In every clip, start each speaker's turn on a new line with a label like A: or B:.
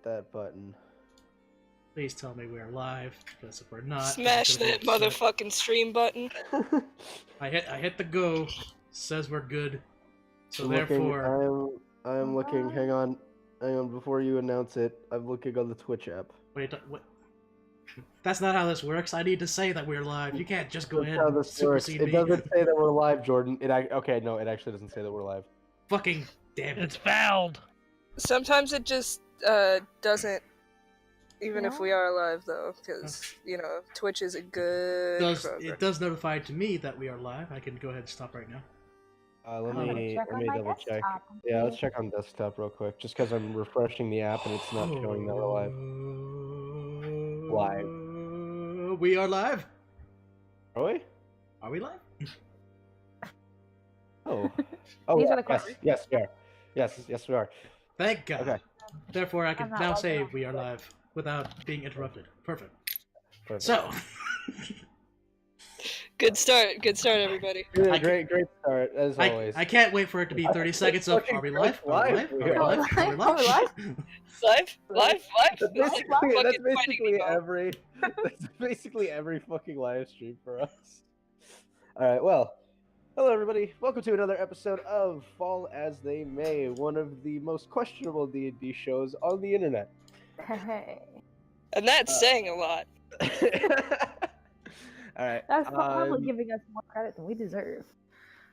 A: hit that button.
B: Please tell me we're live, because if we're not,
C: Smash that motherfucking stream button.
B: I hit the go. Says we're good. So
A: I'm
B: therefore,
A: I'm looking. Hang on. Before you announce it, I'm looking on the Twitch app.
B: wait, what? That's not how this works. I need to say that we're live. You can't just go
A: That's
B: ahead
A: how
B: and
A: this works.
B: supersede
A: It
B: me.
A: doesn't say that we're live, Jordan. Okay, no, it actually doesn't say that we're live.
B: Fucking damn it.
D: It's fouled.
C: Sometimes it just doesn't. Even if we are live, though, because Twitch is a good program.
B: It does notify to me that we are live. I can go ahead and stop right now.
A: Let me double check. Yeah, let's check on desktop real quick. Just because I'm refreshing the app and it's not showing that we're live.
B: Live. We are live.
A: Are we?
B: Are we live?
A: Oh,
E: These are
A: yeah,
E: the
A: yes, we are. Yes, we are.
B: Thank God.
A: Okay.
B: Therefore, I can
E: I'm not
B: now
E: logged
B: say
E: on.
B: we are live without being interrupted. Perfect.
A: Perfect.
B: So,
C: Good start, everybody.
A: Yeah, great start as always.
B: I can't wait for it to be 30 seconds of are we live? Are we live? Are we live? Are we live?
C: Live.
A: That's
C: Fucking
A: basically
C: fighting
A: that's basically every fucking live stream for us. All right, well, hello everybody. Welcome to another episode of Fall as They May, one of the most questionable D&D shows on the internet.
E: Hey.
C: And that's saying a lot.
A: All right.
E: That's probably giving us more credit than we deserve.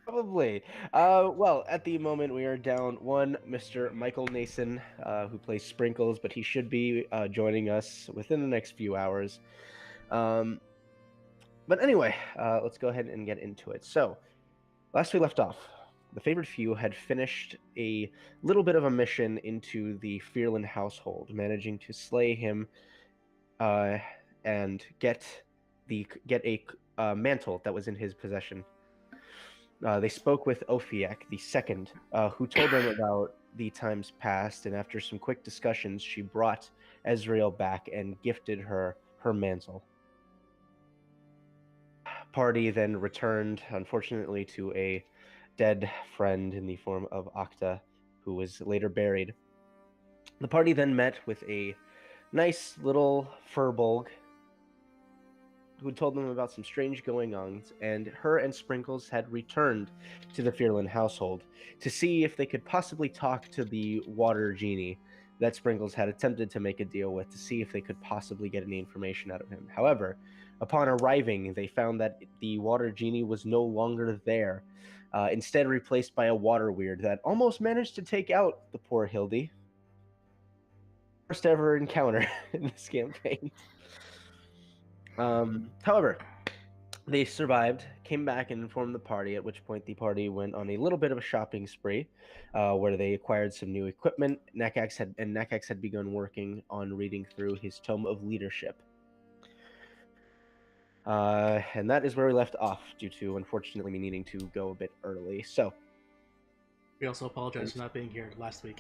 A: Probably. Well, at the moment we are down one Mr. Michael Nason, who plays Sprinkles, but he should be joining us within the next few hours. But anyway, let's go ahead and get into it. So, last we left off, the favored few had finished a little bit of a mission into the Fearland household, managing to slay him and get a mantle that was in his possession. They spoke with Ophiek the second, who told them about the times past, and after some quick discussions, she brought Ezreal back and gifted her mantle. Party then returned, unfortunately, to a dead friend in the form of Octa, who was later buried. The party then met with a nice little furbolg who told them about some strange going-ons, and her and Sprinkles had returned to the Fearland household to see if they could possibly talk to the water genie that Sprinkles had attempted to make a deal with, to see if they could possibly get any information out of him. However, upon arriving, they found that the water genie was no longer there, instead replaced by a water weird that almost managed to take out the poor Hildy. First ever encounter in this campaign. However, they survived, came back and informed the party, at which point the party went on a little bit of a shopping spree, where they acquired some new equipment. Nakax had begun working on reading through his Tome of Leadership. And that is where we left off, due to, unfortunately, me needing to go a bit early. So,
B: We also apologize for not being here last week.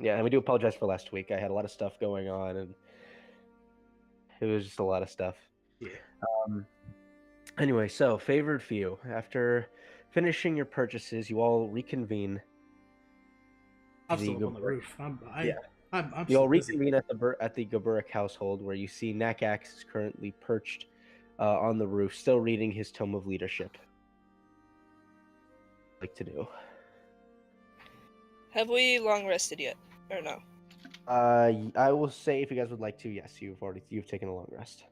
A: yeah, and we do apologize for last week. I had a lot of stuff going on, and it was just a lot of stuff.
B: Yeah.
A: Anyway, so favored few. After finishing your purchases, you all reconvene.
B: I'm still up on the roof. I'm
A: You all
B: still busy.
A: reconvene at the Gaburik household, where you see Nakax is currently perched on the roof, still reading his Tome of Leadership. Like to do.
C: Have we long rested yet, or no?
A: I will say, if you guys would like to, yes, you've taken a long rest.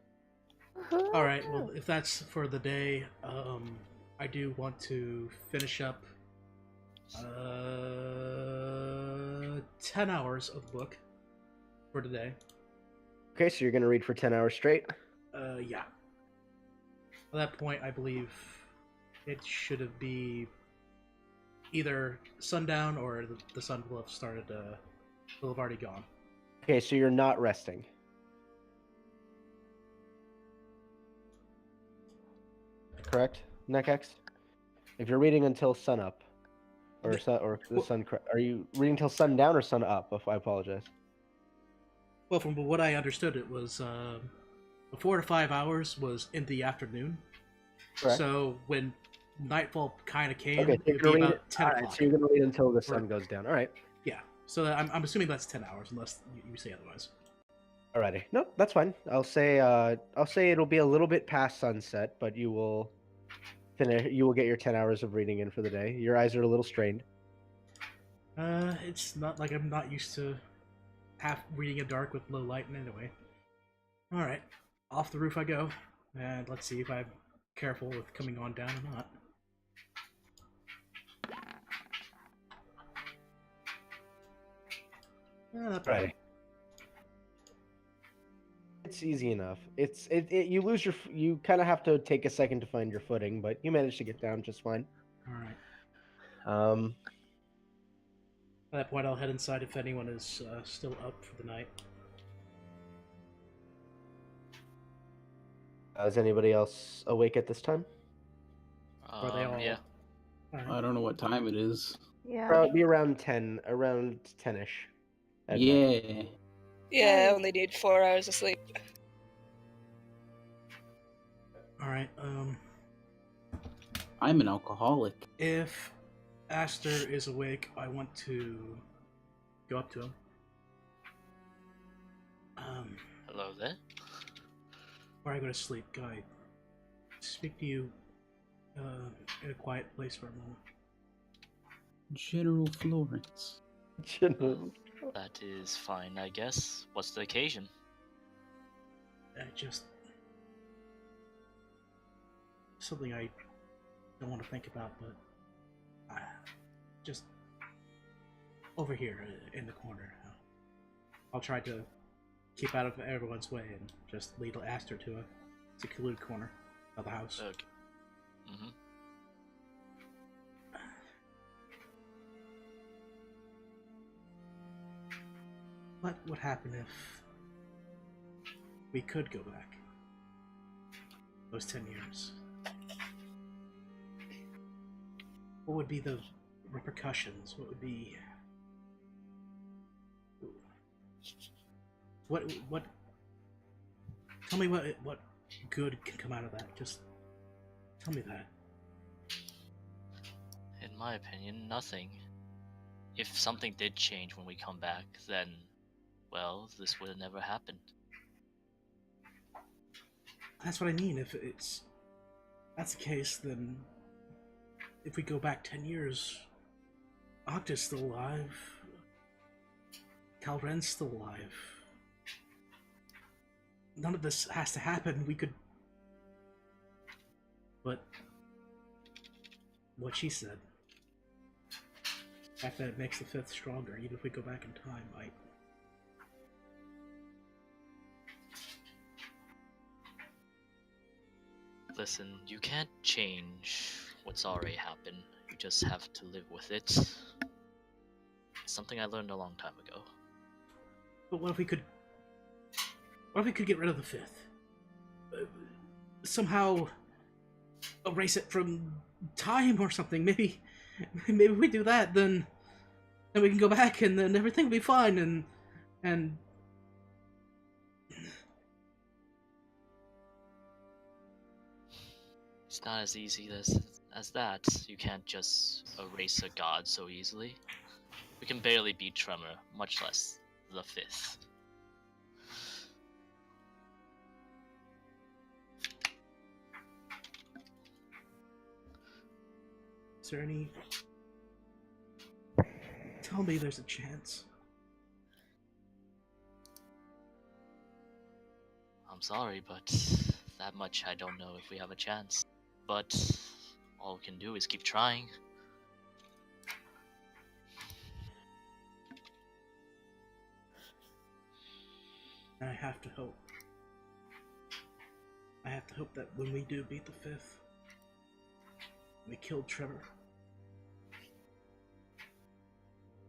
B: All right. Well, if that's for the day, I do want to finish up 10 hours of the book for today.
A: Okay, so you're gonna read for 10 hours straight?
B: Yeah. At that point, I believe it should have been either sundown or the sun will have started. Will have already gone.
A: Okay, so you're not resting. Correct, Nakax? If you're reading until sunup, or the sun, are you reading till sundown or sun up? I apologize.
B: Well, from what I understood, it was the 4 to 5 hours was in the afternoon.
A: Correct.
B: So when nightfall kind of came,
A: Okay, so
B: it'd be about 10
A: all right,
B: o'clock.
A: so you're gonna read until the sun goes down. All right.
B: Yeah. So I'm assuming that's 10 hours, unless you say otherwise.
A: Alrighty. Nope, that's fine. I'll say it'll be a little bit past sunset, but you will finish. You will get your 10 hours of reading in for the day. Your eyes are a little strained.
B: It's not like I'm not used to half reading in dark with low light, anyway. All right, off the roof I go, and let's see if I'm careful with coming on down or not. Not bad.
A: Right. It's easy enough. You lose you kind of have to take a second to find your footing, but you manage to get down just fine.
B: All right.
A: At
B: that point, I'll head inside if anyone is still up for the night.
A: Is anybody else awake at this time?
B: Are they all?
D: Yeah.
B: All right.
F: I don't know what time it is.
E: Yeah.
A: Be around 10-ish.
F: Yeah.
C: Yeah, I only need 4 hours of sleep.
B: All right.
F: I'm an alcoholic.
B: If Aster is awake, I want to go up to him.
D: Hello there.
B: Before I go to sleep, can I speak to you in a quiet place for a moment?
F: General Florence.
D: That is fine, I guess. What's the occasion?
B: Just something I don't want to think about, but just over here in the corner. I'll try to keep out of everyone's way and just lead Aster to a secluded corner of the house.
D: Okay. Mm-hmm.
B: What would happen if we could go back? Those 10 years. What would be the repercussions? What would be... What... Tell me what good can come out of that. Just tell me that.
D: In my opinion, nothing. If something did change when we come back, then, well, this would have never happened.
B: That's what I mean. If that's the case, then if we go back 10 years, Octa's still alive. Calren's still alive. None of this has to happen. We could... But... what she said. The fact that it makes the fifth stronger, even if we go back in time, might...
D: Listen, you can't change what's already happened. You just have to live with it. It's something I learned a long time ago.
B: But what if we could... What if we could get rid of the fifth? Somehow erase it from time or something. Maybe if we do that, then we can go back and then everything will be fine and
D: It's not as easy as that. You can't just erase a god so easily. We can barely beat Tremor, much less the fifth.
B: Is there any... Tell me there's a chance.
D: I'm sorry, but that much I don't know if we have a chance. But all we can do is keep trying.
B: I have to hope. I have to hope that when we do beat the fifth, we killed Trevor,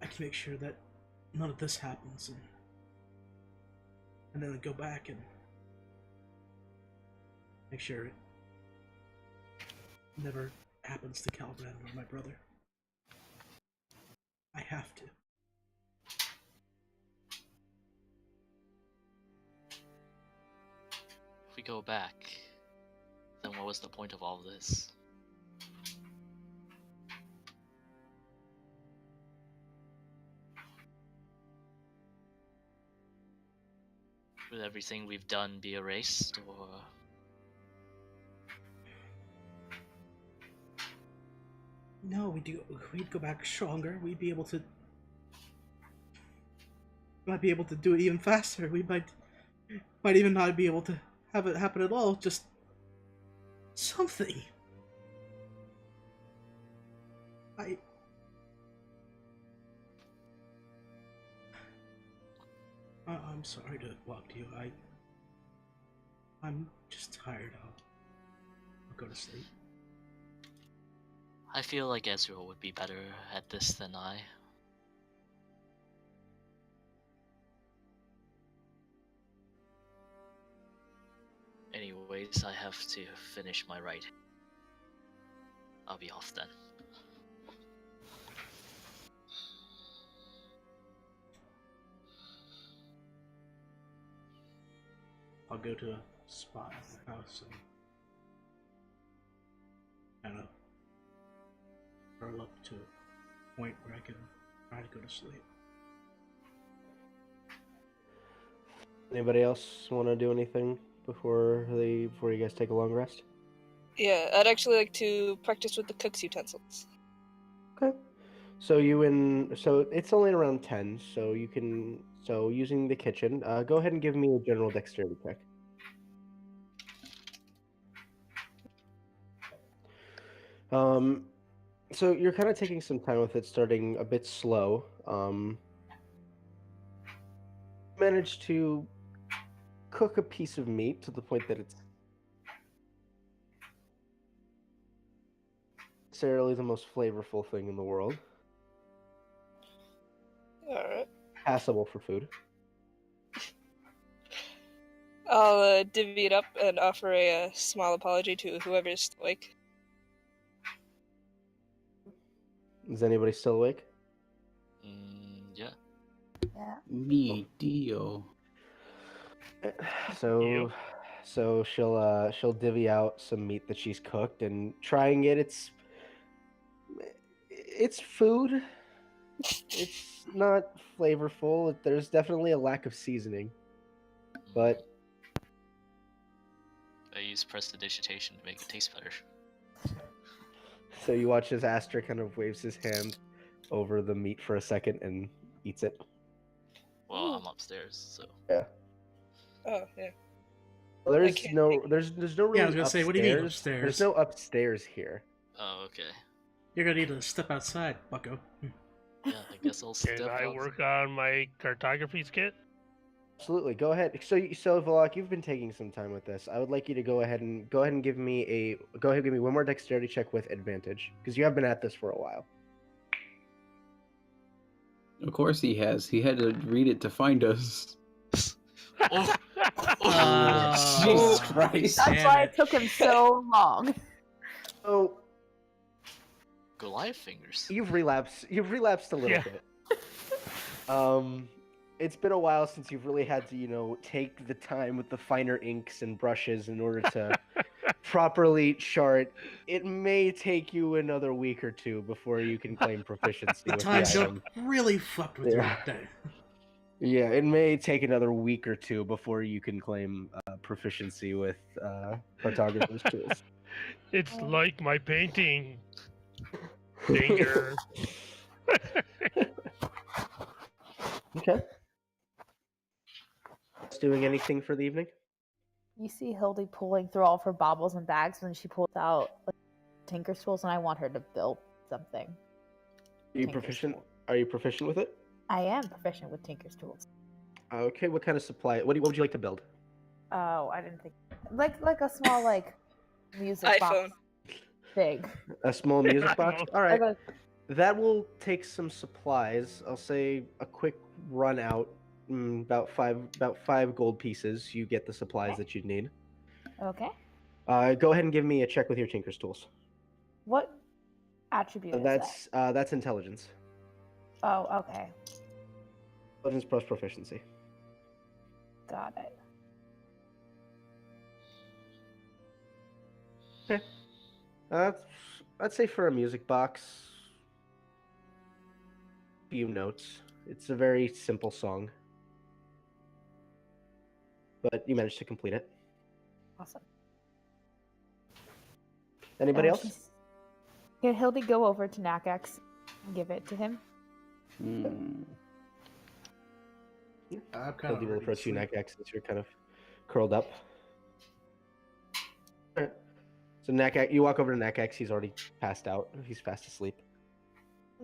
B: I can make sure that none of this happens, and then go back and make sure it never happens to Calvin or my brother. I have to.
D: If we go back, then what was the point of all this? Should everything we've done be erased, or
B: No, we'd go back stronger. We'd be able to. Might be able to do it even faster. We might even not be able to have it happen at all. Just something. I'm sorry to walk to you. I'm just tired. I'll go to sleep.
D: I feel like Ezreal would be better at this than I. Anyways, I have to finish my ride. I'll be off then.
B: I'll go to a spot in the house and kind of curl up to a point where I can try to go to sleep.
A: Anybody else want to do anything before you guys take a long rest?
C: Yeah, I'd actually like to practice with the cook's utensils.
A: Okay. So so it's only around 10, so you can using the kitchen, go ahead and give me a general dexterity check. So you're kind of taking some time with it, starting a bit slow. Managed to cook a piece of meat to the point that it's necessarily the most flavorful thing in the world.
C: Alright.
A: Passable for food.
C: I'll divvy it up and offer a small apology to whoever's awake.
A: Is anybody still awake?
D: Yeah.
E: Yeah.
F: Me, Dio.
A: So she'll divvy out some meat that she's cooked, and trying it, it's food. It's not flavorful. There's definitely a lack of seasoning, but
D: I use prestidigitation to make it taste better.
A: so you watch as Aster kind of waves his hand over the meat for a second and eats it.
D: Well,
C: Ooh.
D: I'm upstairs, so.
A: Yeah.
C: Oh, yeah.
A: There's
C: can't
A: no really
B: Yeah, I was gonna say, what do you mean
A: There's
B: upstairs?
A: no upstairs here.
D: Oh, okay.
B: You're gonna need to step outside, bucko.
D: Yeah, I guess I'll step
G: Can I
D: out.
G: work on my cartography skit?
A: Absolutely. Go ahead. So Valak, you've been taking some time with this. I would like you to go ahead and give me one more dexterity check with advantage, because you have been at this for a while.
F: Of course he has. He had to read it to find us. Jesus Christ.
E: That's
B: Damn
E: why
B: it.
E: it took him so long.
A: So
D: Goliath fingers.
A: you've relapsed a little
G: Yeah.
A: bit. It's been a while since you've really had to, take the time with the finer inks and brushes in order to properly chart. It may take you another week or two before you can claim proficiency
B: The
A: with
B: time
A: the
B: jump
A: item.
B: really fucked with you
A: Yeah.
B: right there.
A: Yeah, it may take another week or two before you can claim proficiency with cartographer's tools.
G: It's like my painting finger.
A: Okay. Doing anything for the evening?
E: You see Hildy pulling through all of her baubles and bags when she pulls out Tinker's tools, and I want her to build something.
A: Are you
E: Tinker's
A: proficient?
E: tools.
A: Are you proficient with it?
E: I am proficient with Tinker's tools.
A: Okay. What kind of supply? What would you like to build?
E: Oh, I didn't think like a small music
C: iPhone.
E: box thing.
A: A small music box. All right.
E: Like
A: That will take some supplies. I'll say a quick run out. About five gold pieces. You get the supplies that you need.
E: okay.
A: Go ahead and give me a check with your Tinker's tools.
E: What attribute is that?
A: That's intelligence.
E: Oh, okay.
A: Intelligence plus proficiency.
E: Got it.
A: Okay. I'd say for a music box, few notes. It's a very simple song. but you managed to complete it.
E: Awesome.
A: Anybody else?
E: Can Hildy go over to Nakax and give it to him?
B: I'm kind
A: Hildy
B: of
A: will
B: already
A: approach you,
B: asleep.
A: Nakax, since you're kind of curled up. Alright. So Nakax, you walk over to Nakax. He's already passed out. He's fast asleep.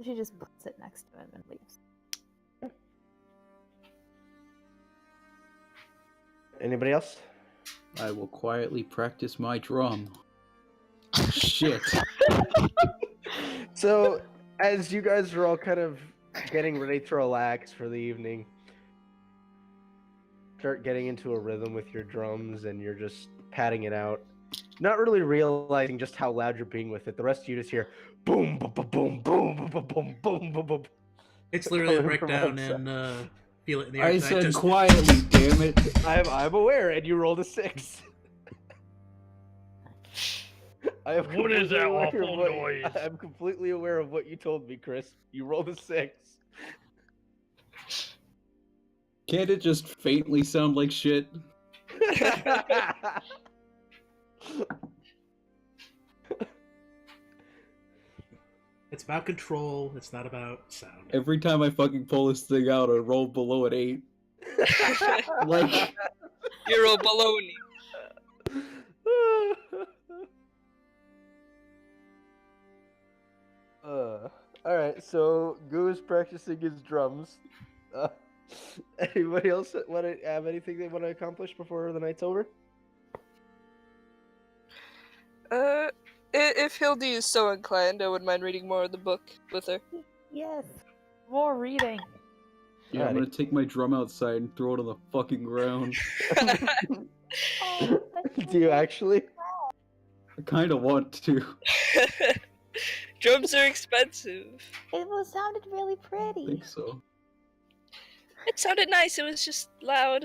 E: She just puts it next to him and leaves.
A: Anybody else?
F: I will quietly practice my drum. Shit.
A: So, as you guys are all kind of getting ready to relax for the evening, start getting into a rhythm with your drums, and you're just patting it out, not really realizing just how loud you're being with it. The rest of you just hear boom, boom, boom, boom, boom, boom, boom, boom, boom, boom.
B: It's literally a
A: Coming from
B: breakdown
A: outside.
B: and feel it in the air.
F: I
B: 'cause
F: said
B: just...
F: quietly, damn it.
A: I'm aware, and you rolled a 6. I am
G: What is that
A: completely aware of
G: awful
A: what-
G: noise?
A: I'm completely aware of what you told me, Chris. You rolled a 6.
F: Can't it just faintly sound like shit?
B: It's about control. It's not about sound.
F: Every time I fucking pull this thing out, I roll below an 8. Like,
C: You're a baloney.
A: Alright, so Goo is practicing his drums. Anybody else have anything they want to accomplish before the night's over?
C: If Hildy is so inclined, I wouldn't mind reading more of the book with her.
E: Yes. More reading.
F: yeah, I'm gonna take my drum outside and throw it on the fucking ground.
E: Oh,
A: Do you actually?
F: I kinda want to.
C: Drums are expensive.
E: It was sounded really
F: I
E: pretty.
F: think so.
C: It sounded nice, it was just loud.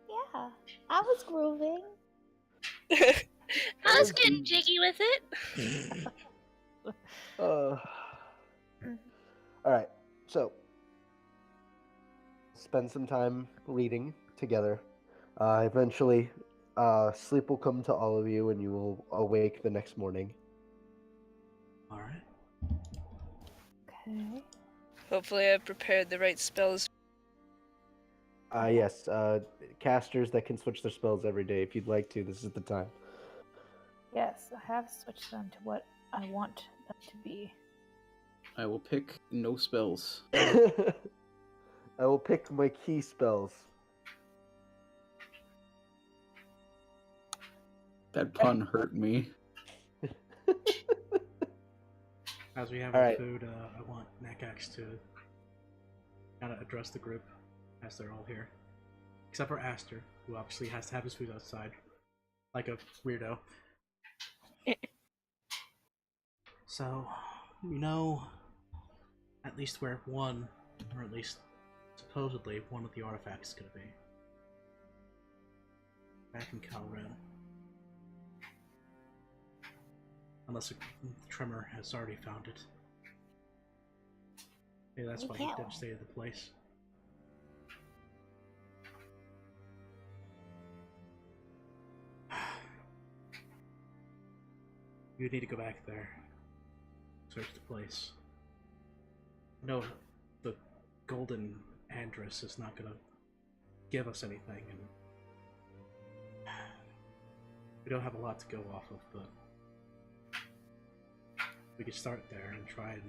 E: Yeah, I was grooving.
C: I was getting jiggy with it.
A: Alright, so spend some time reading together. Eventually, sleep will come to all of you, and you will awake the next morning.
B: Alright.
E: Okay.
C: Hopefully I've prepared the right spells.
A: Yes, casters that can switch their spells every day. If you'd like to, this is the time.
E: Yes, I have switched them to what I want them to be.
F: I will pick no spells.
A: I will pick my key spells.
F: That pun hurt me.
B: As we have
A: All
B: our
A: right.
B: food, I want Nakax to kind of address the group as they're all here. Except for Aster, who obviously has to have his food outside. Like a weirdo. So, we know at least where one, or at least supposedly one of the artifacts is going to be. Back in Calren. Unless a tremor has already found it. Maybe that's why he devastated the place. You need to go back there. Search the place. No, the golden Andress is not gonna give us anything, and we don't have a lot to go off of, but we could start there and try and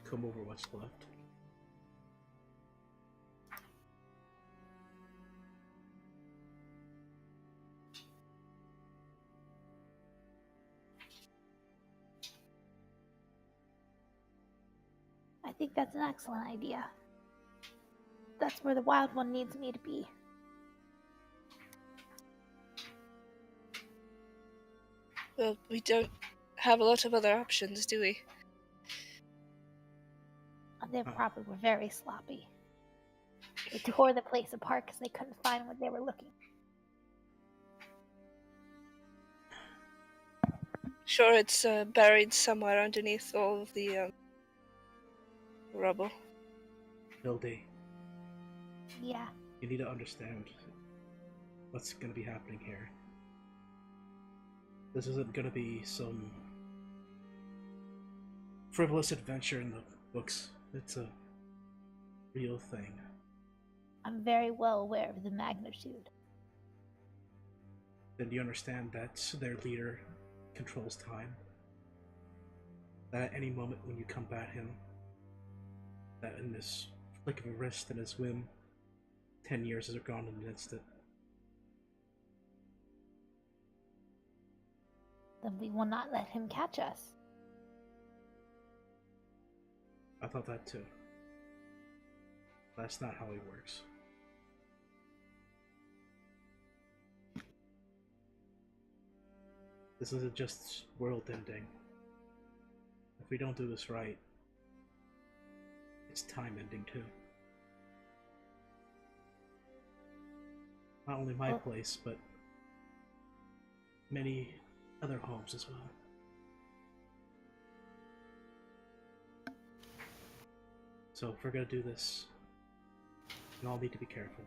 B: come over what's left.
E: I think that's an excellent idea. That's where the wild one needs me to be.
C: Well, we don't have a lot of other options, do we?
E: They probably were very sloppy. They tore the place apart because they couldn't find what they were looking for.
C: Sure, it's buried somewhere underneath all of the rubble.
B: Hildy,
E: Yeah.
B: You need to understand what's going to be happening here. This isn't going to be some frivolous adventure in the books. It's a real thing.
E: I'm very well aware of the magnitude.
B: Then you understand that their leader controls time. That at any moment when you combat him, that in this flick of a wrist and his whim, 10 years are gone in an instant.
E: Then we will not let him catch us.
B: I thought that too. That's not how he works. This isn't just world ending. If we don't do this right, it's time ending too. Not only my place, but many other homes as well. So if we're gonna do this, we all need to be careful.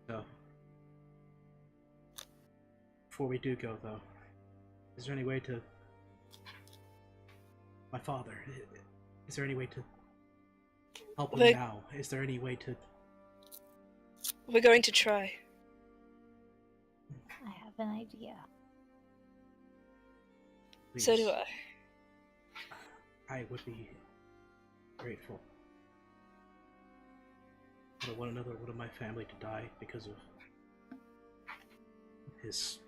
B: So, before we do go though, is there any way to... My father, is there any way to help him now? Is there any way to...
C: We're going to try.
E: I have an idea.
B: Please?
C: So do I.
B: I would be grateful. I don't want another one of my family to die because of his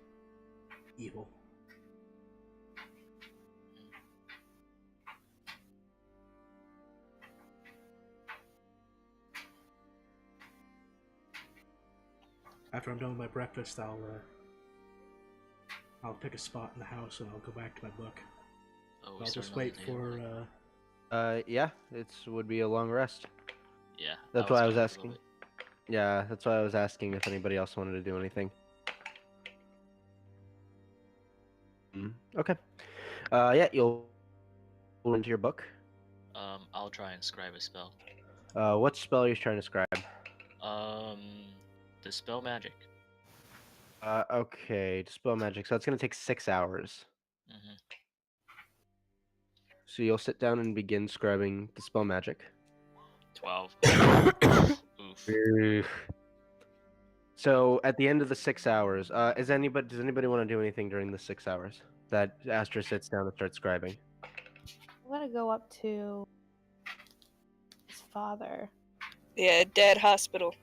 B: evil. After I'm done with my breakfast, I'll pick a spot in the house and I'll go back to my book.
D: Oh,
B: I'll just wait for
A: Yeah, it would be a long rest.
D: Yeah.
A: That's why I was
D: gonna
A: asking.
D: go it.
A: Yeah, that's why I was asking if anybody else wanted to do anything. Okay. Yeah, you'll go into your book.
D: I'll try and scribe a spell.
A: What spell are you trying to scribe?
D: Dispel magic.
A: Okay, dispel magic. So it's gonna take 6 hours.
D: Mm-hmm.
A: So you'll sit down and begin scribing dispel magic.
D: 12. Oof.
A: Oof. So at the end of the 6 hours, does anybody want to do anything during the 6 hours that Astra sits down and starts scribing?
E: I'm gonna go up to his father.
C: Yeah, dead hospital.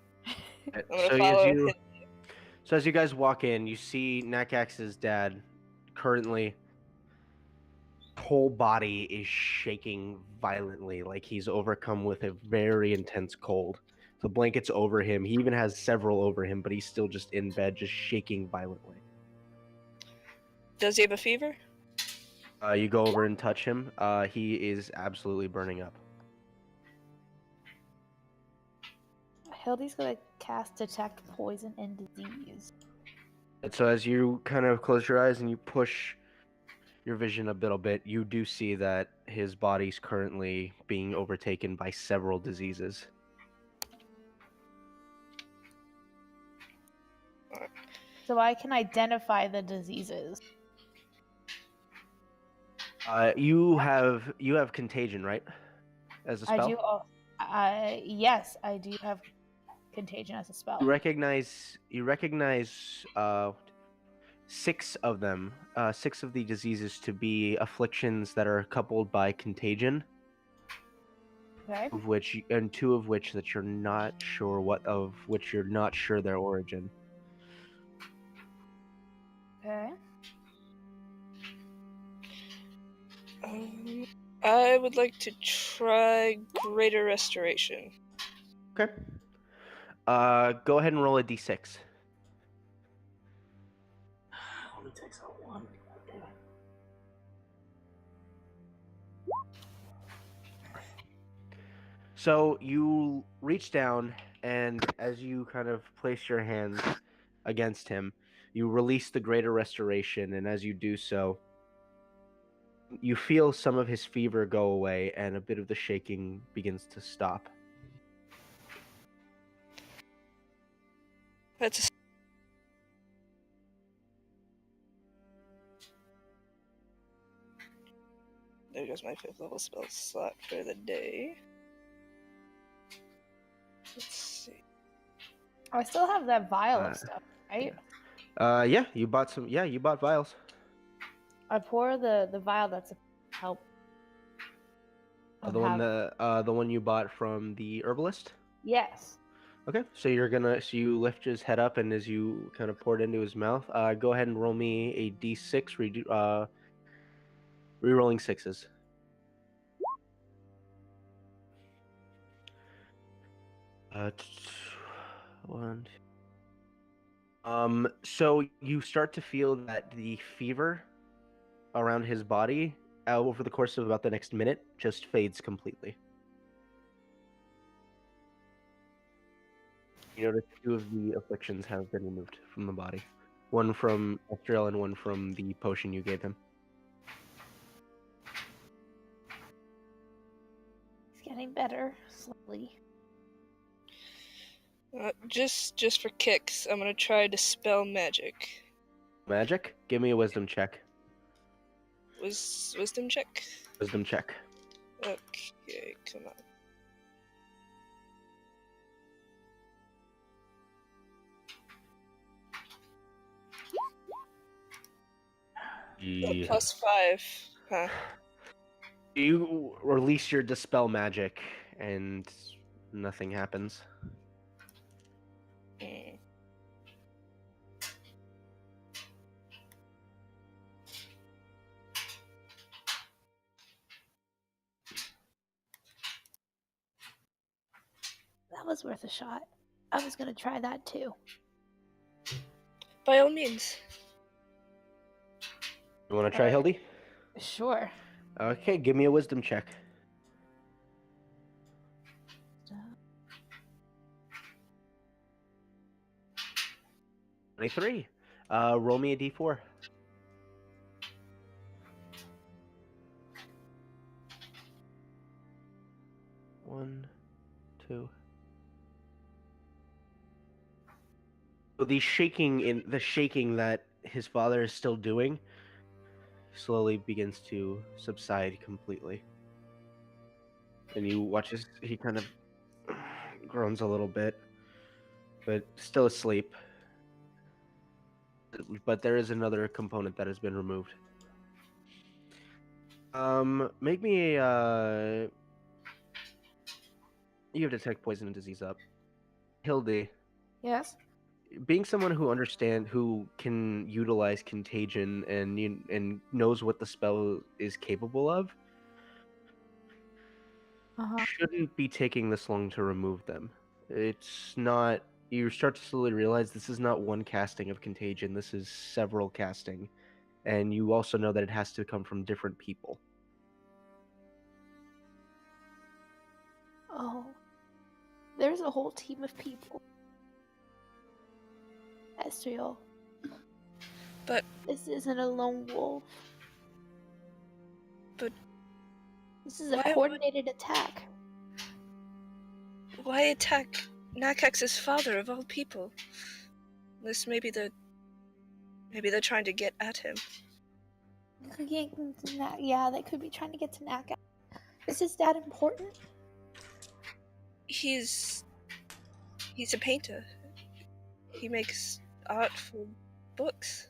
C: I'm gonna follow him.
A: So as you guys walk in, you see Nakax's dad currently whole body is shaking violently, like he's overcome with a very intense cold. The blanket's over him. He even has several over him, but he's still just in bed, just shaking violently.
C: Does he have a fever?
A: You go over and touch him. He is absolutely burning up.
E: Hildy's gonna cast Detect Poison and Disease.
A: And so as you kind of close your eyes and you push your vision a little bit, you do see that his body's currently being overtaken by several diseases.
E: So I can identify the diseases.
A: You have contagion, right? As a spell.
E: I do. Yes, I do have contagion as a spell.
A: You recognize 6 of them, 6 of the diseases to be afflictions that are coupled by contagion.
E: Okay.
A: Of which, and 2 of which that you're not sure you're not sure their origin.
E: Okay.
C: I would like to try Greater Restoration.
A: Okay. Go ahead and roll a d6.
B: only takes out 1.
A: So you reach down, and as you kind of place your hands against him, you release the Greater Restoration, and as you do so, You feel some of his fever go away, and a bit of the shaking begins to stop.
C: That's there goes my 5th level spell slot for the day. Let's see.
E: I still have that vial
A: Uh,
E: of stuff, right?
A: Yeah, you bought some. Yeah, you bought vials.
E: I pour the vial that's a help.
A: The one you bought from the herbalist.
E: Yes.
A: Okay, so you lift his head up, and as you kind of pour it into his mouth, go ahead and roll me a d6, re-rolling sixes. One. So you start to feel that the fever around his body, over the course of about the next minute, just fades completely. You notice 2 of the afflictions have been removed from the body. One from Estrel and one from the potion you gave him.
E: It's getting better, slowly.
C: Just for kicks, I'm gonna try Dispel Magic.
A: Magic? Give me a wisdom check.
C: Wisdom check?
A: Wisdom check.
C: Okay, come on.
A: Yeah.
C: +5. Huh.
A: You release your Dispel Magic, and nothing happens.
C: Mm.
E: That was worth a shot. I was gonna try that too.
C: By all means.
A: You want to try, Hildy?
E: Sure.
A: Okay, give me a wisdom check. 23. Roll me a d4. 1, 2. So the shaking that his father is still doing slowly begins to subside completely. And you watch as he kind of groans a little bit, but still asleep. But there is another component that has been removed. Make me a you have detect poison and disease up. Hildy,
E: Yes.
A: being someone who can utilize contagion and knows what the spell is capable of, shouldn't be taking this long to remove them. It's not. You start to slowly realize this is not one casting of contagion. This is several casting, and you also know that it has to come from different people.
E: Oh. There's a whole team of people. Estriel.
C: But
E: this isn't a lone wolf.
C: But
E: this is a
C: why
E: coordinated attack.
C: Why attack Nakax's father of all people? This maybe they're trying to get at him.
E: Yeah, they could be trying to get to Nakax. Is his dad important?
C: He's a painter. He makes art for books.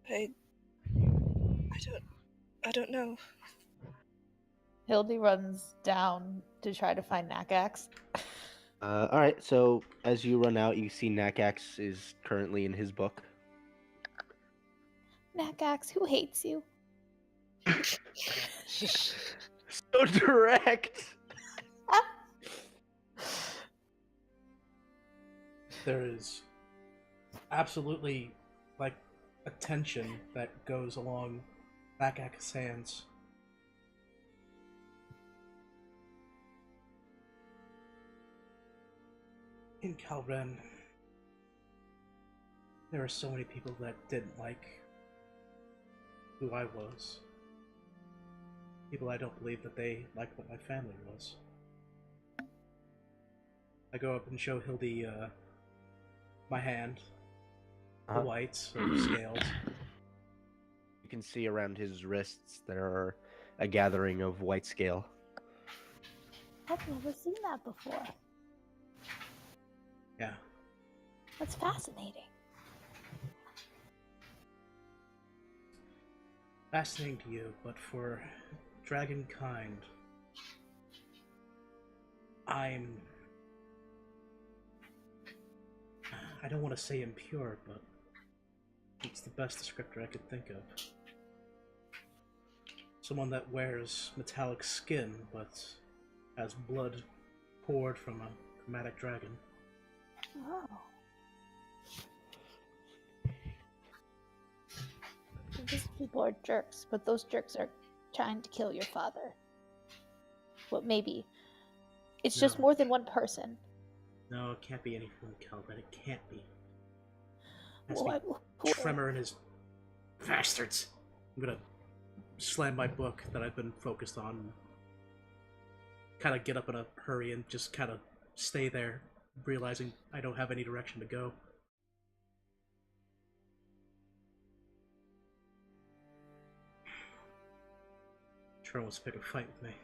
C: I don't know.
E: Hildy runs down to try to find Nakax.
A: All right. So as you run out, you see Nakax is currently in his book.
E: Nakax, who hates you?
A: So direct.
B: There is absolutely like a tension that goes along Nakax's hands. In Calren, there are so many people that didn't like who I was. People I don't believe that they like what my family was. I go up and show Hildy my hand, the whites of the scales.
A: You can see around his wrists there are a gathering of white scale.
E: I've never seen that before.
B: Yeah.
E: That's fascinating.
B: Fascinating to you, but for dragonkind, I don't want to say impure, but it's the best descriptor I could think of. Someone that wears metallic skin, but has blood poured from a chromatic dragon.
E: Oh. These people are jerks, but those jerks are trying to kill your father. Well, maybe. It's just
B: No.
E: more than one person.
B: No, it can't be anyone Calvin. It can't be. It has
E: Well,
B: to be Tremor and his bastards. I'm gonna slam my book that I've been focused on. Kind of get up in a hurry and just kind of stay there, realizing I don't have any direction to go. Tremor wants to pick a fight with me.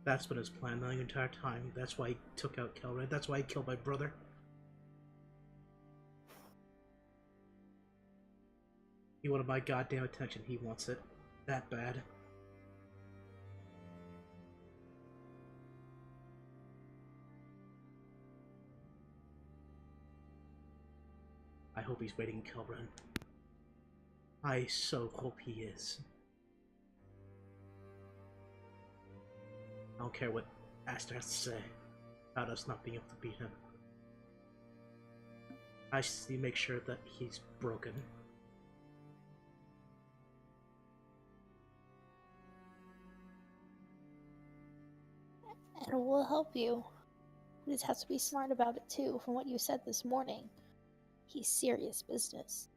B: That's been his plan the entire time. That's why he took out Kelred. That's why he killed my brother. He wanted my goddamn attention. He wants it that bad. I hope he's waiting in Kelren. I so hope he is. I don't care what Aster has to say about us not being able to beat him. I just need to make sure that he's broken.
E: And we'll help you. You just have to be smart about it too, from what you said this morning. He's serious business.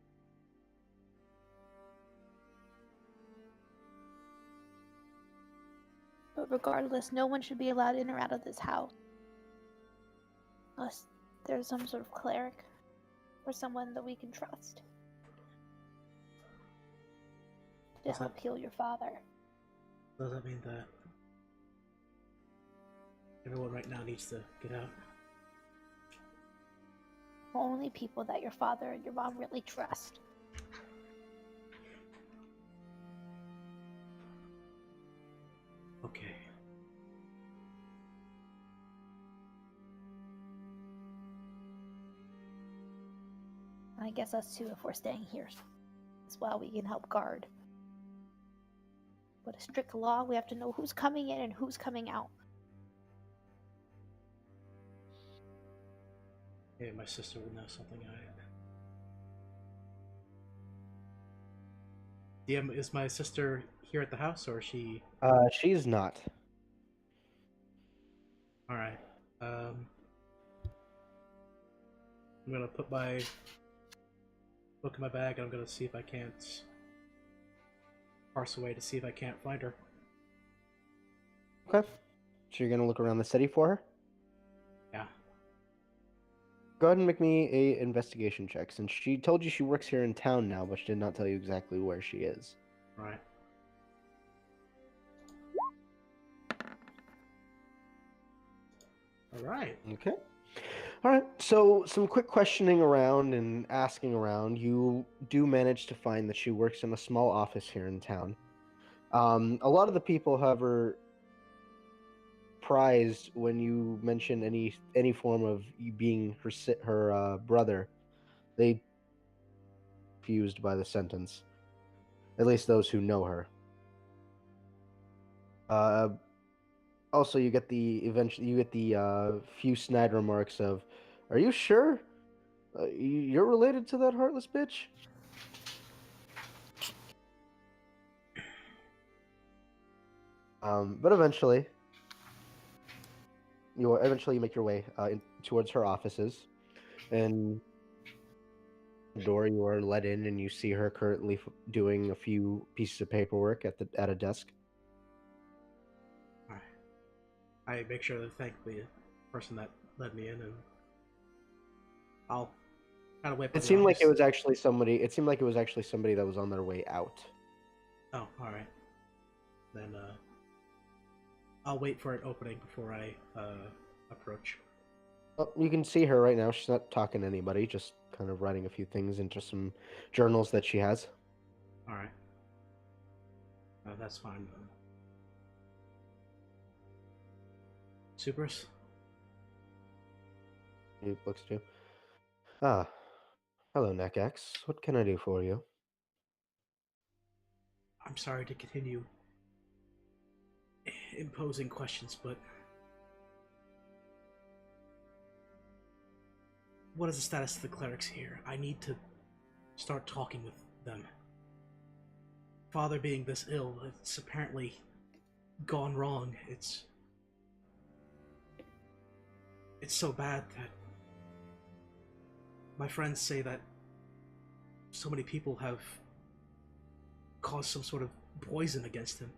E: But regardless, no one should be allowed in or out of this house. Unless there's some sort of cleric or someone that we can trust to help heal your father.
B: Does that mean that everyone right now needs to get out?
E: Only people that your father and your mom really trust.
B: Okay.
E: I guess us too, if we're staying here as well, we can help guard. But a strict law, we have to know who's coming in and who's coming out.
B: Hey, my sister will know something. Is my sister here at the house, or is she?
A: She's not.
B: All right. I'm gonna put my book in my bag, and I'm gonna see if I can't parse away to see if I can't find her.
A: Okay. So you're gonna look around the city for her?
B: Yeah.
A: Go ahead and make me a investigation check, since she told you she works here in town now, but she did not tell you exactly where she is.
B: All right. All right.
A: Okay. All right. So some quick questioning around and asking around, you do manage to find that she works in a small office here in town. A lot of the people, however, prized when you mention any form of you being her brother. They confused by the sentence. At least those who know her. Also, you get the few snide remarks of, "Are you sure? You're related to that heartless bitch?" But eventually, you make your way towards her offices, and the door, you are let in, and you see her currently doing a few pieces of paperwork at a desk.
B: Alright. I make sure to thank the person that let me in, and I'll kind of wait by
A: It
B: the
A: seemed like it
B: office.
A: was actually somebody. It seemed like it was actually somebody that was on their way out.
B: Oh, alright. Then, I'll wait for an opening before I, approach.
A: Well, you can see her right now. She's not talking to anybody, just kind of writing a few things into some journals that she has.
B: Alright. That's fine. Supers?
A: He looks at you. Ah, hello, Nakax. What can I do for you?
B: I'm sorry to continue imposing questions, but what is the status of the clerics here? I need to start talking with them. Father being this ill, it's apparently gone wrong. It's so bad that my friends say that so many people have caused some sort of poison against him.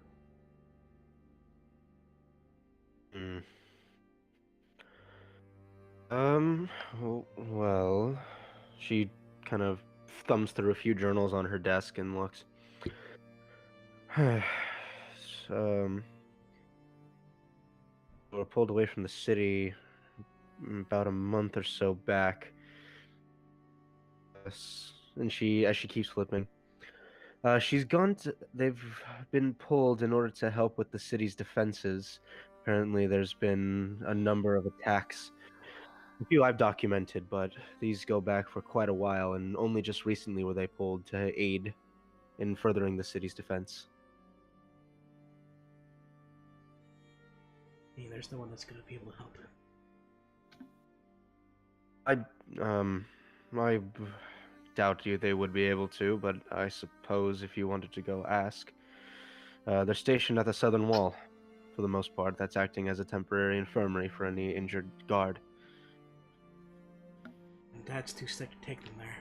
A: Hmm. Well, she kind of thumbs through a few journals on her desk and looks. um, we were pulled away from the city about a month or so back. And as she keeps flipping, she's gone to. They've been pulled in order to help with the city's defenses. Apparently, there's been a number of attacks. A few I've documented, but these go back for quite a while, and only just recently were they pulled to aid in furthering the city's defense.
B: I mean, there's no one that's going to be able to help him.
A: I doubt they would be able to, but I suppose if you wanted to go ask. They're stationed at the southern wall, for the most part. That's acting as a temporary infirmary for any injured guard.
B: And Dad's too sick to take them there.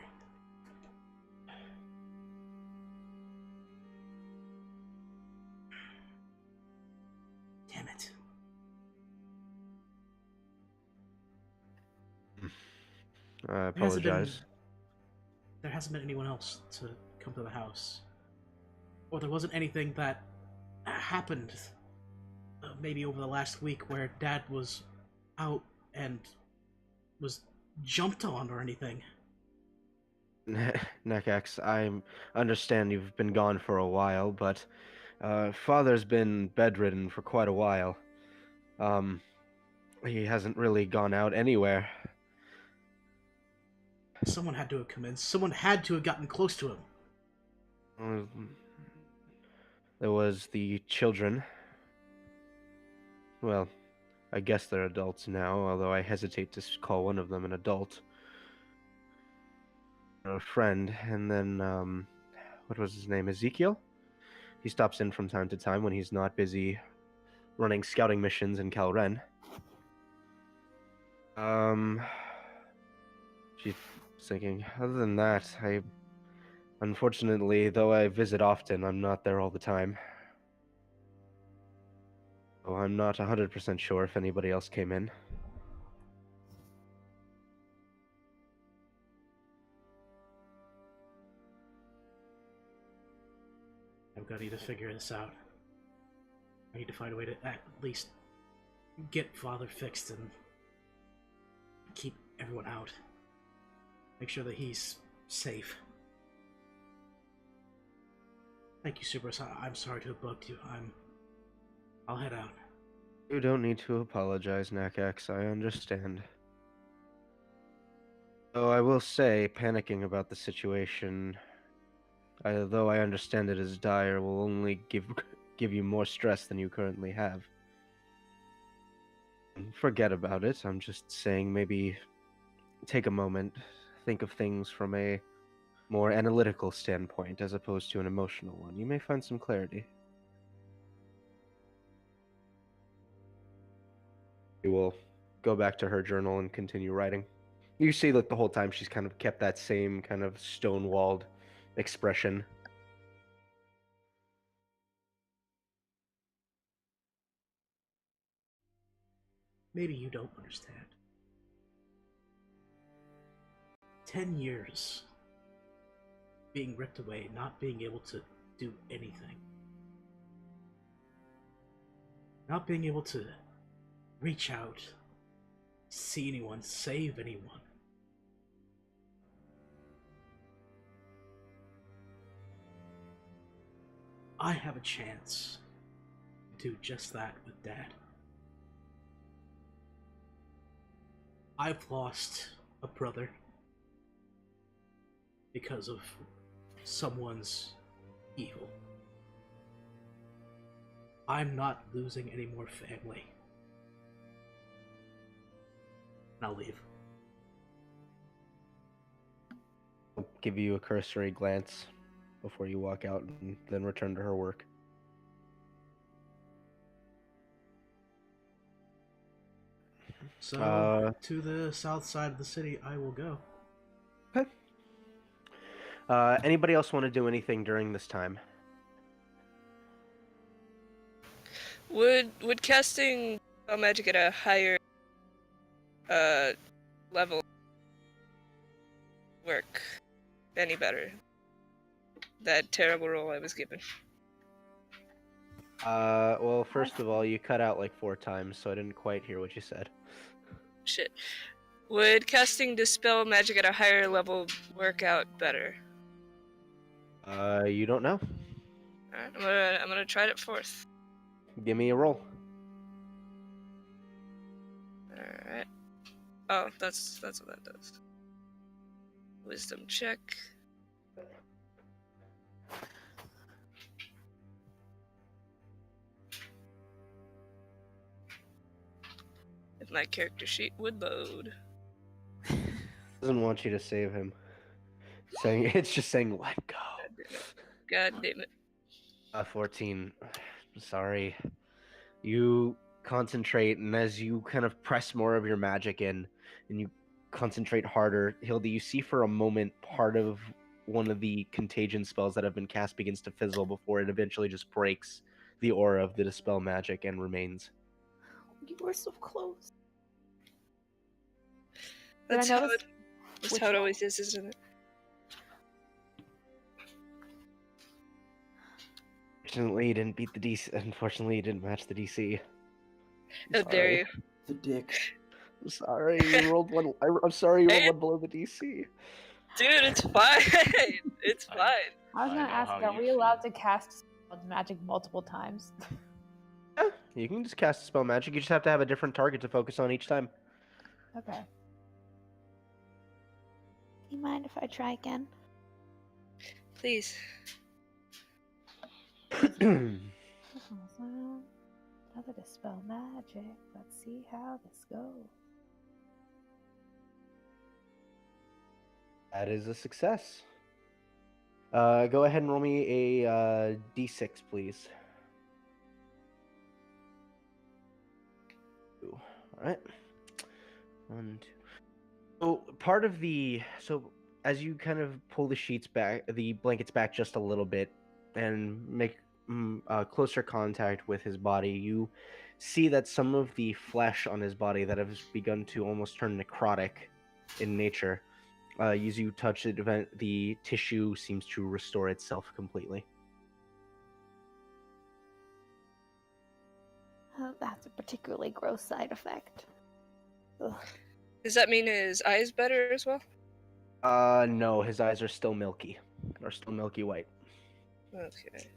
B: Damn it.
A: I apologize.
B: There hasn't been anyone else to come to the house. Or there wasn't anything that happened maybe over the last week where Dad was out and was jumped on or anything.
A: Nakax, I understand you've been gone for a while, but Father's been bedridden for quite a while. He hasn't really gone out anywhere.
B: Someone had to have come in. Someone had to have gotten close to him.
A: There was the children. Well, I guess they're adults now, although I hesitate to call one of them an adult. A friend, and then, what was his name? Ezekiel? He stops in from time to time when he's not busy running scouting missions in Calren. She's thinking, other than that, unfortunately, though I visit often, I'm not there all the time. Oh, I'm not 100% sure if anybody else came in.
B: I've got to either figure this out. I need to find a way to at least get Father fixed and keep everyone out. Make sure that he's safe. Thank you, Supers. I'm sorry to have bugged you. I'll head out.
A: You don't need to apologize, Nakax. I understand. Though I will say, panicking about the situation, though I understand it is dire, will only give you more stress than you currently have. Forget about it. I'm just saying maybe take a moment, think of things from a more analytical standpoint as opposed to an emotional one. You may find some clarity. You will go back to her journal and continue writing. You see, like, the whole time she's kind of kept that same kind of stone-walled expression.
B: Maybe you don't understand. 10 years being ripped away, not being able to do anything. Not being able to reach out, see anyone, save anyone. I have a chance to do just that with Dad. I've lost a brother because of someone's evil. I'm not losing any more family. And I'll leave.
A: I'll give you a cursory glance before you walk out and then return to her work.
B: So, to the south side of the city, I will go.
A: Okay. Anybody else want to do anything during this time?
C: Would casting spell magic at a higher level work any better? That terrible roll I was given.
A: Well, first of all, you cut out like 4 times, so I didn't quite hear what you said.
C: Shit. Would casting dispel magic at a higher level work out better?
A: You don't know.
C: Alright, I'm gonna try it 4th.
A: Give me a roll.
C: Alright. Oh, that's what that does. Wisdom check. If my character sheet would load.
A: Doesn't want you to save him. It's just saying let go.
C: God damn it.
A: 14. Sorry. You concentrate, and as you kind of press more of your magic in, and you concentrate harder, Hildy, you see for a moment part of one of the contagion spells that have been cast begins to fizzle before it eventually just breaks the aura of the dispel magic and remains.
E: You were so close.
C: That's
E: Did I
C: how
E: notice
C: that's how it always is, isn't it?
A: Unfortunately, you didn't beat the DC. Unfortunately, you didn't match the DC.
C: How dare you?
F: The dick.
A: I'm sorry, you rolled one. I'm sorry, you rolled
C: Hey.
A: one below the DC.
C: Dude, it's fine. It's fine.
E: I was
D: I
E: gonna
D: know
E: ask,
D: how
E: are
D: you
E: we allowed
D: feel.
E: to cast magic multiple times?
A: Yeah, you can just cast spell magic. You just have to have a different target to focus on each time.
E: Okay. Do you mind if I try again?
C: Please.
E: Another dispel magic. Let's see how this goes.
A: That is a success. Go ahead and roll me a d6, please. All right. 1, 2. So part of so as you kind of pull the sheets back, the blankets back just a little bit, and make closer contact with his body, you see that some of the flesh on his body that has begun to almost turn necrotic in nature. As you touch it, the tissue seems to restore itself completely.
E: Oh, that's a particularly gross side effect. Ugh.
C: Does that mean his eyes better as well?
A: No, his eyes are still milky. Are still milky white.
C: Okay.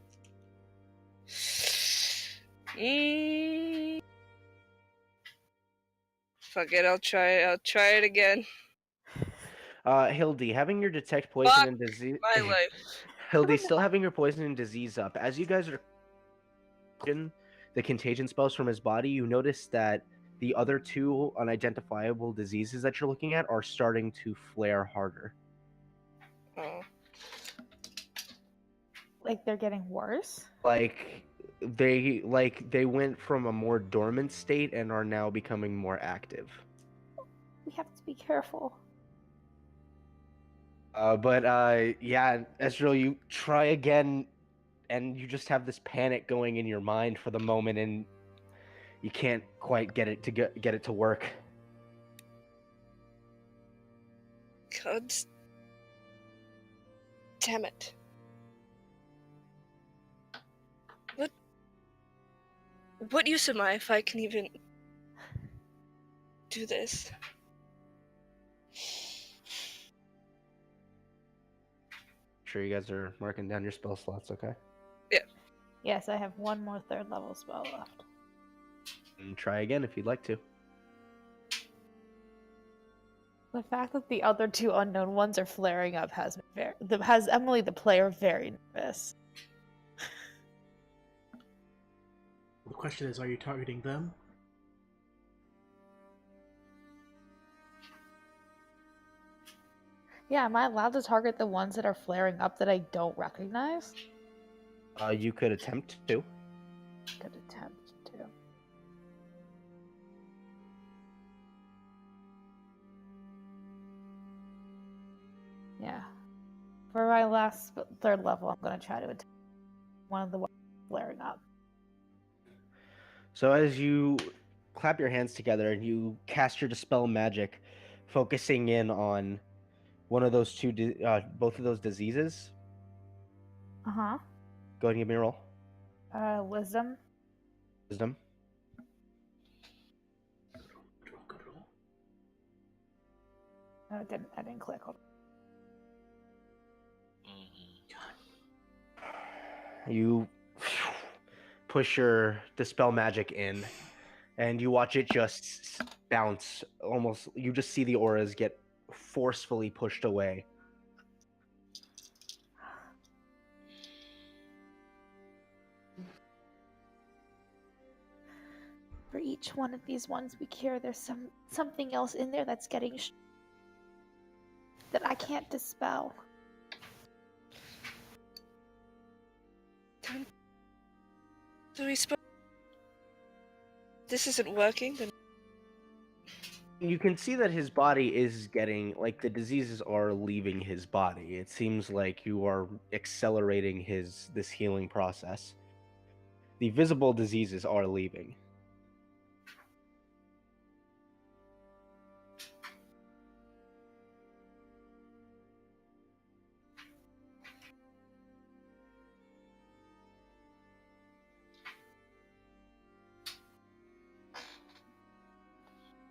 C: Mm. Fuck it, I'll try it again.
A: Hildy, having your detect poison
C: Fuck
A: and disease.
C: my life.
A: Hildy, still having your poison and disease up. As you guys are the contagion spells from his body, you notice that the other 2 unidentifiable diseases that you're looking at are starting to flare harder.
C: Oh.
E: Like they're getting worse?
A: Like they went from a more dormant state and are now becoming more active.
E: We have to be careful.
A: Yeah, Ezreal, you try again, and you just have this panic going in your mind for the moment, and you can't quite get it to get it to work.
C: God damn it. What use am I if I can even do this?
A: Sure, you guys are marking down your spell slots, okay?
E: Yes, I have one more third level spell left.
A: And try again if you'd like to.
E: The fact that the other two unknown ones are flaring up has Emily the player very nervous.
B: The question is, are you targeting them?
E: Yeah, am I allowed to target the ones that are flaring up that I don't recognize?
A: You could attempt to.
E: Could attempt to. Yeah. For my last third level, I'm going to try to attack one of the ones flaring up.
A: So as you clap your hands together and you cast your Dispel Magic, focusing in on one of those both of those diseases,
E: Uh-huh.
A: go ahead and give me a roll.
E: Wisdom.
A: Wisdom.
B: Good roll.
E: No, I didn't click. Hold
D: Mhm.
A: You push your Dispel Magic in, and you watch it just bounce. Almost, you just see the auras get forcefully pushed away.
E: For each one of these ones we cure, there's something else in there that's getting that I can't dispel.
C: Do we suppose this isn't working? Then
A: You can see that his body is getting, like, the diseases are leaving his body. It seems like you are accelerating this healing process. The visible diseases are leaving.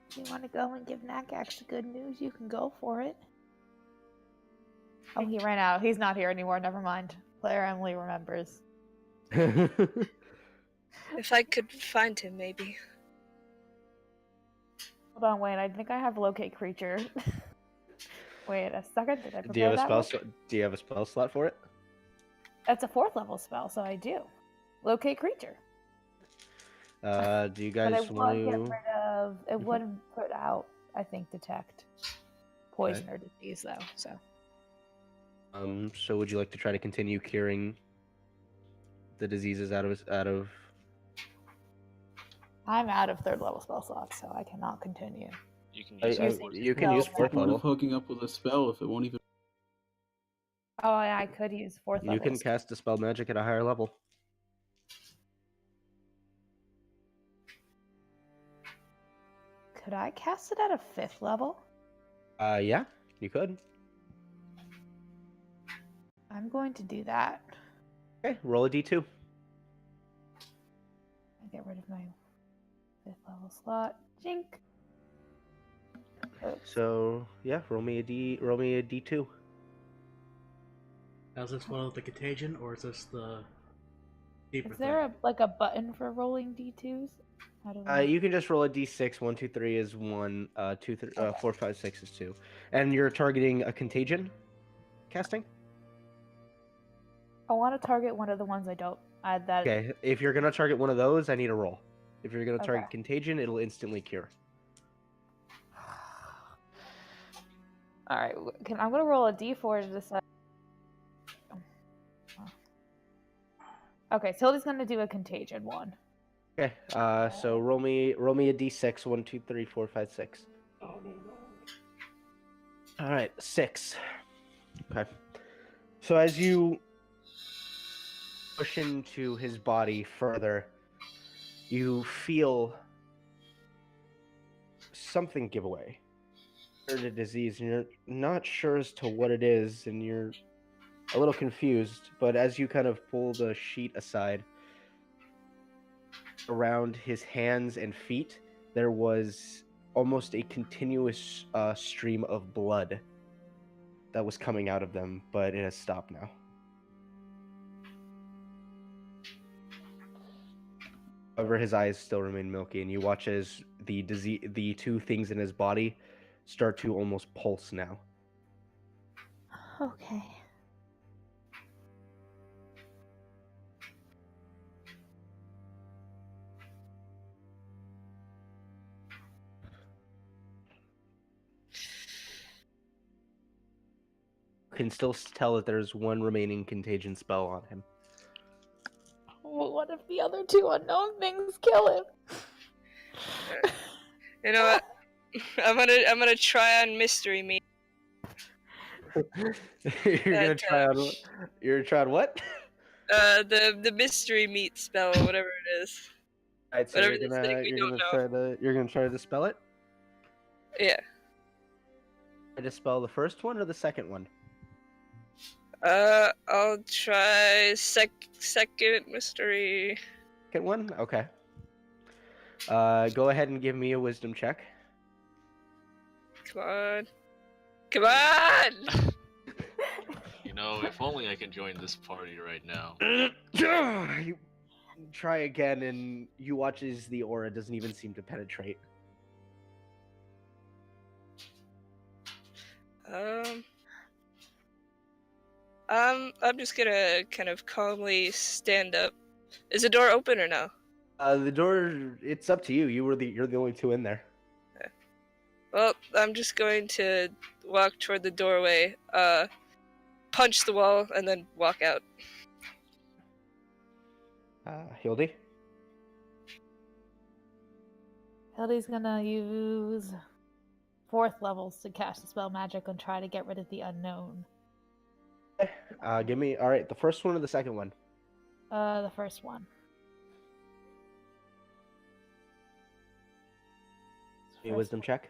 E: If you want to go and give Nakax the good news, you can go for it. Oh, he ran out. He's not here anymore. Never mind. Player Emily remembers.
C: if I could find him, maybe.
E: Hold on, wait. I think I have locate creature. Wait a second. Did I prepare
A: Do you have a
E: that
A: spell?
E: one?
A: Do you have a spell slot for it?
E: That's a 4th level spell, so I do. Locate creature.
A: Do you
E: But
A: guys
E: it
A: want
E: would get
A: to?
E: rid of. It would put out, I think, detect poison
A: Okay.
E: or disease though. So
A: So would you like to try to continue curing the diseases out of?
E: I'm out of 3rd level spell slots, so I cannot continue.
D: You can
A: I-
D: use
A: I-
D: your fourth
A: you can
E: No,
A: use
F: What's the
A: fourth
F: point
A: level.
F: of hooking up with a spell if it won't even?
E: Oh, yeah, I could use 4th level.
A: You can cast Dispel Magic at a higher level.
E: Could I cast it at a 5th level?
A: Yeah, you could.
E: I'm going to do that.
A: Okay, roll a d2.
E: I get rid of my 5th level slot. Jink. Oops.
A: So yeah, roll me a d2.
B: Now, is this one of the contagion, or is this the deeper
E: Is there
B: thing?
E: a button for rolling d2s? How do I?
A: You can just roll a d6. 1, 2, 3 is 1. 2, 3, 4, 5, 6 is 2. And you're targeting a contagion casting.
E: I want to target one of the ones I don't. That.
A: Okay, if you're gonna target one of those, I need a roll. If you're gonna target
E: Okay.
A: contagion, it'll instantly cure.
E: All right. I'm gonna roll a d4 to decide. Okay, Hildy's gonna do a contagion one.
A: Okay, so roll me a d6. 1, 2, 3, 4, 5, 6. All right, 6. Okay. So as you push into his body further, you feel something give away. You're a disease, and you're not sure as to what it is, and you're a little confused. But as you kind of pull the sheet aside, around his hands and feet, there was almost a continuous stream of blood that was coming out of them, but it has stopped now. However, his eyes still remain milky, and you watch as the two things in his body start to almost pulse now.
E: Okay.
A: You can still tell that there's one remaining contagion spell on him.
E: Well, what if the other two unknown things kill him?
C: You know what? I'm gonna try on mystery meat.
A: You're gonna try out. You're gonna try out what?
C: The mystery meat spell, whatever it is.
A: Alright, so
C: Whatever
A: you're
C: this thing
A: gonna
C: we
A: you're
C: don't
A: gonna
C: know.
A: try to dispel it.
C: Yeah.
A: Try to dispel the first one or the second one.
C: I'll try second mystery.
A: Second one, okay. Go ahead and give me a wisdom check.
C: Come on. Come on!
D: You know, if only I can join this party right now.
A: You try again, and you watch as the aura doesn't even seem to penetrate.
C: I'm just gonna kind of calmly stand up. Is the door open or no?
A: The door, it's up to you. You're the only two in there.
C: Well, I'm just going to walk toward the doorway, punch the wall, and then walk out.
A: Hildy?
E: Hildy's gonna use 4th levels to cast Dispel Magic and try to get rid of the unknown.
A: Give me, alright, the first one or the second one?
E: The first one.
A: A wisdom check?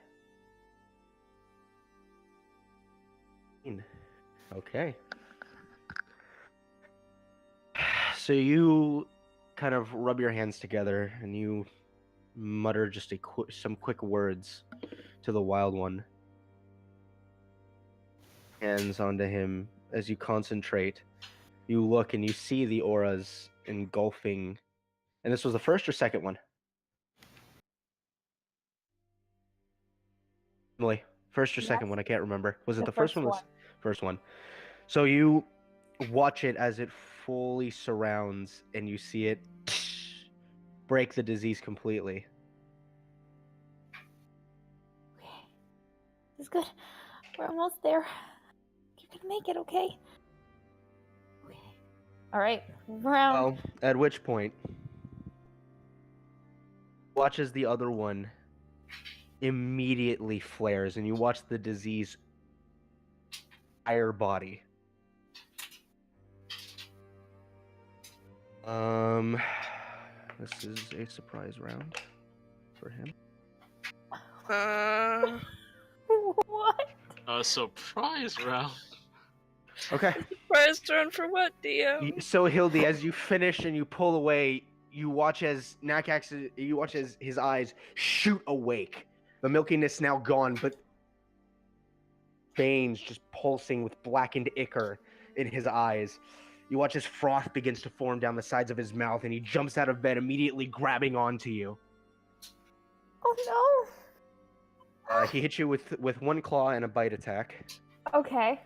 A: Okay. So you kind of rub your hands together and you mutter just some quick words to the wild one. Hands onto him as you concentrate. You look and you see the auras engulfing. And this was the first or second one? Emily, first or second one? I can't remember. Was it the first one? First one. So you watch it as it fully surrounds, and you see it break the disease completely.
E: Okay. This is good. We're almost there. You can make it, okay? Okay. Alright, round.
A: Well, at which point, watch as the other one immediately flares, and you watch the disease entire body. This is a surprise round for him.
E: What?
D: A surprise round.
A: Okay.
C: Surprise thrown for what, DM?
A: So Hildy, as you finish and you pull away, you watch as Nakax, you watch as his eyes shoot awake. The milkiness now gone, but veins just pulsing with blackened ichor in his eyes. You watch as froth begins to form down the sides of his mouth, and he jumps out of bed, immediately grabbing onto you.
E: Oh no!
A: He hits you with one claw and a bite attack.
E: Okay.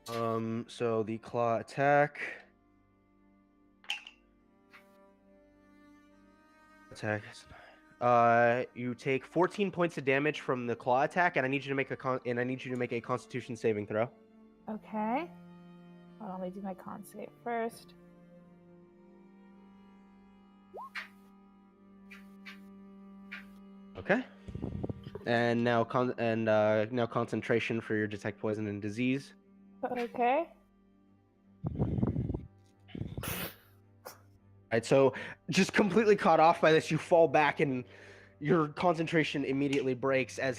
A: So the claw attack. You take 14 points of damage from the claw attack, and I need you to make a Constitution saving throw.
E: Okay. Hold on, let me do my con save first.
A: Okay. And now concentration for your detect poison and disease.
E: Okay.
A: Alright, so just completely caught off by this, you fall back and your concentration immediately breaks as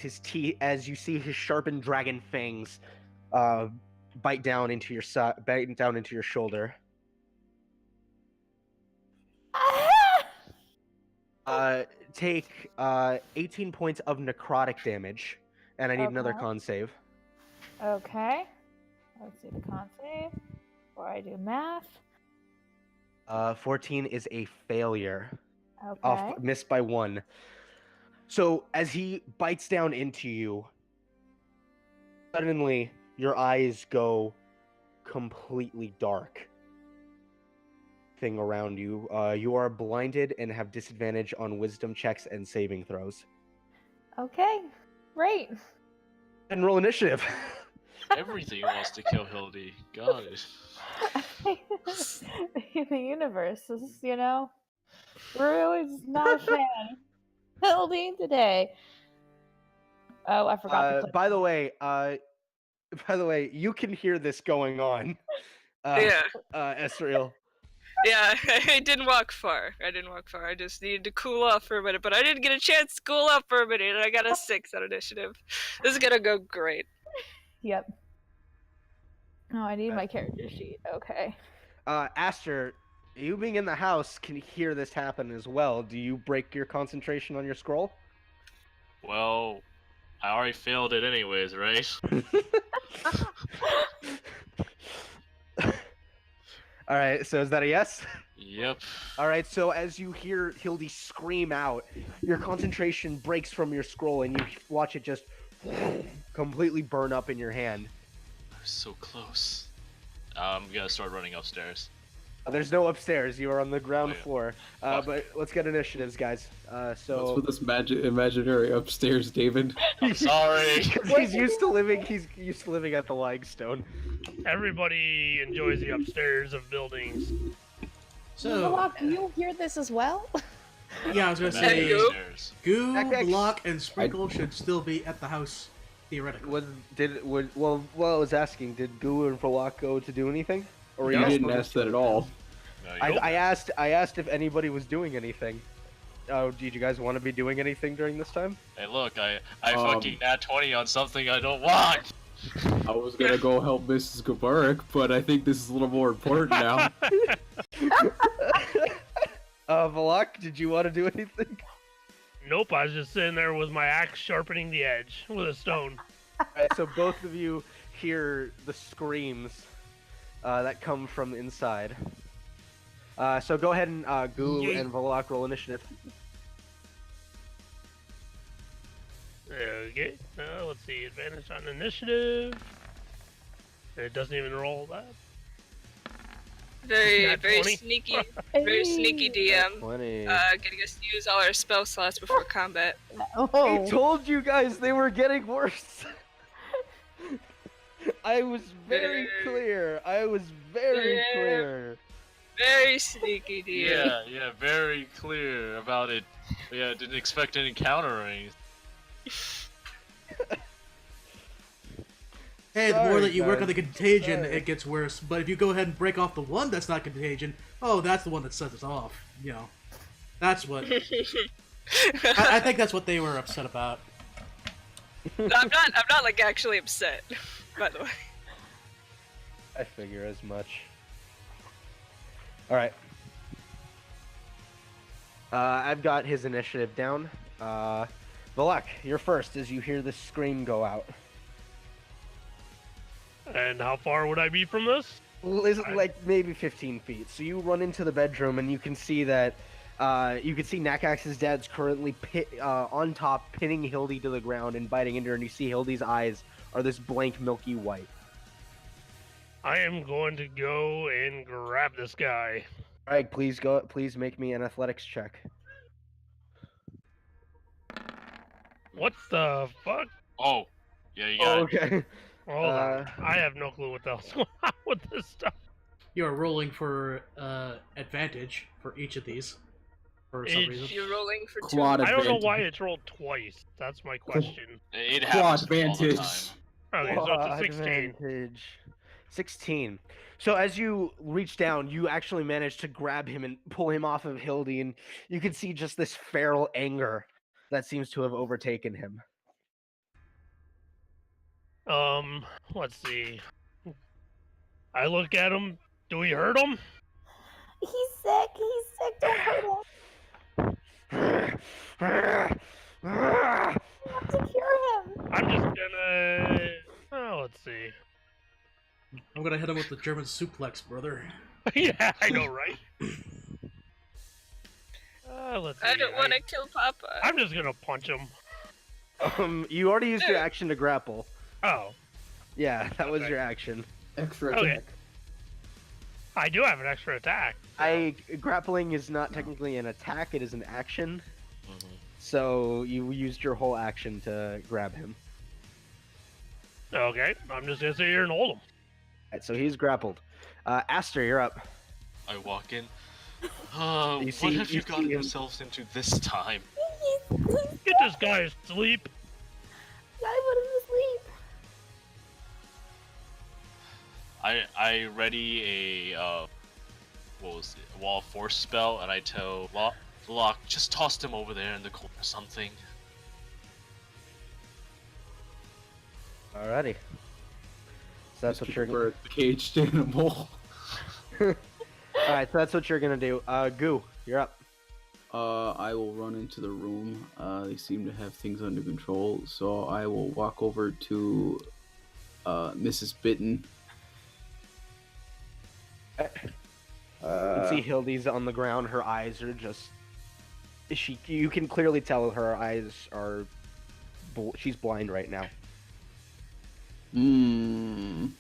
A: as you see his sharpened dragon fangs bite down into your shoulder. Take 18 points of necrotic damage, and I need another
E: Okay.
A: con save.
E: Okay. Let's see the con save before I do math.
A: 14 is a failure.
E: Okay.
A: Missed by 1. So as he bites down into you, suddenly your eyes go completely dark. Thing around you. You are blinded and have disadvantage on wisdom checks and saving throws.
E: Okay. Great.
A: And roll initiative.
D: Everything wants to kill Hildy. God.
E: The universe is, really just not a fan. Hildy today. Oh, I forgot to put.
A: By the way, you can hear this going on.
C: Yeah.
A: Esriel.
C: Yeah, I didn't walk far. I just needed to cool off for a minute, but I didn't get a chance to cool off for a minute, and I got a 6 on initiative. This is gonna go great.
E: Yep. Oh, I need my character sheet. Okay.
A: Aster, you being in the house can hear this happen as well. Do you break your concentration on your scroll?
D: Well, I already failed it anyways, right?
A: All right, so is that a yes?
D: Yep.
A: All right, so as you hear Hildy scream out, your concentration breaks from your scroll and you watch it just completely burn up in your hand.
D: I was so close. I'm gonna start running upstairs.
A: There's no upstairs. You are on the ground
D: Oh, yeah.
A: floor. But let's get initiatives, guys.
F: What's with this imaginary upstairs, David?
D: I'm sorry.
A: He's used to living at the Lying Stone.
G: Everybody enjoys the upstairs of buildings.
B: So,
E: Block, you hear this as well?
B: yeah, I was gonna
D: Back
B: say,
D: upstairs.
B: Goo,
A: Nakax.
B: Block, and Sprinkle should still be at the house, theoretically.
A: Well, I was asking, did Goo and Verloc go to do anything? Or were
F: You
A: guys
F: didn't
A: still
F: ask that at all.
D: No, you
A: I asked if anybody was doing anything. Oh, did you guys want to be doing anything during this time?
D: Hey, look, I fucking nat 20 on something I don't want.
F: I was gonna go help Mrs. Gabarik, but I think this is a little more important now.
A: Valak, did you want to do anything?
G: Nope, I was just sitting there with my axe sharpening the edge with a stone.
A: Alright, so both of you hear the screams that come from inside. So go ahead and Goo and Valak roll initiative.
G: Okay, let's see, advantage on initiative. It doesn't even roll that.
C: Very,
G: Nat
C: very
G: 20.
C: sneaky, very sneaky DM.
A: 20.
C: Getting us to use all our spell slots before combat.
E: Oh.
A: I told you guys they were getting worse. I was very clear. Clear.
C: Very sneaky DM.
D: Yeah, very clear about it. Yeah, didn't expect any countering.
B: Hey, the more
A: Sorry,
B: that you work
A: guys.
B: on the contagion,
A: Sorry.
B: it gets worse. But if you go ahead and break off the one that's not contagion, oh, that's the one that sets us off. That's what. I think that's what they were upset about.
C: I'm not like actually upset. By the way.
A: I figure as much. Alright. I've got his initiative down. Valak, you're first as you hear the scream go out.
G: And how far would I be from this?
A: Like maybe 15 feet. So you run into the bedroom and you can see that you can see Nakax's dad's currently on top, pinning Hildy to the ground and biting into her, and you see Hildy's eyes are this blank milky white.
G: I am going to go and grab this guy.
A: Alright, please make me an athletics check.
G: What the fuck?
D: Oh, yeah, you got it.
A: Okay.
G: Hold on. I have no clue what the hell's going on with this stuff.
B: You're rolling for advantage for each of these. For some reason.
C: You're rolling for 2.
F: Quad
G: I don't know
F: advantage.
G: why it's rolled twice. That's my question.
D: It
F: Quad
D: happens all the
F: advantage.
D: time.
G: Okay, so it's a 16.
A: Advantage. 16. So as you reach down, you actually manage to grab him and pull him off of Hildy, and you can see just this feral anger that seems to have overtaken him.
G: Let's see. I look at him. Do we hurt him?
E: He's sick. He's sick. Don't hurt him. You have to cure him.
G: I'm just gonna. Oh, let's see.
B: I'm gonna hit him with the German suplex, brother.
G: Yeah, I know, right? Let's see.
C: I don't want to kill Papa.
G: I'm just gonna punch him.
A: You already used your action to grapple.
G: Oh,
A: Yeah, that was
G: Okay.
A: your action.
F: Extra
G: Okay.
F: attack.
G: I do have an extra attack.
A: Grappling is not technically an attack; it is an action.
D: Mhm.
A: So you used your whole action to grab him.
G: Okay, I'm just gonna sit here and hold him.
A: Right, so he's grappled. Aster, you're up.
D: I walk in.
A: You
D: What
A: see-
D: have
A: you
D: you gotten
A: see him-
D: yourselves into this time?
G: Get this guy to sleep.
E: Gotta put him to sleep.
D: I ready a what was it? A wall of force spell, and I tell Locke, just toss him over there in the corner or something.
A: Alrighty. So that's what you're gonna.
F: For a caged animal.
A: Alright, so that's what you're gonna do. Goo, you're up.
F: I will run into the room. They seem to have things under control, so I will walk over to Mrs. Bitten.
A: You can see Hildy's on the ground. Her eyes are just. You can clearly tell her eyes are. She's blind right now.
F: I'm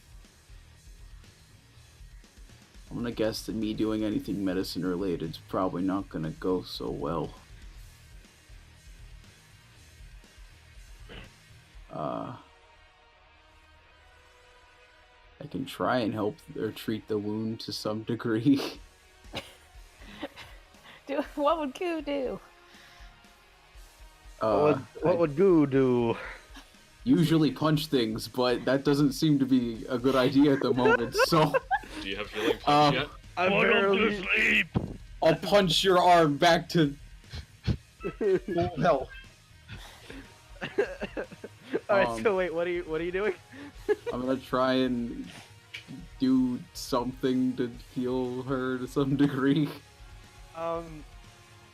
F: gonna guess that me doing anything medicine related is probably not gonna go so well. I can try and help or treat the wound to some degree.
E: What would Goo do?
A: What would Goo do?
F: Usually punch things, but that doesn't seem to be a good idea at the moment, so
D: Do you have healing punch yet?
A: I'm
G: Put him to
A: barely.
G: sleep.
F: I'll punch your arm back to full health.
A: Alright, so wait, what are you doing?
F: I'm gonna try and do something to heal her to some degree.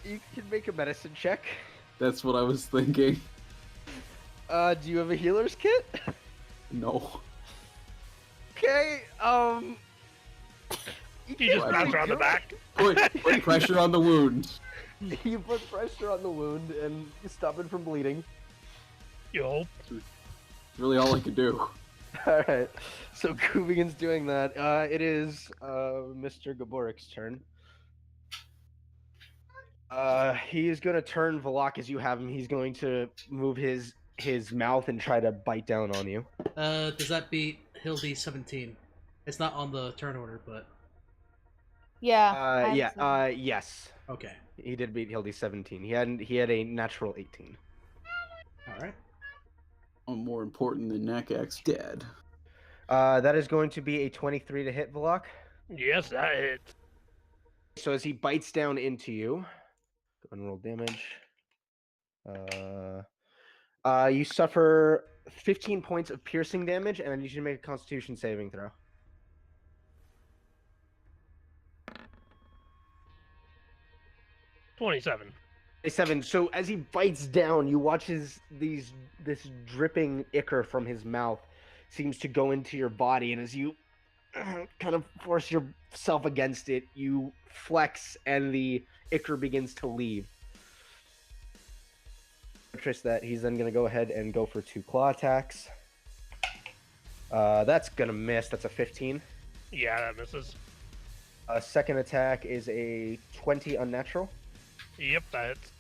A: You can make a medicine check.
F: That's what I was thinking.
A: Do you have a healer's kit?
F: No.
A: Okay,
G: You just
F: Why
G: bounce
F: would
G: her on the
A: do
G: back.
F: Put pressure on the wound.
A: You put pressure on the wound and you stop it from bleeding.
G: You hope.
F: Really all I can do.
A: Alright, so Goo begins doing that. It is Mr. Gaborik's turn. He's gonna turn Valak as you have him. He's going to move his mouth and try to bite down on you.
B: Does that beat Hildy 17? It's not on the turn order, but
E: Yeah.
A: Yes.
B: okay.
A: He did beat Hildy 17. He had a natural 18.
B: All right.
F: I'm more important than Nakax dad.
A: That is going to be a 23 to hit Valak.
G: Yes, that hits.
A: So as he bites down into you, go and roll damage. You suffer 15 points of piercing damage, and I need you to make a Constitution saving throw.
G: 27.
A: 7. So as he bites down, you watch this dripping ichor from his mouth seems to go into your body, and as you kind of force yourself against it, you flex, and the ichor begins to leave. That he's then going to go ahead and go for 2 claw attacks. That's going to miss. That's a 15.
G: Yeah, that misses.
A: Second attack is a 20 unnatural.
G: Yep, that hits.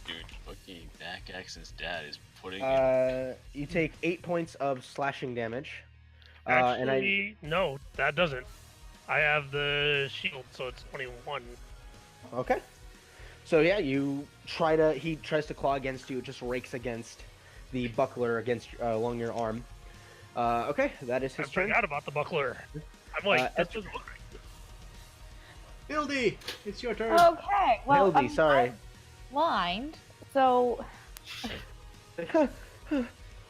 D: Dude, fucking Nakax's dad is putting in.
A: You take 8 points of slashing damage.
G: Actually, no, that doesn't. I have the shield, so it's 21.
A: Okay. So yeah, he tries to claw against you, it just rakes against the buckler along your arm. Okay, that is
G: I
A: his turn.
G: forgot about the buckler. I'm like, this
A: Esther-
G: doesn't look right.
B: Hildy, it's your turn.
E: Okay. Well,
A: Hildy, sorry.
E: I'm blind, so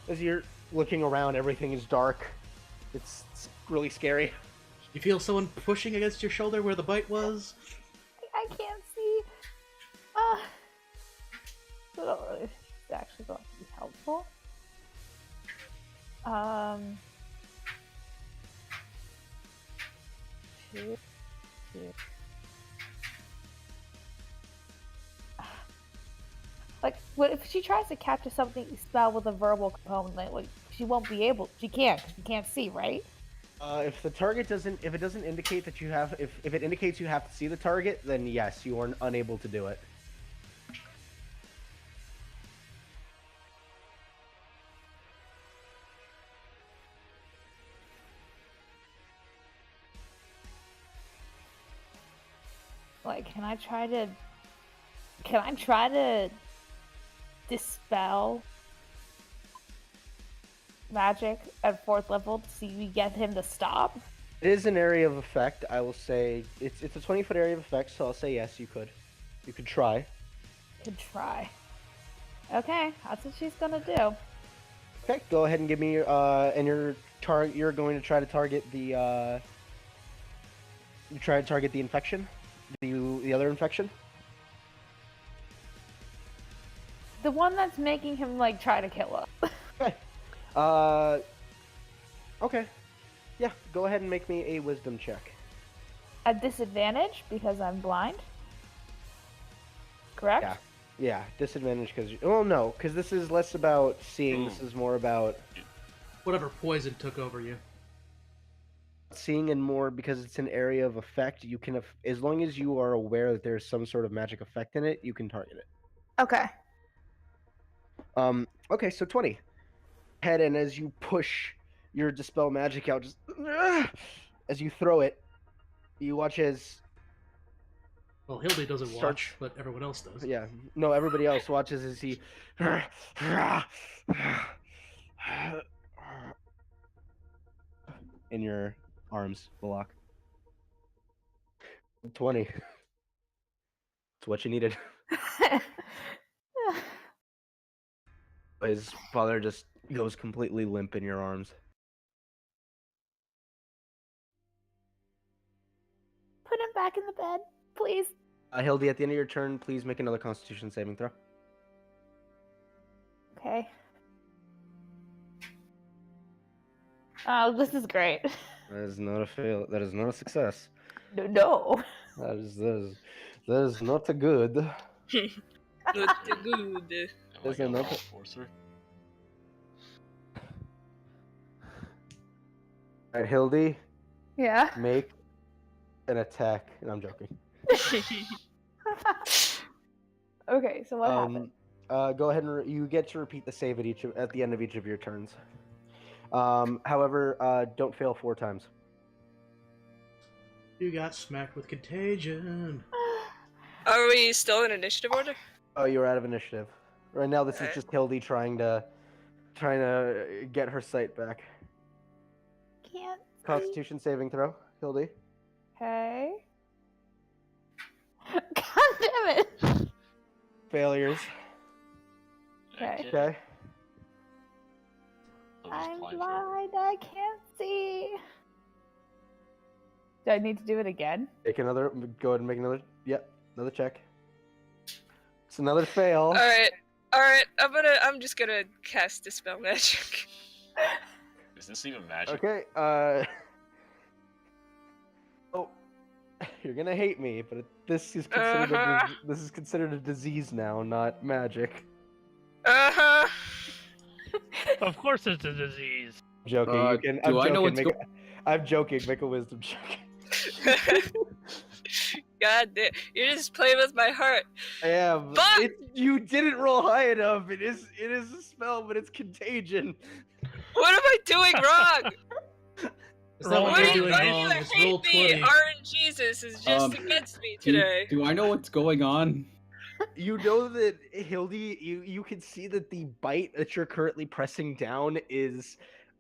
A: As you're looking around, everything is dark. It's really scary.
B: You feel someone pushing against your shoulder where the bite was?
E: I can't see. I don't really think it's actually going to be helpful. Shoot. Like, what if she tries to capture something spell with a verbal component? Like, she won't be able. She can't. 'Cause she can't see, right?
A: If the target doesn't, if it doesn't indicate that you have, if it indicates you have to see the target, then yes, you are unable to do it.
E: Like, can I try to dispel magic at 4th level to see if we get him to stop?
A: It is an area of effect. I will say it's a 20-foot area of effect, so I'll say yes, you could. You could try.
E: Could try. Okay, that's what she's gonna do.
A: Okay, go ahead and give me and your target. You're going to try to target the you try to target the infection, the other infection.
E: The one that's making him like try to kill us.
A: Okay. Okay. Yeah, go ahead and make me a wisdom check.
E: At disadvantage because I'm blind. Correct?
A: Yeah. Yeah, disadvantage because well, no, because this is less about seeing. This is more about
B: Whatever poison took over you.
A: seeing and more because it's an area of effect. You can, as long as you are aware that there's some sort of magic effect in it, you can target it.
E: Okay.
A: Okay, so 20. Head, and as you push your dispel magic out, just as you throw it, you watch as
B: Well, Hildy doesn't
A: Starts-
B: watch, but everyone else does.
A: yeah, no, everybody else watches as he in your arms, Balak. 20. It's what you needed. His father just goes completely limp in your arms.
E: Put him back in the bed, please.
A: Hildy, at the end of your turn, please make another Constitution saving throw.
E: Okay. Oh, this is great.
A: That is not a fail. That is not a success.
E: No.
A: That is not a good.
C: Not good.
D: Am I
A: Is
D: gonna
A: enough?
D: roll forcer?
A: Alright, Hildy,
E: Yeah.
A: make an attack. And I'm joking.
E: Okay, so what happened?
A: Go ahead and you get to repeat the save at the end of each of your turns. However, don't fail 4 times.
B: You got smacked with contagion.
C: Are we still in initiative order?
A: Oh, you're out of initiative. Right now, this is
C: Alright.
A: just Hildy trying to get her sight back.
E: Can't see.
A: Constitution saving throw, Hildy.
E: Okay. God damn it.
A: Failures.
E: Okay.
A: Okay.
D: So just
E: I'm
D: blind
E: blind. I can't see. Do I need to do it again?
A: Make another. Go ahead and make another. Yep, another check. It's another fail.
C: Alright. I'm just gonna cast Dispel Magic.
D: Is this even magic?
A: Okay. Oh, you're gonna hate me, but this is considered this is considered a disease now, not magic.
C: Uh-huh.
G: Of course it's a disease.
A: Joking. You can.
F: do I know
A: joking,
F: what's
A: I'm joking. Make a wisdom check.
C: God damn, you're just playing with my heart.
A: I am.
C: But-
A: You didn't roll high enough. It is a spell, but it's contagion.
C: What am I doing wrong?
B: It's not
G: Roll
B: what
C: What
B: you're
C: do you,
B: doing
C: why do
B: wrong.
C: you
B: It's roll
C: hate me?
B: 20.
C: RNGesus is just against me today.
F: Do I know what's going on?
A: You know that Hildy, you can see that the bite that you're currently pressing down is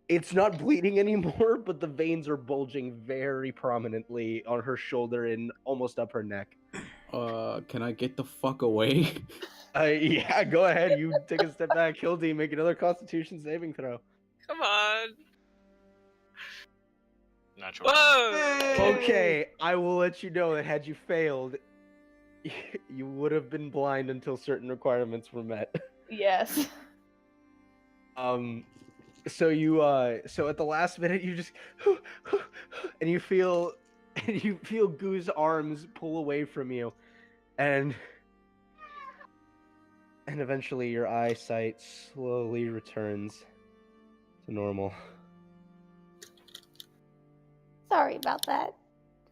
A: It's not bleeding anymore, but the veins are bulging very prominently on her shoulder and almost up her neck.
F: Can I get the fuck away?
A: Yeah, go ahead. You take a step back. Hildy, make another Constitution saving throw.
C: Come on.
D: Natural.
C: Whoa!
A: Okay, I will let you know that had you failed, you would have been blind until certain requirements were met.
E: Yes.
A: So you so at the last minute you just and you feel Goo's arms pull away from you, and eventually your eyesight slowly returns to normal.
E: Sorry about that.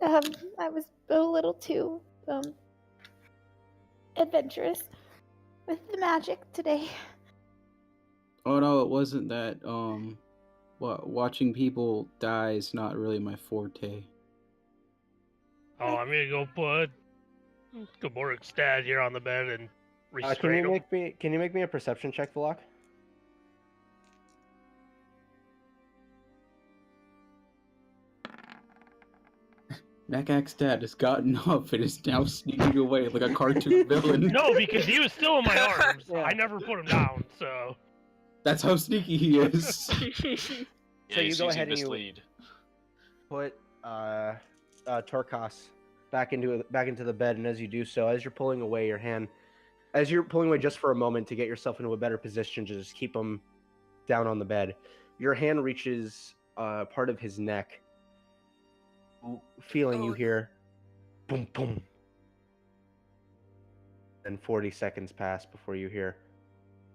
E: I was a little too adventurous with the magic today.
F: Oh no, it wasn't that. Watching people die is not really my forte.
G: Oh, I'm gonna go put Gaborik's dad here on the bed and restrain him.
A: Can you make me a perception check, Vlok?
F: Nakax dad has gotten up and is now sneaking away like a cartoon villain.
G: No, because he was still in my arms.
A: Yeah.
G: I never put him down, so.
F: That's how sneaky he is.
D: Yeah,
A: you
D: he's
A: go
D: using
A: ahead and you-
D: mislead.
A: Put Torkos back into the bed, and as you do so, as you're pulling away just for a moment to get yourself into a better position to just keep him down on the bed, your hand reaches part of his neck. Feeling you hear boom boom. And 40 seconds pass before you hear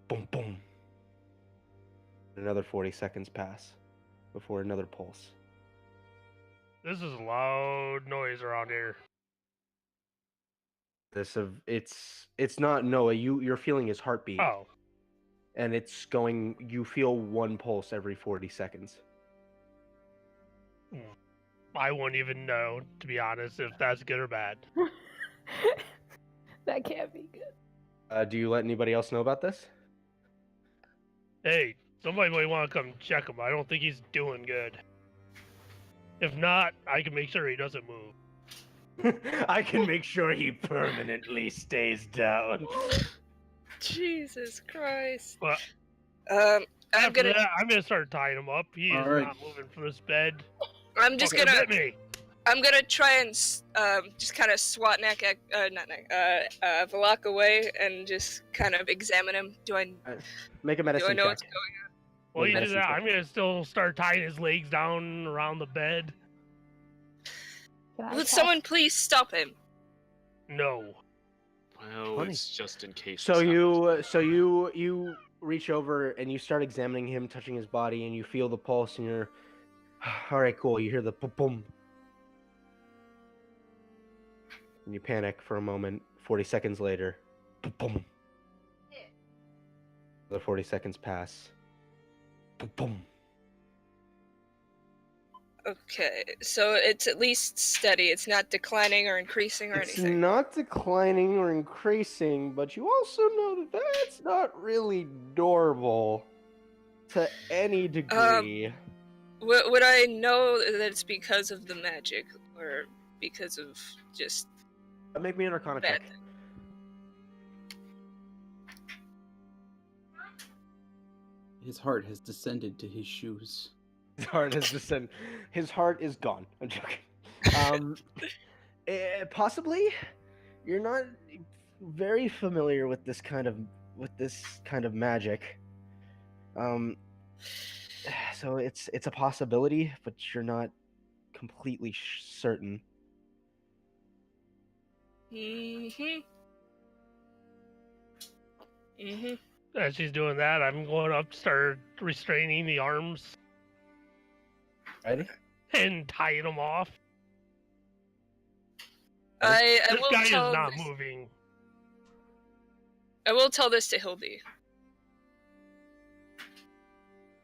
A: boom boom. Another 40 seconds pass before another pulse.
G: This is a loud noise around here.
A: It's not Noah. You're feeling his heartbeat.
G: Oh.
A: And it's going. You feel one pulse every 40 seconds.
G: I wouldn't even know, to be honest, if that's good or bad.
E: That can't be good.
A: Do you let anybody else know about this?
G: Hey, somebody might want to come check him. I don't think he's doing good. If not, I can make sure he doesn't move.
A: I can make sure he permanently stays down.
C: Jesus Christ.
G: But
C: I'm
G: after
C: gonna.
G: that, I'm gonna start tying him up. He is
F: Alright.
G: not moving from this bed.
C: I'm just
G: Fucking
C: gonna.
G: bit me.
C: I'm gonna try and just kind of swat Valak away and just kind of examine him.
A: Make a
C: Do I
A: medicine
C: know
A: check.
C: what's going on?
G: Well, you do
A: medicine
G: that.
A: check.
G: I'm gonna still start tying his legs down around the bed.
E: Can I
C: Would
E: cast-
C: someone please stop him?
G: No.
D: Well,
A: Funny.
D: it's just in case.
A: So
D: this happens.
A: you reach over and you start examining him, touching his body, and you feel the pulse, and you're all right. Cool. You hear the boom boom, and you panic for a moment. 40 seconds later, boom boom. The 40 seconds pass. Boom boom.
C: Okay, so it's at least steady. It's not declining or increasing or
A: It's
C: anything.
A: not declining or increasing, but you also know that that's not really normal to any degree.
C: Would I know that it's because of the magic or because of just
A: Make me an Arcana
C: bad?
A: check.
F: His heart has descended to his shoes.
A: His heart has descended. His heart is gone. I'm joking. Possibly, you're not very familiar with this kind of magic. So it's a possibility, but you're not completely certain.
C: Mm-hmm. Mm-hmm.
G: As she's doing that, I'm going up, start restraining the arms
A: Ready?
G: and tying them off.
C: I
G: This
C: will
G: guy is
C: tell
G: not
C: this,
G: moving.
C: I will tell this to Hildy.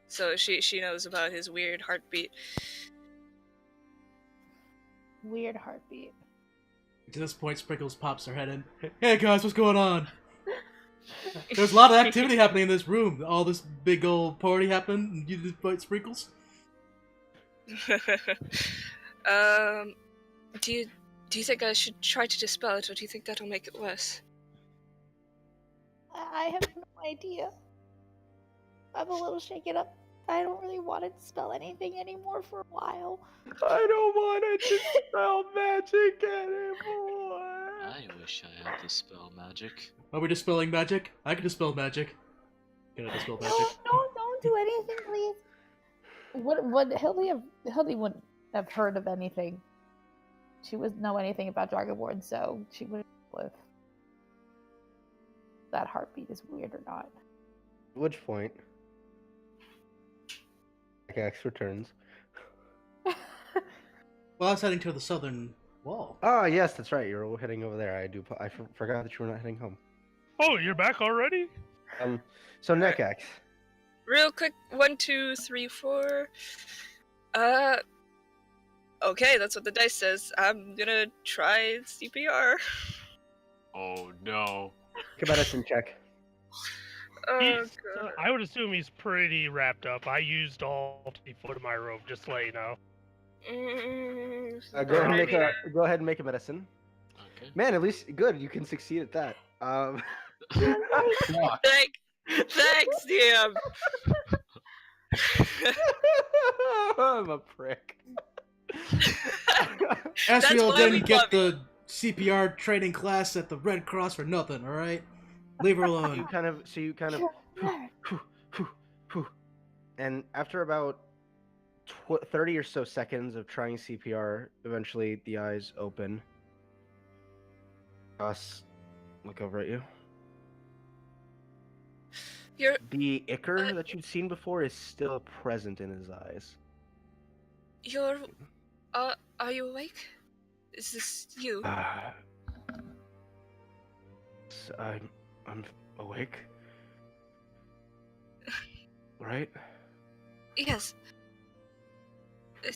C: So she knows about his weird heartbeat.
E: Weird heartbeat.
B: To this point, Sprinkles pops her head in. Hey guys, what's going on? There's a lot of activity happening in this room. All this big old party happened, and you just bite sprinkles.
C: Do you think I should try to dispel it, or do you think that'll make it worse?
E: I have no idea. I'm a little shaken up. I don't really want to dispel anything anymore for a while.
A: I don't want to dispel magic anymore.
D: I wish I had dispel magic.
B: Are we dispelling magic? I can dispel magic. Can I dispel magic?
E: No, don't do anything, please. What Hildy wouldn't have heard of anything. She wouldn't know anything about Dragonborn, so she wouldn't know if that heartbeat is weird or not.
A: At which point, Nakax returns.
B: Well, I was heading to the southern wall.
A: Oh, yes, that's right. You're heading over there. I forgot that you were not heading home.
G: Oh, you're back already?
A: So Nakax.
C: Real quick, 1, 2, 3, 4. Okay, that's what the dice says. I'm gonna try CPR.
D: Oh no.
A: Give medicine check.
C: Oh,
G: He's-
C: God.
G: I would assume he's pretty wrapped up. I used all 20 foot of my rope, just to let you know.
A: Go ahead and make a medicine.
D: Okay.
A: Man, at least good. You can succeed at that.
C: Thanks, DM.
A: I'm a prick.
B: Asriel
C: why we
B: didn't get
C: love you.
B: the CPR training class at the Red Cross for nothing, alright? Leave her
A: You
B: alone.
A: kind of, and after about 30 or so seconds of trying CPR, eventually the eyes open. Us look over at you.
C: You're
A: The ichor that you've seen before is still present in his eyes.
C: Are you awake? Is this you?
A: I'm awake. Right?
C: Yes.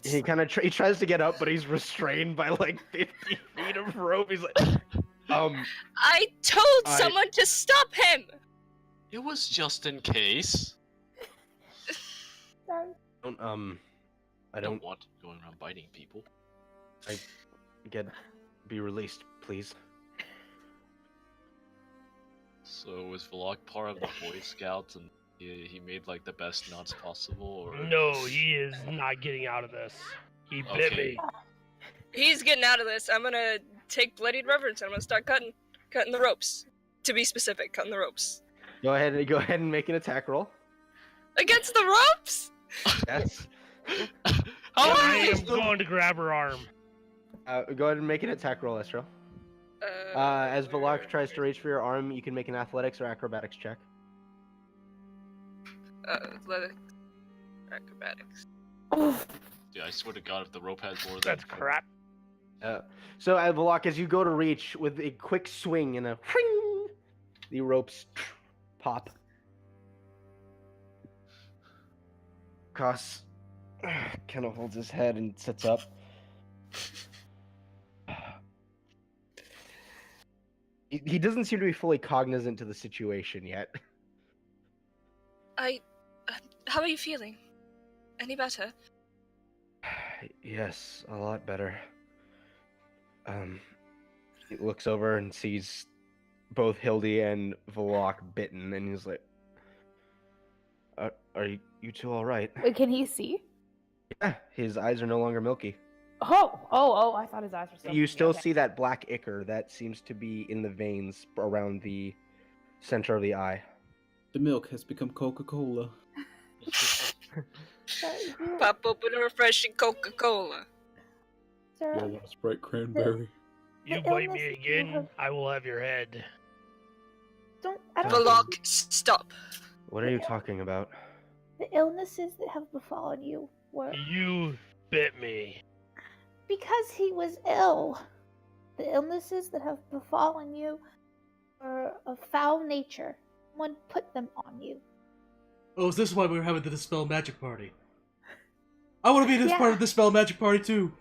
A: He kind of he tries to get up, but he's restrained by like 50 feet of rope. He's like,
C: I told someone to stop him!
D: It was just in case.
E: Sorry.
A: I
D: I
A: don't
D: don't want going around biting people.
A: be released, please.
D: So was Vlog part of the Boy Scouts and he made like the best knots possible, or
G: No, he is not getting out of this. He bit
D: Okay.
G: me.
C: He's getting out of this. I'm gonna take Bloodied Reverence and I'm gonna start cutting the ropes. To be specific, cutting the ropes.
A: Go ahead and make an attack roll.
C: Against the ropes?
A: Yes.
D: How
G: I
D: is
G: am
D: the-
G: going to grab her arm.
A: Go ahead and make an attack roll, Estro. As Valak tries to reach for your arm, you can make an athletics or acrobatics check.
C: Athletics. Acrobatics.
D: Dude, I swear to God, if the rope has more than
G: That's crap.
A: So, Valak, as you go to reach with a quick swing and a ring, the ropes pop. Koss kind of holds his head and sits up. He doesn't seem to be fully cognizant to the situation yet.
C: How are you feeling? Any better?
A: Yes, a lot better. He looks over and sees both Hildy and Valak bitten, and he's like, "Are you two all right?"
E: Wait, can he see?
A: Yeah, his eyes are no longer milky.
E: Oh! I thought his eyes were still.
A: You still
E: okay.
A: see that black ichor that seems to be in the veins around the center of the eye.
F: The milk has become Coca-Cola.
C: Pop open a refreshing Coca-Cola.
E: Sir,
F: I want a Sprite cranberry.
G: You
E: The
G: bite me
E: illness you
G: again,
E: have-
G: I will have your head.
E: I don't
C: Valak, stop.
A: What are you talking about?
E: the illnesses that have befallen you were
G: You bit me.
E: because he was ill. The illnesses that have befallen you are of foul nature. Someone put them on you.
B: Oh, is this why we're having the Dispel Magic Party? I want to be this
E: Yeah.
B: part of the Dispel Magic Party too!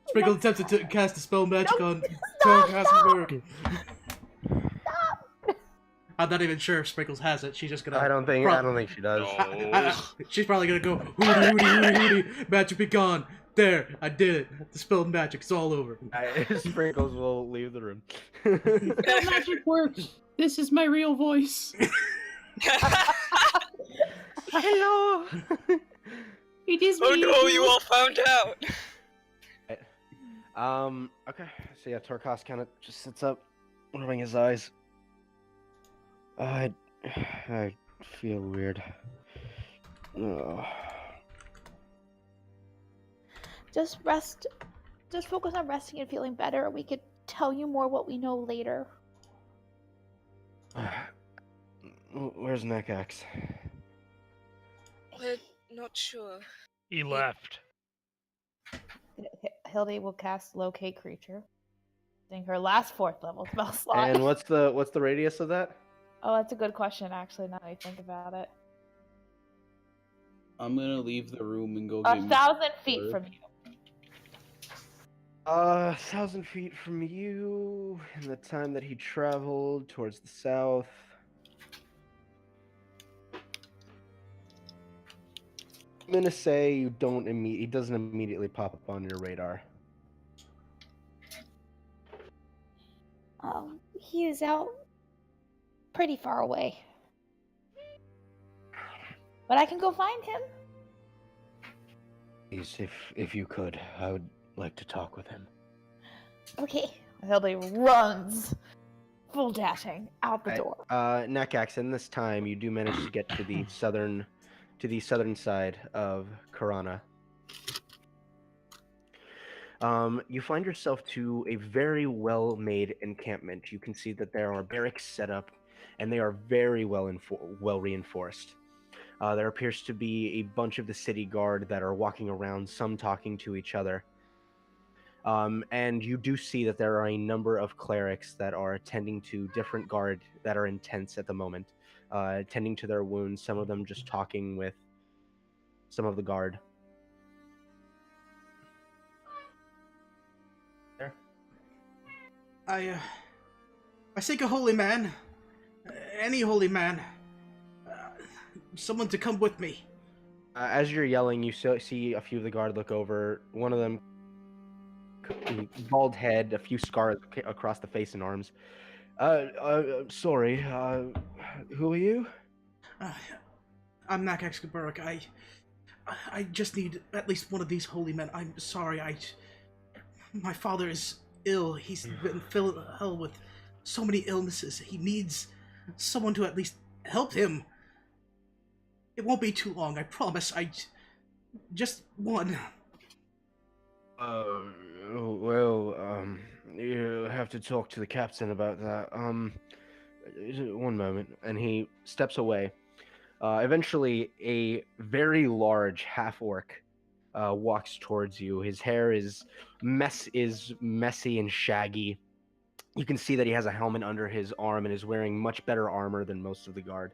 B: Sprinkle attempted to cast Dispel Magic on
E: Stop,
B: Hassenberg. I'm not even sure if Sprinkles has it. She's just gonna.
A: I don't think she does.
B: She's probably gonna go hooty hooty hooty hooty. Magic be gone. There, I did it. The spelled magic. It's all over.
A: Sprinkles will leave the room.
F: That magic works. This is my real voice.
A: Hello.
F: It is
C: Oh
F: me.
C: no, you all found out.
A: Okay. So yeah, Torkos kind of just sits up, rubbing his eyes. I feel weird. Ugh.
E: Just rest. Just focus on resting and feeling better. We could tell you more what we know later.
A: Where's Nakax?
C: We're not sure.
G: He left.
E: Hildy will cast Locate Creature. Using her last 4th level spell slot.
A: And what's the radius of that?
E: Oh, that's a good question, actually, now that I think about it.
F: I'm gonna leave the room and go get
E: 1,000 feet from you.
A: 1,000 feet from you, in the time that he traveled towards the south. I'm gonna say he doesn't immediately pop up on your radar.
E: He is out pretty far away. But I can go find him.
A: Please, if you could, I would like to talk with him.
E: Okay. Hildy runs, full dashing, out the door.
A: Nakax, in this time, you do manage to get to the southern side of Karana. You find yourself to a very well-made encampment. You can see that there are barracks set up, and they are very well reinforced. There appears to be a bunch of the city guard that are walking around, some talking to each other. And you do see that there are a number of clerics that are attending to different guard that are in tents at the moment, attending to their wounds, some of them just talking with some of the guard. There.
B: I seek a holy man. Any holy man. Someone to come with me.
A: As you're yelling, you see a few of the guard look over. One of them, bald head, a few scars across the face and arms. Sorry, who are you?
B: I'm Nakax Gaburik. I just need at least one of these holy men. I'm sorry, my father is ill. He's been filled hell with so many illnesses. He needs someone to at least help him. It won't be too long, I promise. Just one.
A: You have to talk to the captain about that. One moment. And he steps away. Eventually, a very large half-orc walks towards you. His hair is messy and shaggy. You can see that he has a helmet under his arm and is wearing much better armor than most of the guard.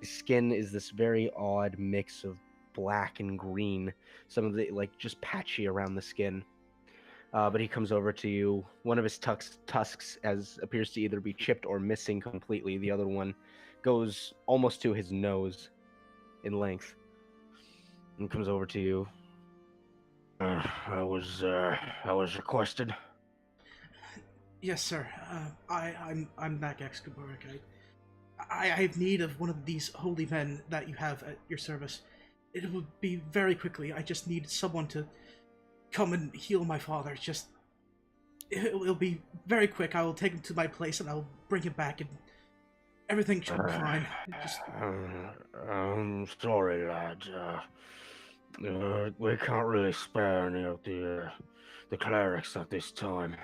A: His skin is this very odd mix of black and green. Some of it, just patchy around the skin. But he comes over to you. One of his tusks appears to either be chipped or missing completely. The other one goes almost to his nose in length. And comes over to you. I was requested.
B: Yes, sir. I'm Nakax Gaburik. I have need of one of these holy men that you have at your service. It would be very quickly. I just need someone to come and heal my father. It'll be very quick. I will take him to my place and I'll bring him back and everything should be fine.
A: I'm sorry, lad. We can't really spare any of the clerics at this time.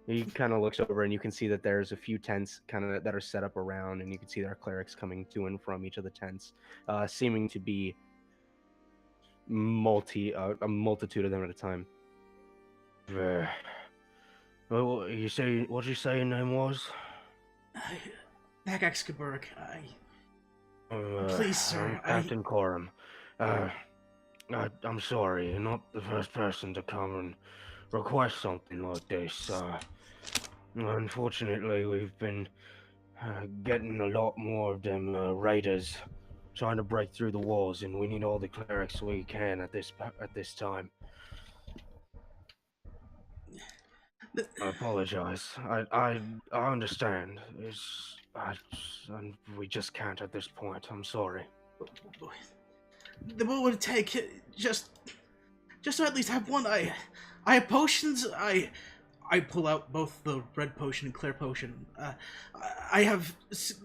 A: He kind of looks over and you can see that there's a few tents that are set up around, and you can see there are clerics coming to and from each of the tents, seeming to be a multitude of them at a time. What did you say your name was?
B: Nakax Gaburik. Please, sir.
A: I'm Captain Coram. I'm sorry, you're not the first person to come and request something like this. Unfortunately, we've been getting a lot more of them raiders trying to break through the walls, and we need all the clerics we can at this time. I apologize. I understand. We just can't at this point. I'm sorry.
B: Then what would it take? Just to at least have one. I have potions. I pull out both the red potion and clear potion. I have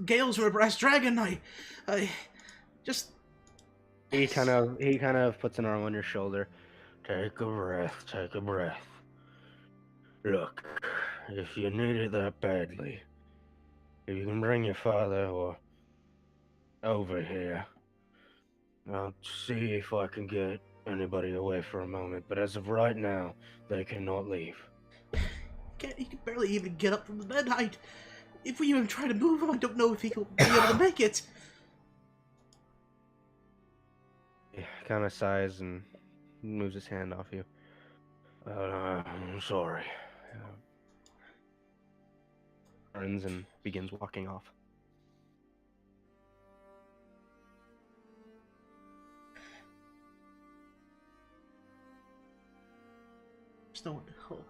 B: Gale's or a brass dragon. I just.
A: He kind of puts an arm on your shoulder. Take a breath. Take a breath. Look, if you need it that badly, if you can bring your father or over here, I'll see if I can get anybody away for a moment. But as of right now, they cannot leave.
B: He can barely even get up from the bed. If we even try to move him, I don't know if he'll be able to make it.
A: He kind of sighs and moves his hand off you. I'm sorry. Turns and begins walking off.
B: There's no one to help.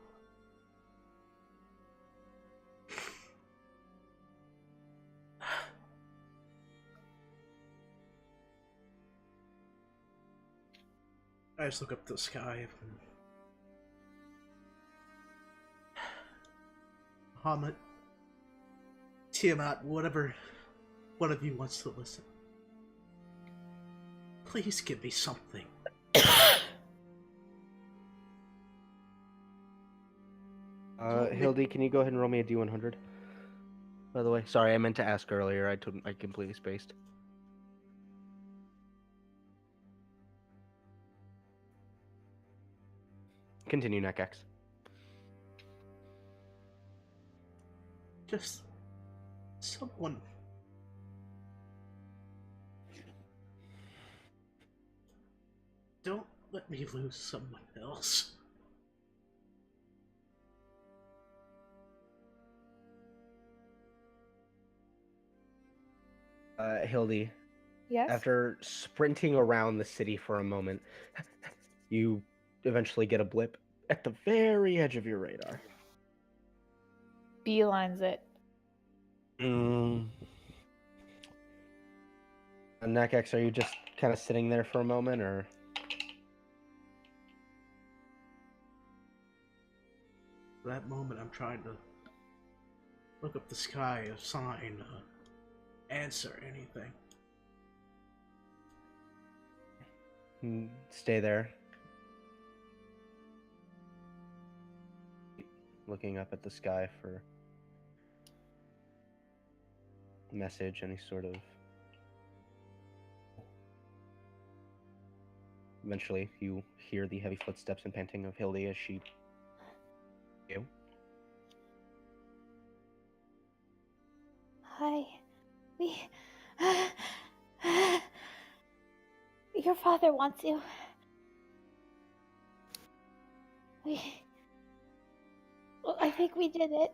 B: I just look up to the sky. Hamlet, Tiamat, whatever one of you wants to listen. Please give me something.
A: Hildy, can you go ahead and roll me a D100? By the way, sorry, I meant to ask earlier. I completely spaced. Continue, Nakax.
B: Just someone. Don't let me lose someone else.
A: Hildy,
E: Yes?
A: after sprinting around the city for a moment, you eventually get a blip at the very edge of your radar.
E: Beelines it.
A: Nakax, are you just kind of sitting there for a moment, or?
B: For that moment, I'm trying to look up the sky, a sign, answer, anything.
A: Stay there. Looking up at the sky for a message, any sort of. Eventually, you hear the heavy footsteps and panting of Hildy as she. You.
E: Hi. Your father wants you. I think we did it.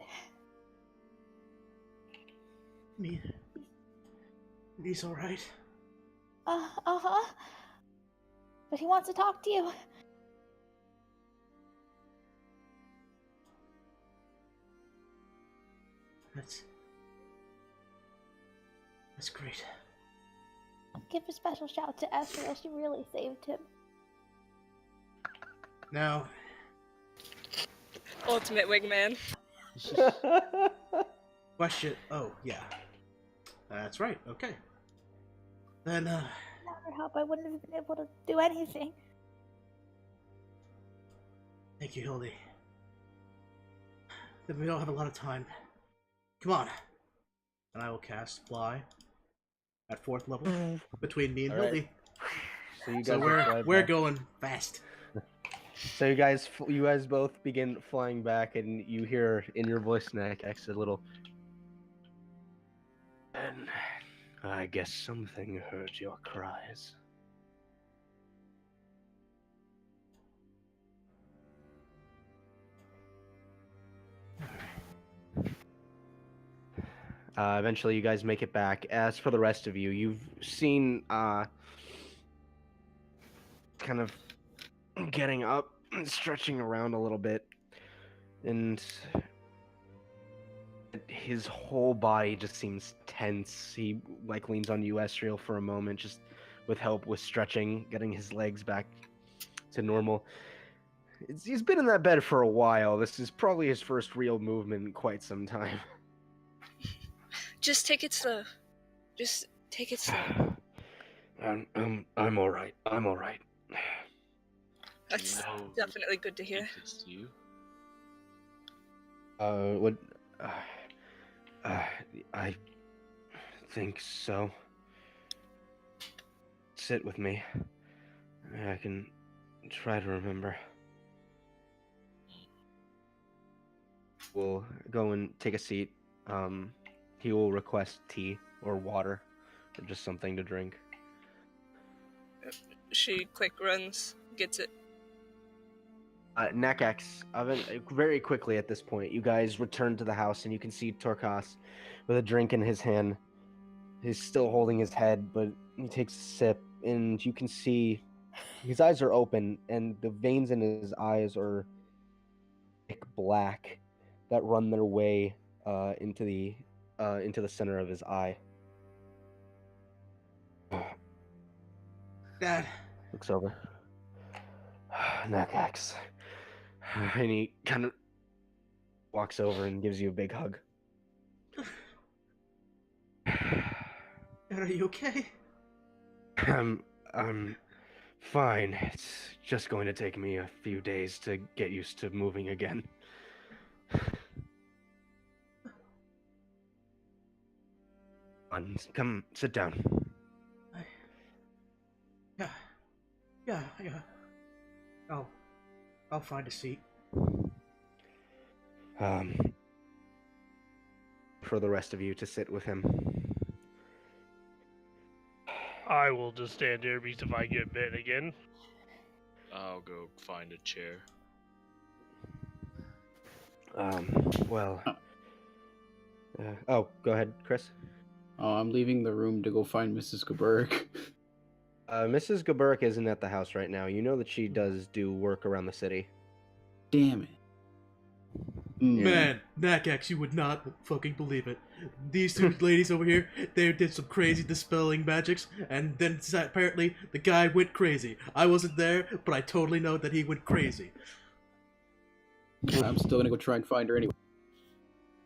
B: He's alright.
E: Uh-huh. But he wants to talk to you.
B: That's great.
E: Give a special shout to Esther. She really saved him.
B: Now,
C: Ultimate wingman.
B: question. Oh, yeah. That's right. Okay. Then,
E: Without her help, I wouldn't have been able to do anything.
B: thank you, Hildy. Then we don't have a lot of time. Come on. And I will cast Fly at 4th level between me and
A: All right.
B: Hildy.
A: So you guys
B: So
A: are
B: we're
A: back.
B: going fast.
A: So you guys both begin flying back, and you hear in your voice, Nakax, a little. And I guess something heard your cries. Eventually, you guys make it back. As for the rest of you, you've seen kind of getting up and stretching around a little bit, and his whole body just seems tense. He like leans on you, Estriel, for a moment, just with help with stretching, getting his legs back to normal. He's been in that bed for a while. This is probably his first real movement in quite some time.
C: Just take it slow. Just take it slow.
A: I'm all right. I'm all right.
C: That's
D: Do you know
C: definitely good to
D: who
C: hear.
D: did this to you?
A: What? I think so. Sit with me. I can try to remember. We'll go and take a seat. He will request tea or water, or just something to drink.
C: She quick runs, gets it.
A: Nakax, very quickly at this point, you guys return to the house and you can see Torkas with a drink in his hand. He's still holding his head, but he takes a sip, and you can see his eyes are open, and the veins in his eyes are thick black that run their way into the center of his eye.
B: Dad.
A: Looks over. Nakax. And he kind of walks over and gives you a big hug.
B: Dad, are you okay?
A: I'm fine. It's just going to take me a few days to get used to moving again. Come, sit down.
B: Yeah. I'll find a seat.
A: For the rest of you to sit with him.
G: I will just stand here because if I get bit again.
D: I'll go find a chair.
A: Well. Oh, go ahead, Chris.
F: Oh, I'm leaving the room to go find Mrs. Geberg.
A: Mrs. Geberk isn't at the house right now. You know that she does do work around the city.
F: Damn it.
B: Man, Nakax, you would not fucking believe it. These two ladies over here, they did some crazy dispelling magics, and then apparently the guy went crazy. I wasn't there, but I totally know that he went crazy.
F: I'm still gonna go try and find her anyway.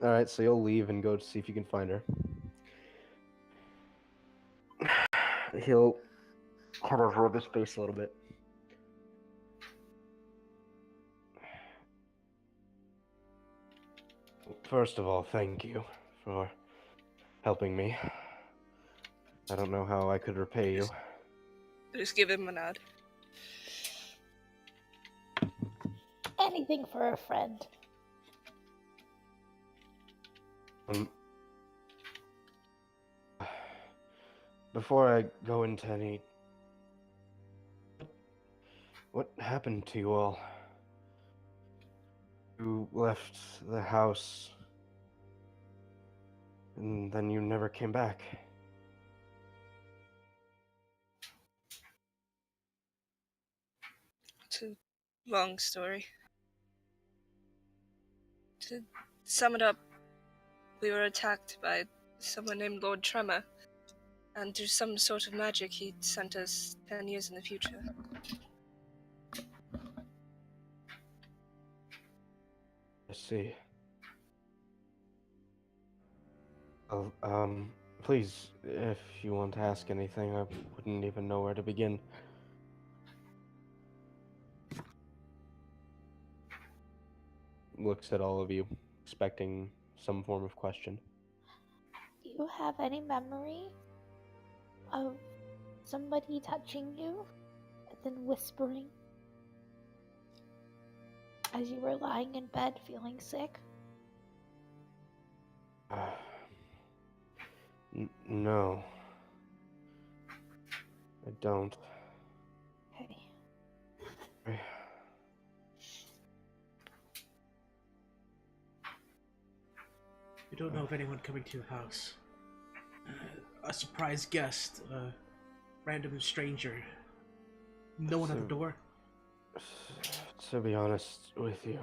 A: Alright, so you'll leave and go to see if you can find her. He'll kind of rub his face a little bit. First of all, thank you for helping me. I don't know how I could repay you.
C: Just give him a nod.
E: Anything for a friend.
A: Before I go into any... What happened to you all? You left the house, and then you never came back.
C: It's a long story. To sum it up, we were attacked by someone named Lord Tremor, and through some sort of magic he sent us 10 years in the future.
A: I see. Please, if you want to ask anything, I wouldn't even know where to begin. Looks at all of you, expecting some form of question.
E: Do you have any memory of somebody touching you and then whispering as you were lying in bed feeling sick?
A: No. I don't.
E: Okay.
B: You don't know of anyone coming to your house. A surprise guest, a random stranger. No one at the door.
A: To be honest with you,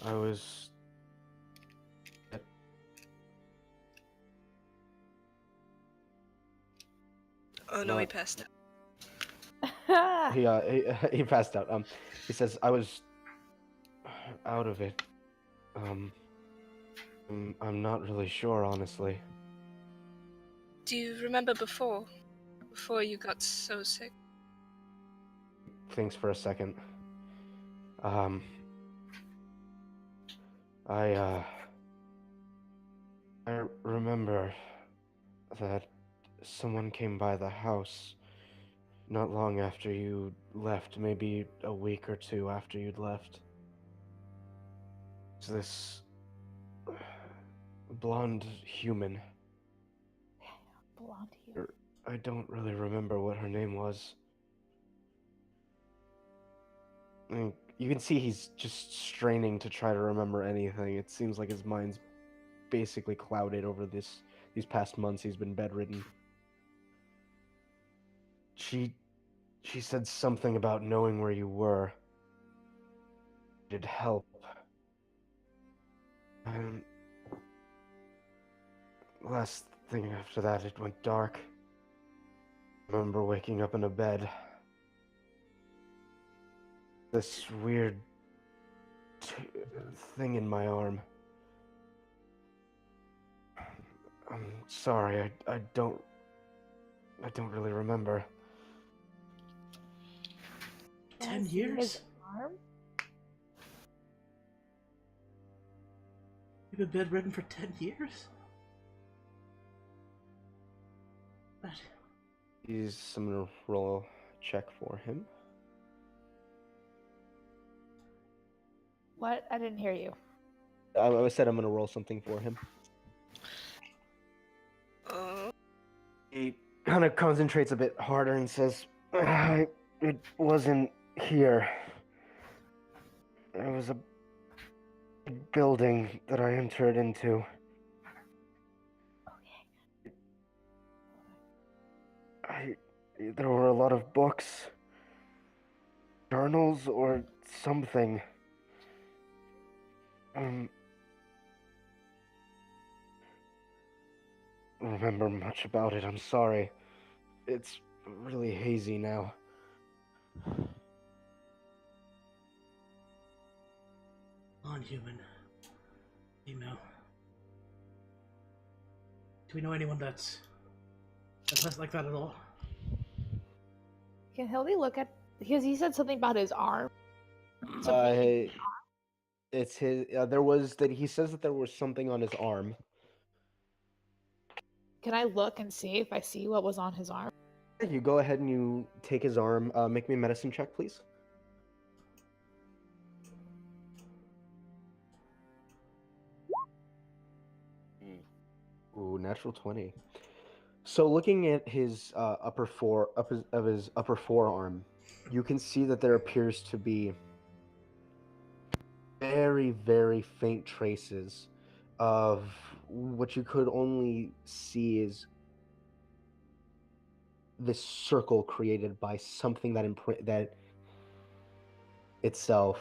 A: I was...
C: Oh no, he passed out.
A: He passed out. He says I was out of it. I'm not really sure, honestly.
C: Do you remember before you got so sick?
A: Thinks for a second. I remember that someone came by the house not long after you left, maybe a week or two after you'd left. It's this blonde human.
E: Blonde human.
A: I don't really remember what her name was. I mean, you can see he's just straining to try to remember anything. It seems like his mind's basically clouded over these past months. He's been bedridden. She said something about knowing where you were. It'd help. And last thing after that, it went dark. I remember waking up in a bed. This weird thing in my arm. I'm sorry, I don't really remember.
B: 10 years?
E: His arm?
B: You've been bedridden for 10 years? But
A: I'm gonna roll a check for him.
E: What? I didn't hear you.
A: I said I'm gonna roll something for him. He kind of concentrates a bit harder and says, it wasn't here. It was a building that I entered into. There were a lot of books, journals, or something. Remember much about it, I'm sorry. It's really hazy now.
B: non-human. Female. Do we know anyone that's less like that at all?
E: Can Hildy look at, because he said something about his arm.
A: It's his. There was that he says that there was something on his arm.
E: Can I look and see if I see what was on his arm?
A: You go ahead and you take his arm. Make me a medicine check, please. Ooh, natural 20. So looking at his upper forearm, you can see that there appears to be very, very faint traces of what you could only see is this circle created by something that itself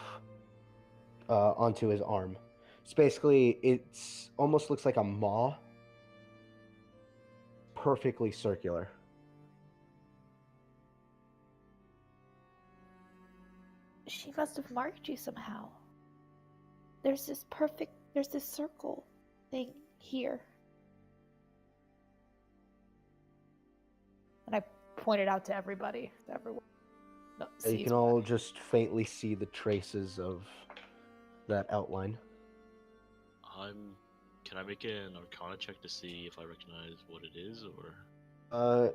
A: onto his arm. So basically, it's almost looks like a maw, perfectly circular.
E: She must have marked you somehow. There's this circle thing here. And I pointed out to everybody. To everyone. No,
A: You can all just faintly see the traces of that outline.
D: Can I make an Arcana check to see if I recognize what it is, or?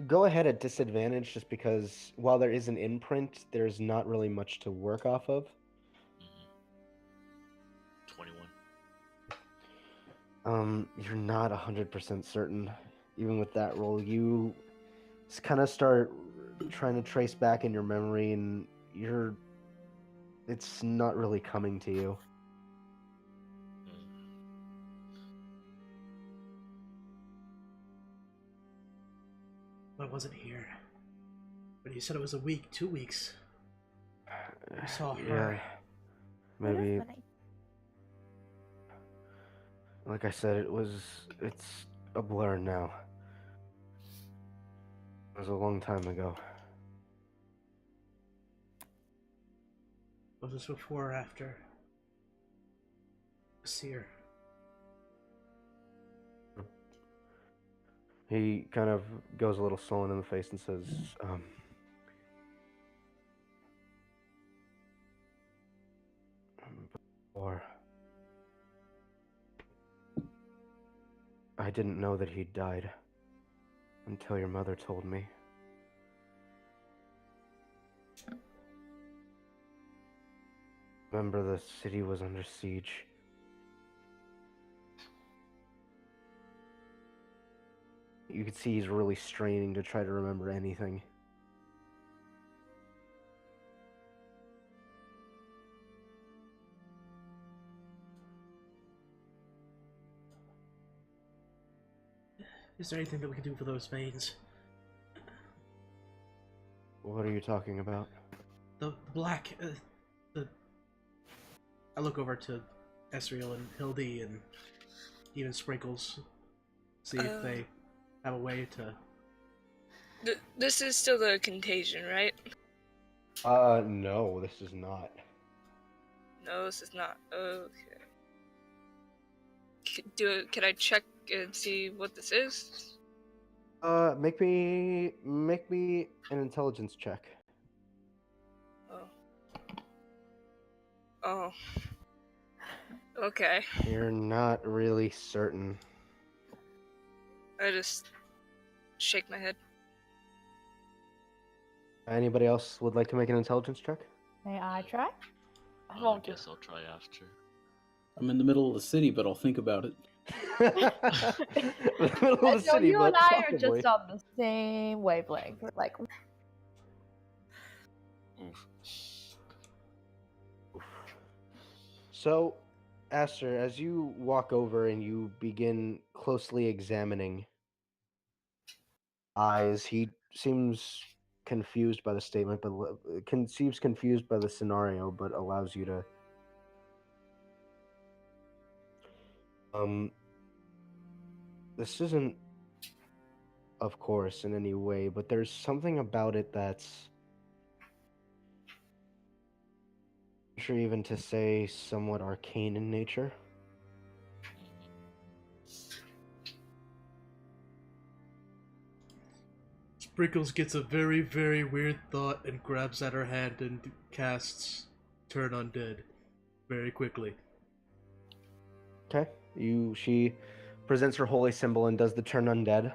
A: Go ahead at disadvantage, just because while there is an imprint, there's not really much to work off of.
D: 21.
A: You're not 100% certain. Even with that roll, you kind of start trying to trace back in your memory, and it's not really coming to you.
B: wasn't here. But you said it was a week, 2 weeks. I saw
A: Yeah,
B: her.
A: maybe.
E: What if
A: Like I said, it's a blur now. It was a long time ago.
B: Was this before or after? Seer.
A: He kind of goes a little sullen in the face and says, or I didn't know that he'd died until your mother told me. Remember, the city was under siege. You could see he's really straining to try to remember anything.
B: Is there anything that we can do for those veins?
A: What are you talking about?
B: The black, I look over to Esriel and Hildy and even Sprinkles. See if they have a way to...
C: This is still the contagion, right?
A: No, this is not.
C: No, this is not. Okay. Can I check and see what this is?
A: Make me an intelligence check.
C: Oh. Okay.
A: You're not really certain.
C: I just shake my head.
A: Anybody else would like to make an intelligence check?
E: May I try? I
D: I
E: won't.
D: guess I'll try after.
F: I'm in the middle of the city, but I'll think about it.
A: The middle of the
E: So
A: city,
E: you and
A: but
E: I are
A: possibly.
E: just on the same wavelength. We're like,
D: Oof.
A: So, Aster, as you walk over and you begin closely examining eyes, he seems confused by the statement, but seems confused by the scenario, but allows you to. This isn't, of course, in any way, but there's something about it that's, I'm sure even to say, somewhat arcane in nature.
B: Sprinkles gets a very, very weird thought and grabs at her hand and casts Turn Undead very quickly.
A: Okay. She presents her holy symbol and does the turn undead.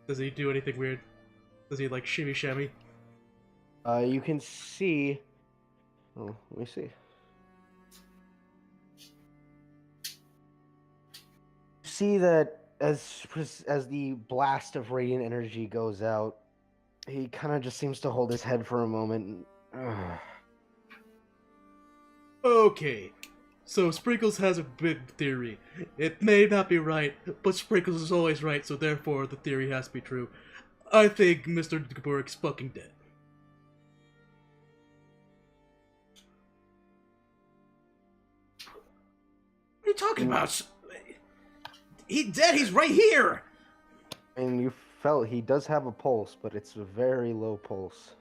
B: Does he do anything weird? Does he like shimmy shammy?
A: You can see. Oh, let me see. See that as the blast of radiant energy goes out, he kind of just seems to hold his head for a moment. And,
B: Okay, so Sprinkles has a big theory. It may not be right, but Sprinkles is always right, so therefore the theory has to be true. I think Mr. Gaburik's fucking dead. What are you talking about? He's dead, he's right here!
A: and you felt he does have a pulse, but it's a very low pulse.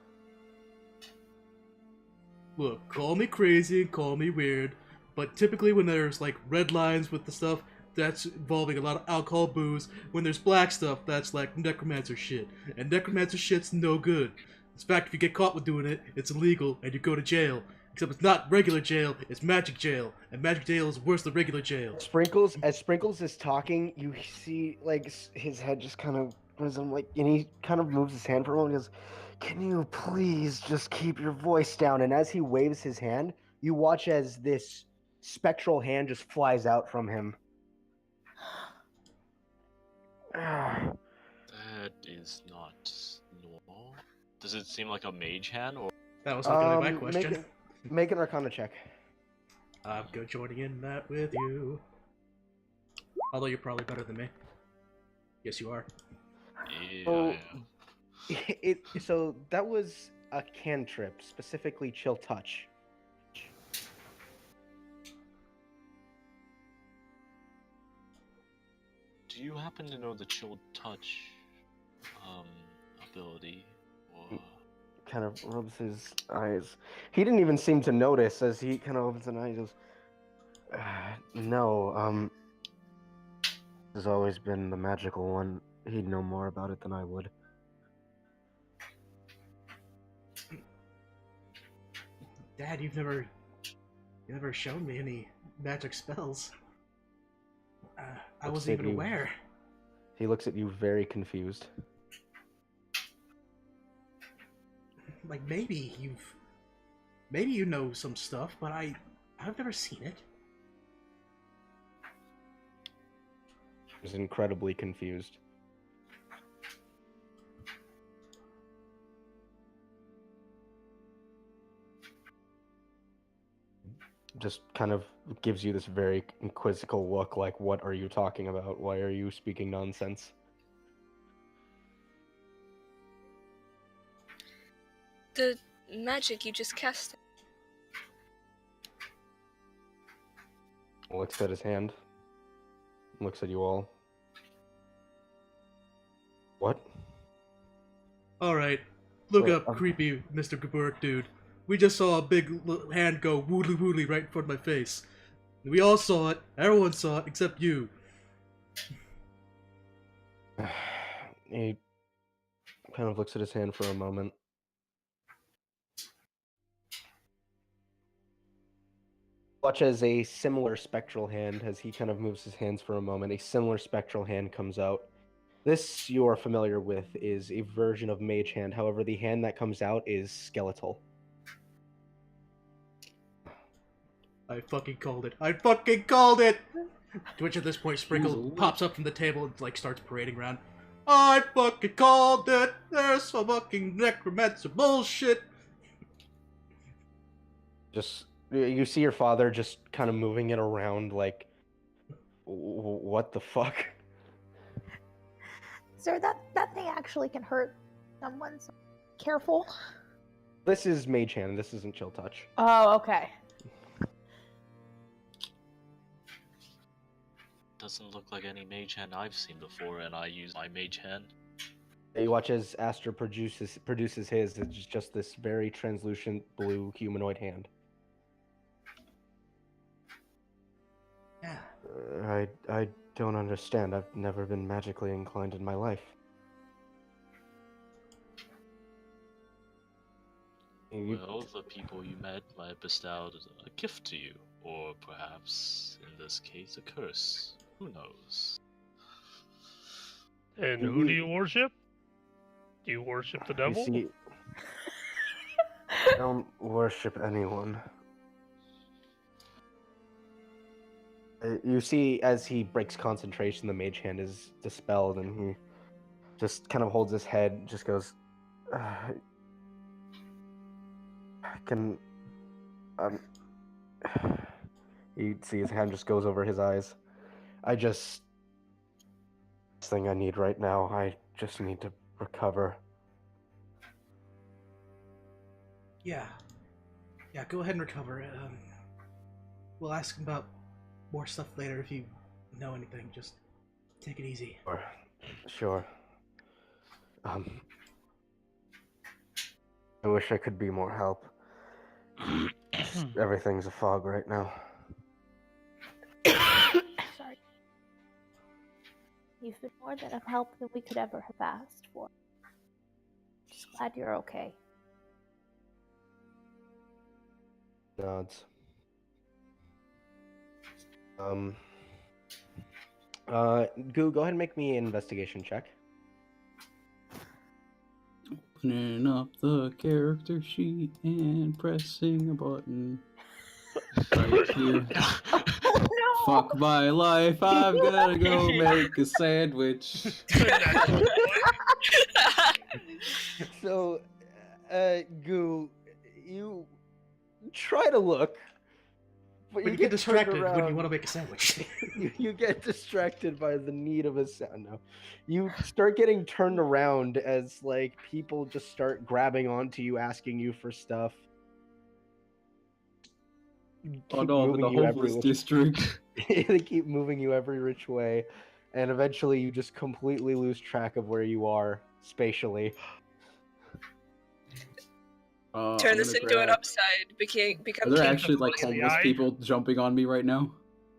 B: Look, call me crazy and call me weird, but typically when there's like red lines with the stuff, that's involving a lot of alcohol, booze. When there's black stuff, that's like necromancer shit. And necromancer shit's no good. In fact, if you get caught with doing it, it's illegal and you go to jail. Except it's not regular jail, it's magic jail. And magic jail is worse than regular jail.
A: As Sprinkles is talking, you see like his head just kind of goes like, and he kind of moves his hand for a moment. And goes, "Can you please just keep your voice down?" And as he waves his hand, you watch as this spectral hand just flies out from him.
D: That is not normal. Does it seem like a mage hand, or
B: That was not gonna be my question.
A: Make an Arcana check.
B: I'm joining in that with you. Although you're probably better than me. Yes, you are.
D: Yeah,
A: Oh.
D: I am.
A: So that was a cantrip, specifically chill touch.
D: Do you happen to know the chill touch ability? Or
A: Kind of rubs his eyes. He didn't even seem to notice as he kind of opens an eye and goes, no, has always been the magical one. He'd know more about it than I would.
B: Dad, you've never shown me any magic spells. I
A: Looks
B: wasn't
A: at
B: even
A: you.
B: aware.
A: He looks at you very confused.
B: Like maybe you know some stuff, but I've never seen it.
A: He's incredibly confused. Just kind of gives you this very quizzical look, like, what are you talking about? Why are you speaking nonsense?
C: The magic you just cast.
A: Looks at his hand. Looks at you all. What?
B: All right, look
A: Wait,
B: up creepy Mr. Gaburk dude. We just saw a big hand go woodly woodly right in front of my face. We all saw it. Everyone saw it except you.
A: He kind of looks at his hand for a moment. Watch as a similar spectral hand, as he kind of moves his hands for a moment, a similar spectral hand comes out. This you are familiar with is a version of Mage Hand, however the hand that comes out is skeletal.
B: I fucking called it. I fucking called it! To which at this point Sprinkle
F: Jeez,
B: pops up from the table and like starts parading around. I fucking called it! There's some fucking necromancer bullshit!
A: Just, you see your father just kind of moving it around like, what the fuck?
E: Sir, that thing actually can hurt someone, so careful.
A: This is Mage Hand, this isn't Chill Touch.
E: Oh, okay.
D: doesn't look like any mage hand I've seen before, and I use my mage hand.
A: You watch as Aster produces his, it's just this very translucent blue humanoid hand.
B: Yeah.
A: I don't understand. I've never been magically inclined in my life.
D: Well, the people you met might have bestowed a gift to you, or perhaps, in this case, a curse. Who knows?
G: And who do you worship? Do you worship the devil?
A: You see, I don't worship anyone. You see, as he breaks concentration, the mage hand is dispelled, and he just kind of holds his head, just goes, you see his hand just goes over his eyes. This thing I need right now, I just need to recover.
B: Yeah, go ahead and recover. We'll ask him about more stuff later if you know anything. Just take it easy.
A: Sure. I wish I could be more help. Everything's a fog right now.
E: Sorry. You've been more than of help than we could ever have asked for. Just glad you're okay.
A: Nods. Goo, go ahead and make me an investigation check.
F: Opening up the character sheet and pressing a button. Right here.
E: Oh no!
F: Fuck my life, I've gotta go make a sandwich.
A: So, Goo, you try to look But
B: When you get
A: turned
B: distracted when you
A: around.
B: want to make a sandwich.
A: You get distracted by the need of a sound. No, you start getting turned around as like people just start grabbing onto you, asking you for stuff.
F: Oh
A: Keep
F: no,
A: moving
F: the
A: you every
F: homeless
A: which-
F: district.
A: They keep moving you every which way, and eventually you just completely lose track of where you are spatially.
C: Turn
F: I'm
C: this
F: gonna
C: into an
F: grab-
C: upside. Become
F: Are there
C: king.
F: actually like
G: in the
F: homeless
G: eye?
F: people jumping on me right now?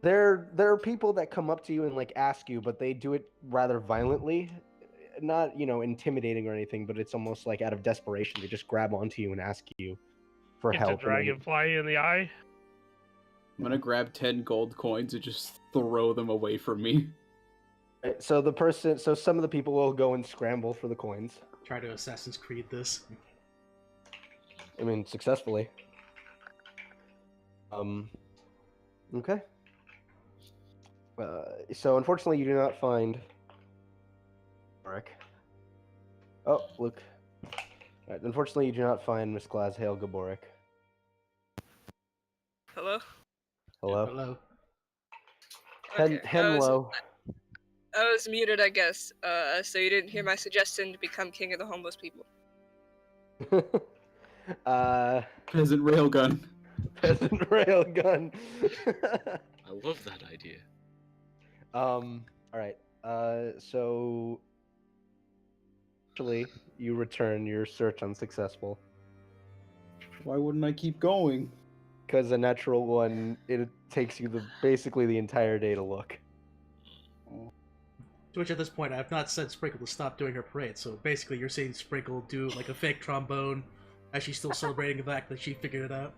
A: There are people that come up to you and like ask you, but they do it rather violently. Not, intimidating or anything, but it's almost like out of desperation. They just grab onto you and ask you for
G: Get the
A: help. and then-
G: dragonfly in the eye.
F: I'm gonna grab 10 gold coins and just throw them away from me.
A: So some of the people will go and scramble for the coins.
B: Try to Assassin's Creed this.
A: I mean, successfully. Okay. So unfortunately, you do not find Boric. Oh, look. Unfortunately, you do not find Miss Glazhail Gaboric.
C: Hello?
A: Hello.
B: Hello.
C: Okay.
A: Henlo.
C: I was muted, I guess. So you didn't hear my suggestion to become king of the homeless people.
F: Peasant railgun.
A: Peasant railgun.
D: I love that idea.
A: All right. So actually, you return your search unsuccessful
F: Why wouldn't I keep going?
A: because a natural one. It takes you basically the entire day to look.
B: To which at this point I have not said Sprinkle to stop doing her parade, so basically you're seeing Sprinkle do like a fake trombone as she's still celebrating the fact that she figured it out.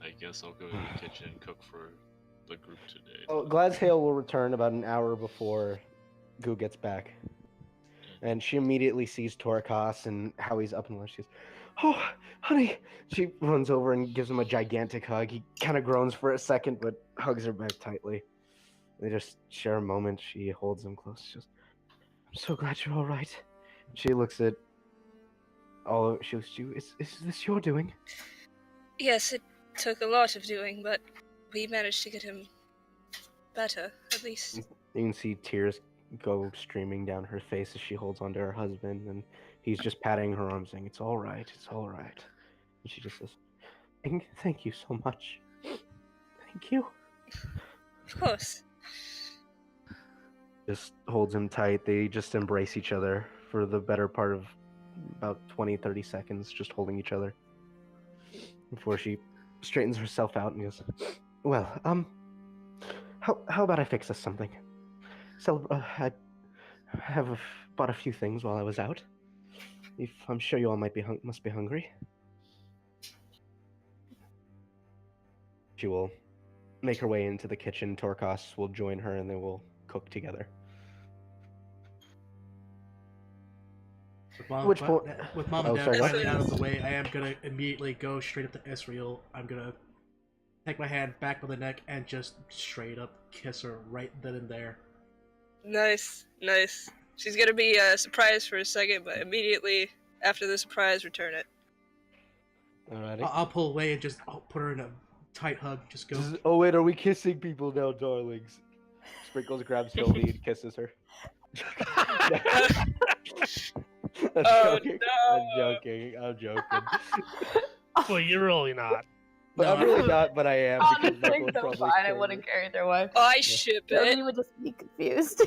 D: I guess I'll go to the kitchen and cook for the group today.
A: Oh, Glazhail will return about an hour before Goo gets back, and she immediately sees Torkas and how he's up and left. She goes, "Oh, honey!" She runs over and gives him a gigantic hug. He kind of groans for a second, but hugs her back tightly. They just share a moment. She holds him close. She goes, "I'm so glad you're all right." She looks at all of. She looks at you. Is this your doing?
C: Yes, it took a lot of doing, but we managed to get him better, at least.
A: You can see tears go streaming down her face as she holds onto her husband, and he's just patting her arm, saying, "It's all right. It's all right." And she just says, "Thank you so much. Thank you."
C: Of course.
A: Just holds him tight. They just embrace each other for the better part of about 20-30 seconds, just holding each other before she straightens herself out and goes, "Well, how about I fix us something? So, I have bought a few things while I was out. I'm sure you all must be hungry." She will make her way into the kitchen. Torkas will join her, and they will cook together.
B: With
A: point?
B: Mom and
A: Oh,
B: Dad
A: sorry, what?
B: finally out of the way, I am gonna immediately go straight up to Israel. I'm gonna take my hand back by the neck and just straight up kiss her right then and there.
C: Nice, nice. She's gonna be surprised for a second, but immediately after the surprise, return it.
A: Alrighty.
B: I'll pull away and just put her in a tight hug. Just go.
A: Oh wait, are we kissing people now, darlings? Sprinkles grabs Sylvie and kisses her. I'm
C: Oh,
A: joking.
C: no.
A: I'm joking.
G: Well, you're really not.
A: But I'm
B: No.
A: really not, but I am.
E: Oh,
A: because
E: this
A: Michael
E: thing's
A: would
E: so
A: probably
E: fine. I
A: kill
E: wouldn't
A: me.
E: care either way.
C: I ship it.
E: Everyone would just be confused.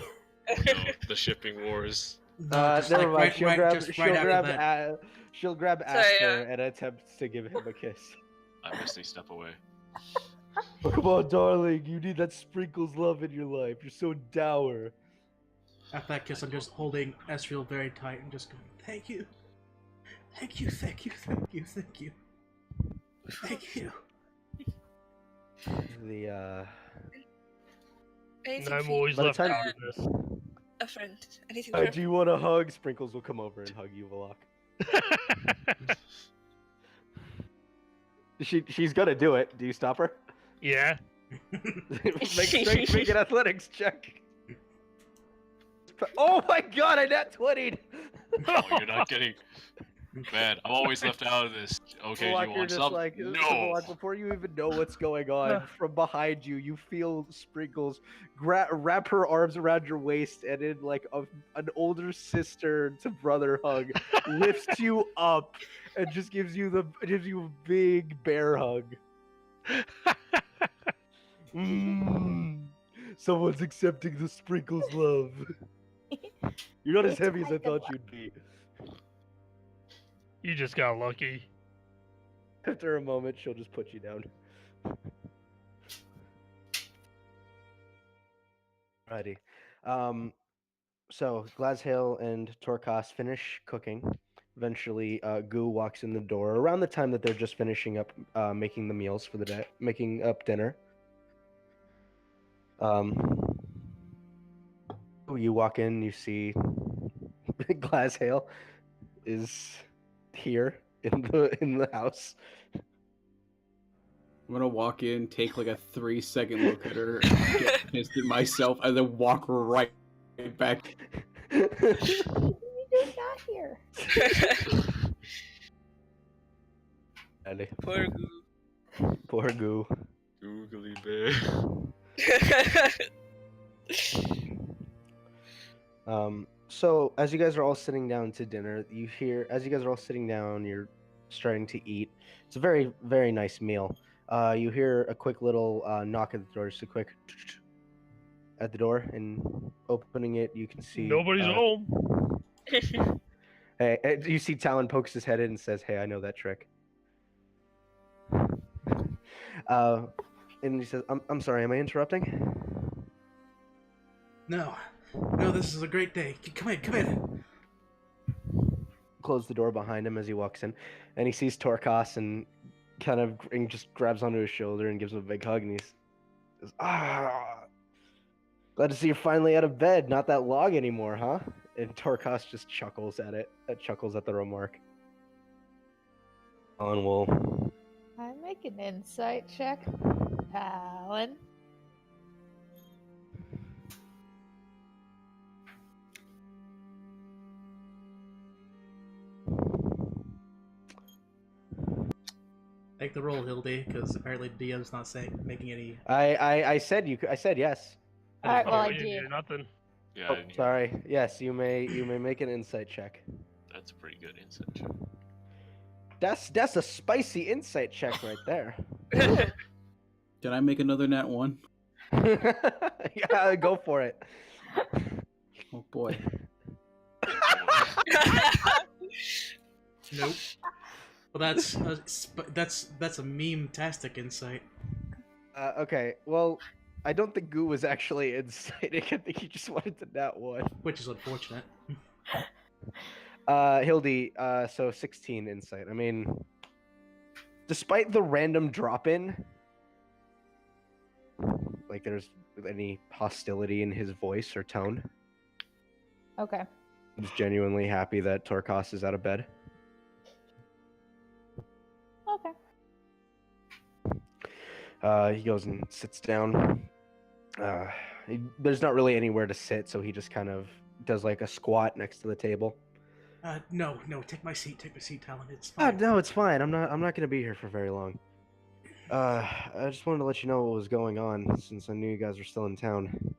D: The shipping wars.
B: No, just
A: Never
B: like
A: mind.
B: right,
A: She'll
B: right,
A: grab.
B: just
A: She'll
B: right after
A: grab.
B: that.
A: She'll grab
C: Sorry,
A: Aster and attempt to give him a kiss.
D: I misty step away.
A: Oh, come on, darling. You need that Sprinkles love in your life. You're so dour.
B: After that kiss, I'm just holding Esriel very tight and just going, "Thank you, thank you, thank you, thank you, thank you, thank you."
A: The
C: Anything
G: And I'm
C: for you,
G: always
A: By the
G: left
A: time-
G: out of this.
C: a friend. Anything for
A: do you want a hug? Sprinkles will come over and hug you, Valak. She's gonna do it. Do you stop her?
G: Yeah.
A: Make an athletics check. Oh my god, I nat 20'd!
D: Oh, you're not getting. Man, I'm always left out of this. Okay, do you
A: Walker
D: want
A: just
D: some?
A: like
D: No.
A: before you even know what's going on, from behind you, you feel Sprinkles wrap her arms around your waist, and in like an older sister to brother hug, lifts you up and just gives you a big bear hug. Someone's accepting the Sprinkles love. You're not as
E: It's
A: heavy as I
E: quite the
A: thought you'd be.
G: You just got lucky.
A: After a moment, she'll just put you down. Alrighty. So Glazhail and Torkos finish cooking. Eventually, Goo walks in the door around the time that they're just finishing up making the meals for the day, making up dinner. You walk in, you see Glazhail is here in the house.
F: I'm gonna walk in, take like a 3-second look at her, get pissed at myself, and then walk right back.
E: You just got here.
A: Ellie.
C: Poor Goo.
A: Poor Goo.
D: Googly bear.
A: So as you guys are all sitting down to dinner, as you guys are all sitting down, you're starting to eat. It's a very, very nice meal. You hear a quick little knock at the door, just a quick at the door, and opening it, you can see
G: Nobody's home.
A: Hey, you see Talon pokes his head in and says, "Hey, I know that trick." And he says, "I'm sorry, am I interrupting?"
B: No, this is a great day. Come in.
A: Close the door behind him as he walks in, and he sees Torkos and just grabs onto his shoulder and gives him a big hug, and he says, glad to see you're finally out of bed, not that log anymore, huh?" And Torkos just chuckles at the remark. Talon will
E: I make an insight check. Talon.
B: Make the roll, Hildy, because apparently DM's not making any.
A: I said yes.
E: Alright, well,
G: Oh,
E: I
G: you didn't
E: did.
G: hear nothing.
D: Yeah,
A: Oh,
D: I didn't hear
A: sorry. Yes, you may make an insight check.
D: that. That's a pretty good insight check.
A: That's a spicy insight check right there.
F: Did I make another nat 1?
A: Yeah, go for it.
F: Oh boy.
B: Nope. Well, that's a meme-tastic insight.
A: Okay, well, I don't think Goo was actually inciting. I think he just wanted to nat 1.
B: Which is unfortunate.
A: Hildy, so 16 insight. I mean, despite the random drop-in, like there's any hostility in his voice or tone,
E: Okay.
A: he's genuinely happy that Torkos is out of bed.
E: Okay.
A: He goes and sits down. There's not really anywhere to sit, so he just kind of does like a squat next to the table.
B: No, take my seat, Talon. It's
A: Oh,
B: fine.
A: no, it's fine. I'm not gonna be here for very long. I just wanted to let you know what was going on since I knew you guys were still in town.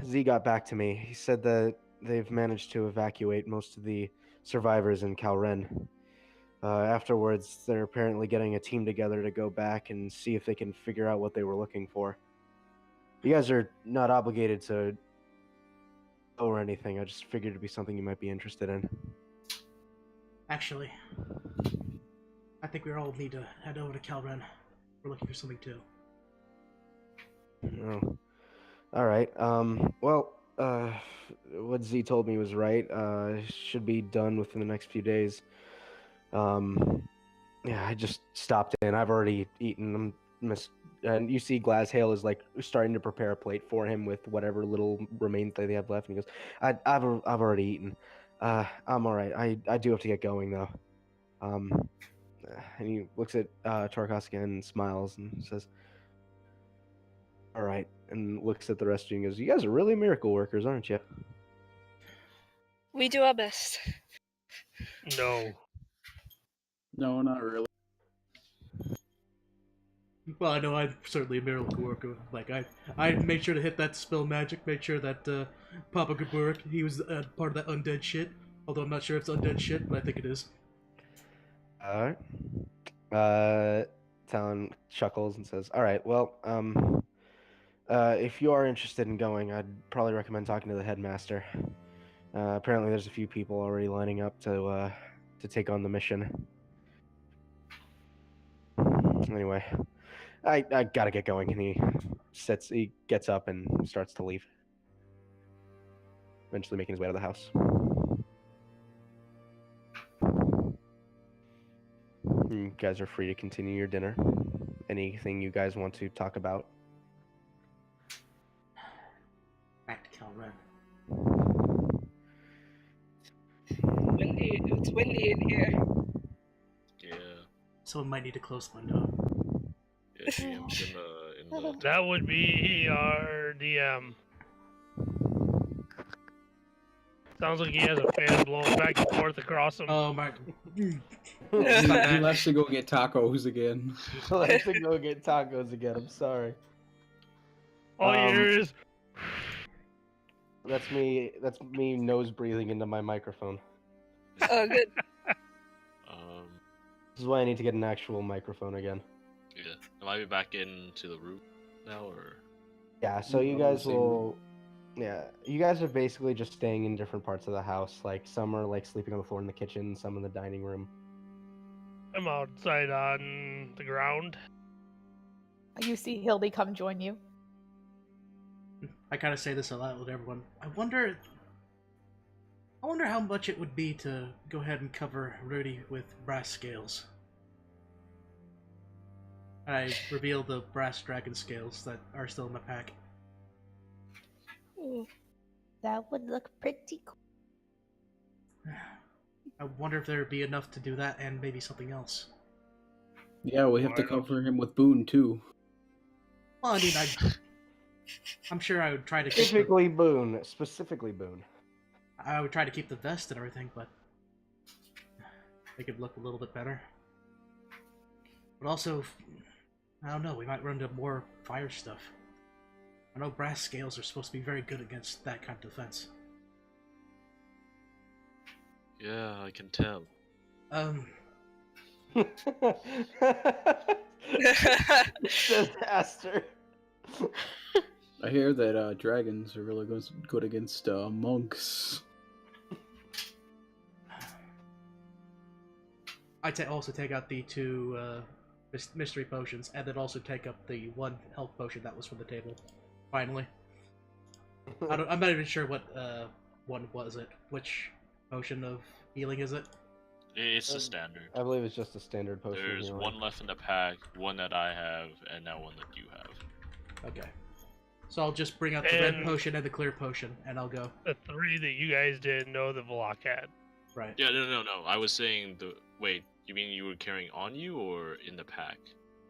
A: Z got back to me. He said that they've managed to evacuate most of the survivors in Calren. Afterwards, they're apparently getting a team together to go back and see if they can figure out what they were looking for. You guys are not obligated to go or anything. I just figured it'd be something you might be interested in.
B: Actually, I think we all need to head over to Calren. We're looking for something too.
A: Oh. All right. Well, what Z told me was right. Should be done within the next few days. Yeah, I just stopped in. I've already eaten. And you see Glazhail is like starting to prepare a plate for him with whatever little remains that they have left. And he goes, I've already eaten. I'm all right. I do have to get going though. And he looks at Torkos again and smiles and says, "All right," and looks at the rest of you and goes, "You guys are really miracle workers, aren't you?"
C: We do our best.
G: No.
F: No, not really.
B: Well, I know I'm certainly a miracle worker. Like, I made sure to hit that spell magic, made sure that Papa could work. He was part of that undead shit. Although I'm not sure if it's undead shit, but I think it is.
A: All right. Talon chuckles and says, "All right. Well, if you are interested in going, I'd probably recommend talking to the headmaster. Apparently, there's a few people already lining up to take on the mission. Anyway, I gotta get going." And he gets up and starts to leave. Eventually, making his way out of the house. You guys are free to continue your dinner. Anything you guys want to talk about?
B: Back to Calren.
C: It's windy in here.
D: Yeah.
B: Someone might need to close the window.
D: Yeah, GM's in the
G: That would be our DM. Sounds like he has a fan blowing back and forth across him.
B: Oh my.
F: He left to go get tacos again.
A: Let's go get tacos again. I'm sorry.
G: All you hear is.
A: That's me. That's me nose breathing into my microphone.
C: Oh, good.
A: This is why I need to get an actual microphone again.
D: Yeah. Am I back into the room now, or?
A: Yeah. So you guys will. Yeah, you guys are basically just staying in different parts of the house. Like some are like sleeping on the floor in the kitchen, some in the dining room.
G: I'm outside on the ground.
E: You see Hildy come join you.
B: I kind of say this aloud with everyone. I wonder how much it would be to go ahead and cover Rudy with brass scales. I reveal the brass dragon scales that are still in my pack.
E: That would look pretty cool.
B: I wonder if there would be enough to do that and maybe something else.
F: Yeah, we have to cover him with Boone too.
B: Well, I mean, I'm sure I would try to
A: Specifically Boone. Specifically Boone.
B: I would try to keep the vest and everything, but make it look a little bit better. But also, I don't know, we might run into more fire stuff. I know brass scales are supposed to be very good against that kind of defense.
D: Yeah, I can tell.
A: Disaster.
F: I hear that dragons are really good against monks.
B: I also take out the 2 mystery potions, and then also take up the 1 health potion that was from the table. Finally. I'm not even sure what one was it. Which potion of healing is it?
D: It's the standard.
A: I believe it's just a standard potion.
D: There's
A: healing.
D: 1 left in the pack, 1 that I have, and now 1 that you have.
B: Okay. So I'll just bring out the red potion and the clear potion, and I'll go.
G: The 3 that you guys didn't know the Vlok had.
B: Right.
D: Yeah, no. I was saying Wait, you mean you were carrying on you or in the pack?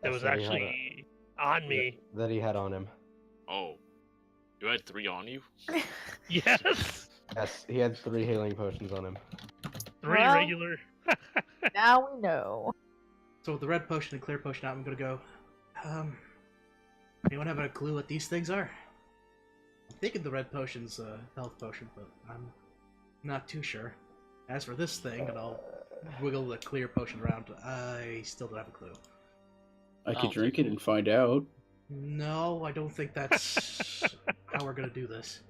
G: It was
A: that he had
G: actually on me.
A: That he had on him.
D: Oh. You had 3 on you?
G: Yes!
A: Yes, he had 3 healing potions on him.
G: 3
E: Well-
G: regular.
E: Now we know.
B: So with the red potion and clear potion out, I'm gonna go. Anyone have a clue what these things are? I'm thinking the red potion's a health potion, but I'm not too sure. As for this thing, and I'll wiggle the clear potion around, I still don't have a clue.
F: I could drink it and find out.
B: No, I don't think that's how we're gonna do this.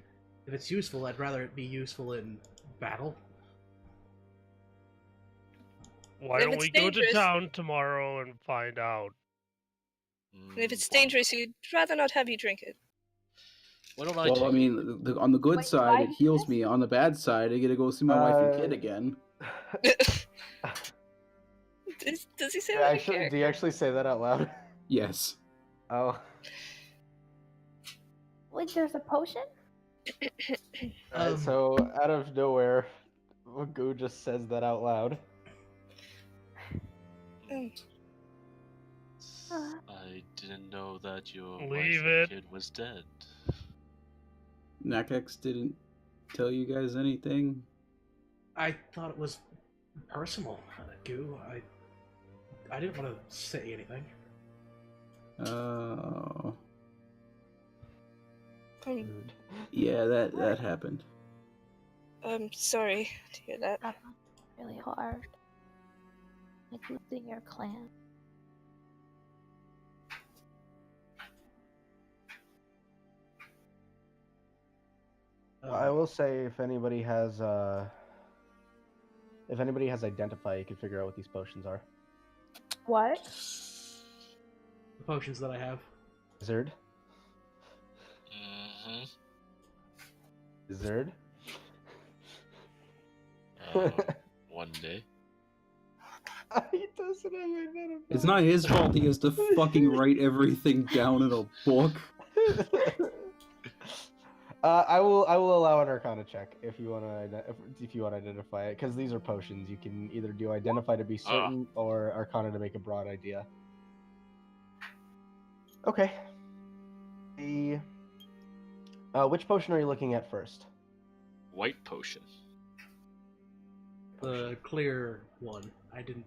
B: If it's useful, I'd rather it be useful in battle.
G: Why
C: If
G: don't
C: it's
G: we go to
C: dangerous-
G: town tomorrow and find out?
C: If it's dangerous, you'd rather not have you drink it.
D: What don't I
F: Well,
D: do?
F: I mean, on the good
E: Wait,
F: side,
E: why
F: it
E: do
F: heals
E: this?
F: me. On the bad side, I get to go see my wife and kid again.
C: Does he say
A: do,
C: that?
A: do you actually say that out loud?
F: Yes.
A: Oh.
E: Wait, there's a potion?
A: So, out of nowhere, Magoo just says that out loud.
D: I didn't know that your
G: Leave
D: wife and
G: it.
D: kid was dead.
F: Nakax didn't tell you guys anything?
B: I thought it was personal, Goo. I didn't want to say anything.
F: Oh.
C: I'm,
F: Yeah, that happened.
C: I'm sorry to hear that.
E: That was really hard. Like losing your clan.
A: I will say if anybody has identify, you can figure out what these potions are.
E: What?
B: The potions that I have.
A: Zerd.
D: Mm-hmm.
A: Zerd.
D: One day.
A: He doesn't have identify.
F: It's not his fault he has to fucking write everything down in a book.
A: I will allow an Arcana check if you want to identify it, because these are potions. You can either do identify to be certain or Arcana to make a broad idea. Okay. Which potion are you looking at first?
D: White potion.
B: The clear one. I didn't.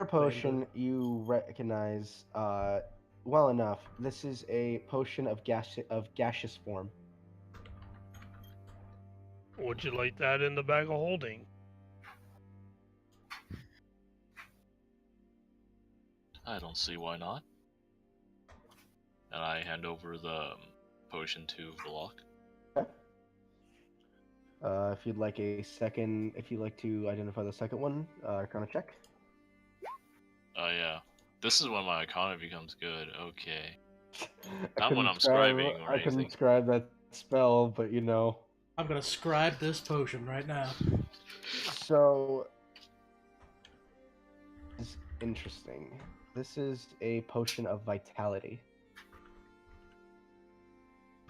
A: Potion you recognize well enough. This is a potion of gaseous form.
G: Would you like that in the bag of holding?
D: I don't see why not. And I hand over the potion to Vlok.
A: Okay. If you'd like to identify the second one, Arcana check.
D: Oh yeah. This is when my Arcana becomes good. Okay.
A: I
D: Not when
A: couldn't
D: I'm scribing or
A: I couldn't
D: anything.
A: scribe that spell, but you know.
B: I'm gonna scribe this potion right now.
A: So, it's interesting. This is a potion of vitality.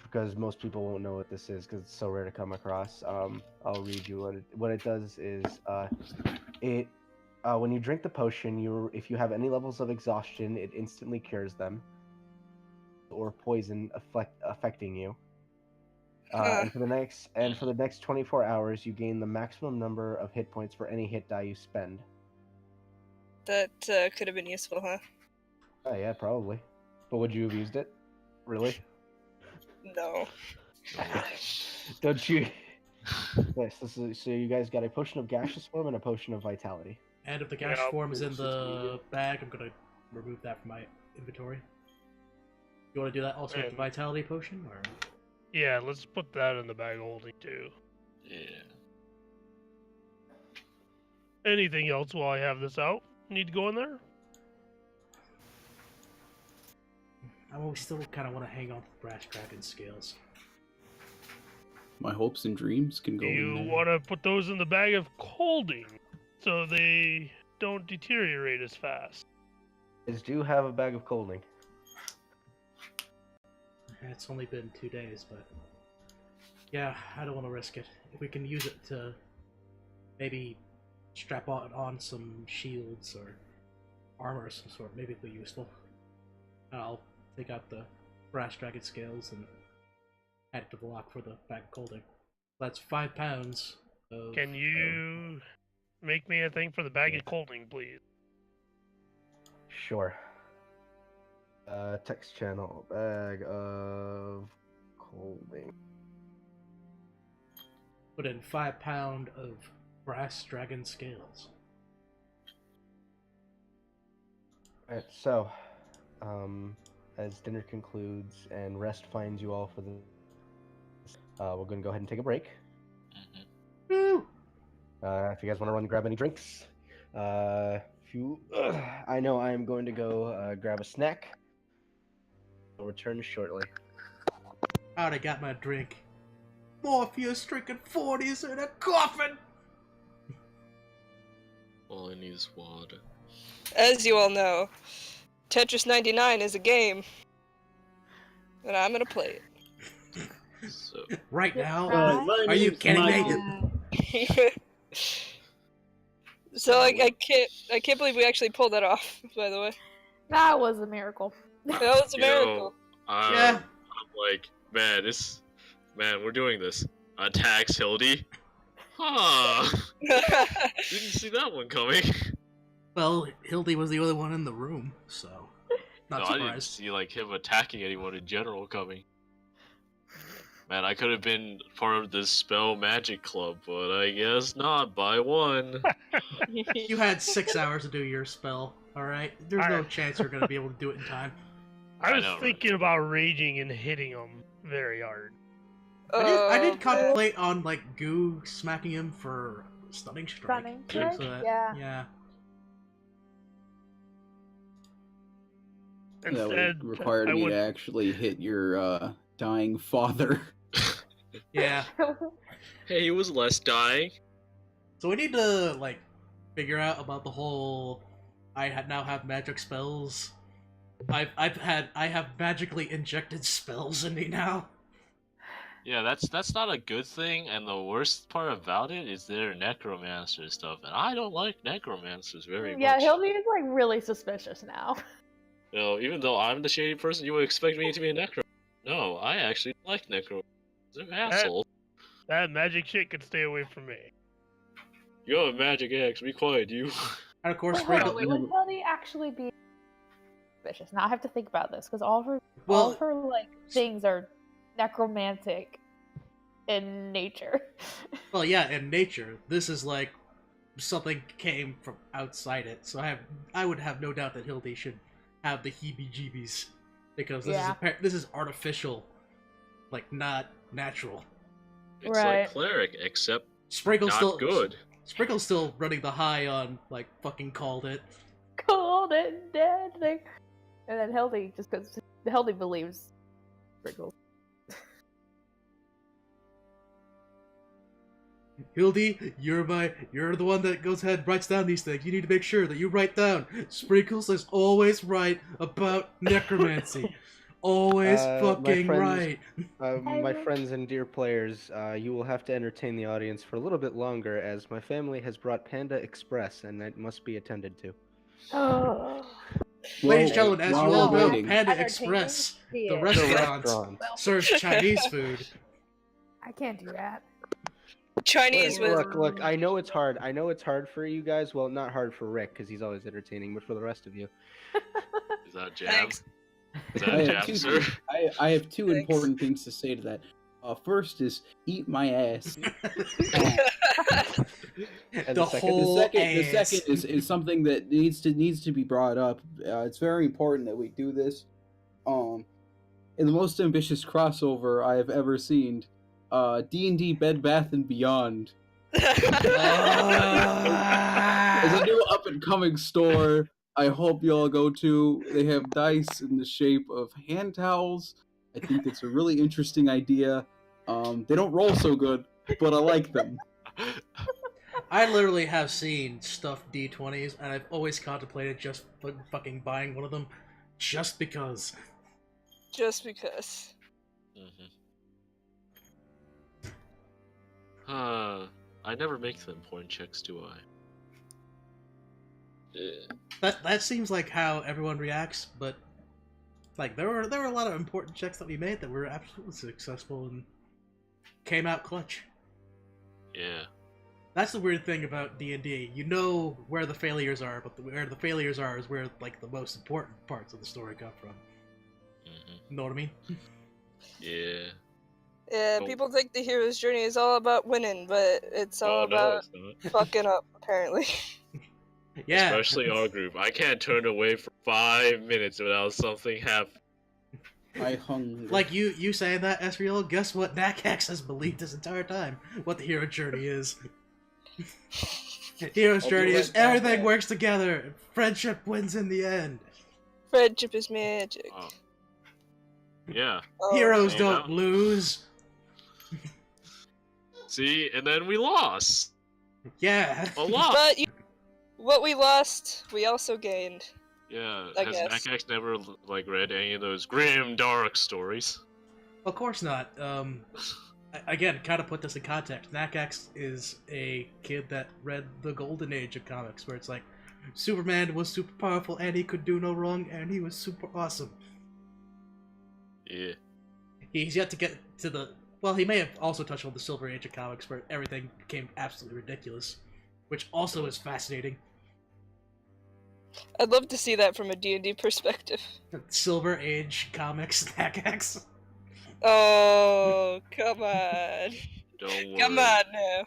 A: Because most people won't know what this is because it's so rare to come across. I'll read you what it does is when you drink the potion, if you have any levels of exhaustion, it instantly cures them, or poison affecting you. And for the next 24 hours, you gain the maximum number of hit points for any hit die you spend.
C: That could have been useful, huh?
A: Oh yeah, probably. But would you have used it? Really?
C: No.
A: Don't you? Yes. So you guys got a potion of gaseous form and a potion of vitality.
B: And if the gash form is in the bag, I'm gonna remove that from my inventory. You want to do that also with the vitality potion, or?
G: Yeah, let's put that in the bag of holding too.
D: Yeah.
G: Anything else while I have this out? Need to go in there?
B: We still kind of want to hang on to the brass dragon scales.
F: My hopes and dreams can go
G: Do
F: in
G: you
F: there.
G: want to put those in the bag of holding so they don't deteriorate as fast?
A: You guys do have a bag of colding.
B: It's only been 2 days, but yeah, I don't want to risk it. If we can use it to maybe strap on some shields or armor of some sort, maybe it'll be useful. I'll take out the brass dragon scales and add it to the lock for the bag of colding. That's 5 pounds of...
G: Can you make me a thing for the bag of holding, please?
A: Sure. Text channel, bag of colding.
B: Put in 5 pound of brass dragon scales.
A: Alright, so, as dinner concludes and rest finds you all for the... we're going to go ahead and take a break.
D: Mm-hmm.
A: If you guys want to run and grab any drinks. I know I am going to go grab a snack. I'll return shortly.
B: I already got my drink. Morpheus drinking 40s in a coffin!
D: All I need is water.
C: As you all know, Tetris 99 is a game, and I'm gonna play it.
D: So,
B: Right now?
E: Right.
B: Are you kidding me?
C: So I can't believe we actually pulled that off. By the way,
E: That was a miracle.
C: that was a miracle.
B: Yeah.
D: I'm like, man, we're doing this. Attacks Hildy. Huh. Didn't see that one coming.
B: Well, Hildy was the only one in the room, so not
D: No, I didn't
B: surprised.
D: see like him attacking anyone in general coming. Man, I could have been part of this spell magic club, but I guess not by one.
B: You had 6 hours to do your spell, alright? There's no
G: I-
B: chance you're gonna be able to do it in time.
G: I was
D: know, right?
G: thinking about raging and hitting him very hard.
B: I did
C: man.
B: contemplate on, like, Goo smacking him for stunning strike.
E: Stunning
B: too,
E: strike?
B: so that-
E: Yeah.
B: Yeah.
F: That
G: Instead,
F: would require
G: I
F: me
G: would.
F: to actually hit your dying father.
B: Yeah.
D: Hey, he was less dying.
B: So we need to, like, figure out about the whole now have magic spells. I have magically injected spells in me now.
D: Yeah, that's not a good thing, and the worst part about it is their necromancer stuff, and I don't like necromancers very
E: Yeah,
D: much.
E: Hildy is like really suspicious now.
D: You know, even though I'm the shady person, you would expect me to be a necromancer. No, I actually like necromancers. They're assholes.
G: That magic shit could stay away from me.
D: You're a magic axe, be quiet, you.
B: And of course,
E: Wait, hold on,
B: Sprinkle.
E: wait, would Hildy actually be suspicious? Now I have to think about this because all of
B: Well,
E: her like things are necromantic in nature.
B: well, yeah, in nature, this is like something came from outside it. So I would have no doubt that Hildy should have the heebie-jeebies because
E: Yeah.
B: this is artificial, like not natural.
D: It's
E: Right.
D: like cleric, except
B: Sprinkle's
D: not
B: still
D: good.
B: Sprinkle's still running the high on like fucking called it.
E: Cold and dead thing. And then Hildy just goes. Hildy believes Sprinkles.
B: Hildy, you're the one that goes ahead and writes down these things. You need to make sure that you write down. Sprinkles is always right about necromancy. Always
A: My
B: fucking
A: friends-
B: right.
A: My friends and dear players, you will have to entertain the audience for a little bit longer, as my family has brought Panda Express, and that must be attended to.
E: Oh.
B: Ladies and gentlemen, as you
F: while
B: all
F: we're
B: know,
F: waiting-
B: Panda
E: Entertaining
B: Express, the
E: theater.
B: restaurant,
A: Restaurant.
B: serves Chinese food.
E: I can't do that.
C: Chinese with
A: Look, I know it's hard. I know it's hard for you guys. Well, not hard for Rick, because he's always entertaining, but for the rest of you.
D: Is that jam?
C: Thanks.
D: Is
F: I
D: that
F: have,
D: jam,
F: two,
D: sir?
F: I have two
C: Thanks.
F: important things to say to that. First is eat my ass.
A: And
B: The
A: the second,
B: whole
F: The
B: ass.
F: second is something that needs to be brought up. It's very important that we do this. In the most ambitious crossover I have ever seen, D&D Bed Bath and Beyond is a new up and coming store. I hope you all go to. They have dice in the shape of hand towels. I think it's a really interesting idea. They don't roll so good, but I like them.
B: I literally have seen stuffed D20s, and I've always contemplated just fucking buying one of them, just because.
C: just because.
D: I never make the important checks, do I?
B: That seems like how everyone reacts, but like there were a lot of important checks that we made that were absolutely successful and came out clutch.
D: Yeah.
B: That's the weird thing about D&D. You know where the failures are, but where the failures are is where like the most important parts of the story come from.
D: Mm-hmm.
B: Know what I mean?
D: Yeah.
C: Yeah,
D: Oh.
C: people think the hero's journey is all about winning, but it's all
D: Oh, no,
C: about
D: it's not.
C: fucking up, apparently.
B: Yeah.
D: Especially our group. I can't turn away for 5 minutes without something happening.
F: I hung.
B: Like you saying that, Esriel, guess what Nakax has believed this entire time? What the hero journey is. Hero's
F: I'll
B: journey
F: be
B: is
F: right back,
B: everything
F: man.
B: works together. And friendship wins in the end.
C: Friendship is magic.
D: Oh. Yeah.
C: Oh,
B: Heroes
D: you
B: don't
D: know?
B: lose.
D: See, and then we lost.
B: Yeah.
D: A lot.
C: But what we lost, we also gained.
D: Yeah.
C: I
D: Has
C: guess.
D: Nakax never like read any of those grim, dark stories?
B: Of course not. Again, kind of put this in context. Nakax is a kid that read the golden age of comics, where it's like Superman was super powerful and he could do no wrong, and he was super awesome.
D: Yeah.
B: He's yet to get to the Well, he may have also touched on the Silver Age of comics, where everything became absolutely ridiculous, which also is fascinating.
C: I'd love to see that from a D&D perspective.
B: Silver Age comics, Nakax.
C: Oh, come on.
H: Don't worry.
C: Come on now.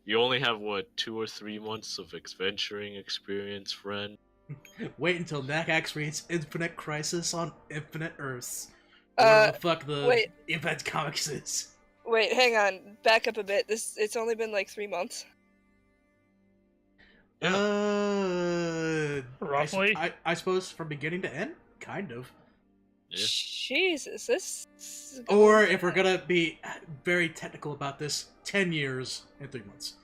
H: You only have, what, 2 or 3 months of adventuring experience, friend?
B: Wait until Nakax reads Infinite Crisis on Infinite Earths. Whatever the fuck the
C: wait.
B: Event Comics is.
C: Wait, hang on. Back up a bit. It's only been like 3 months.
G: Roughly?
B: I suppose from beginning to end? Kind of.
H: Yeah.
C: Jesus, this is
B: Or if we're gonna be very technical about this, 10 years and 3 months.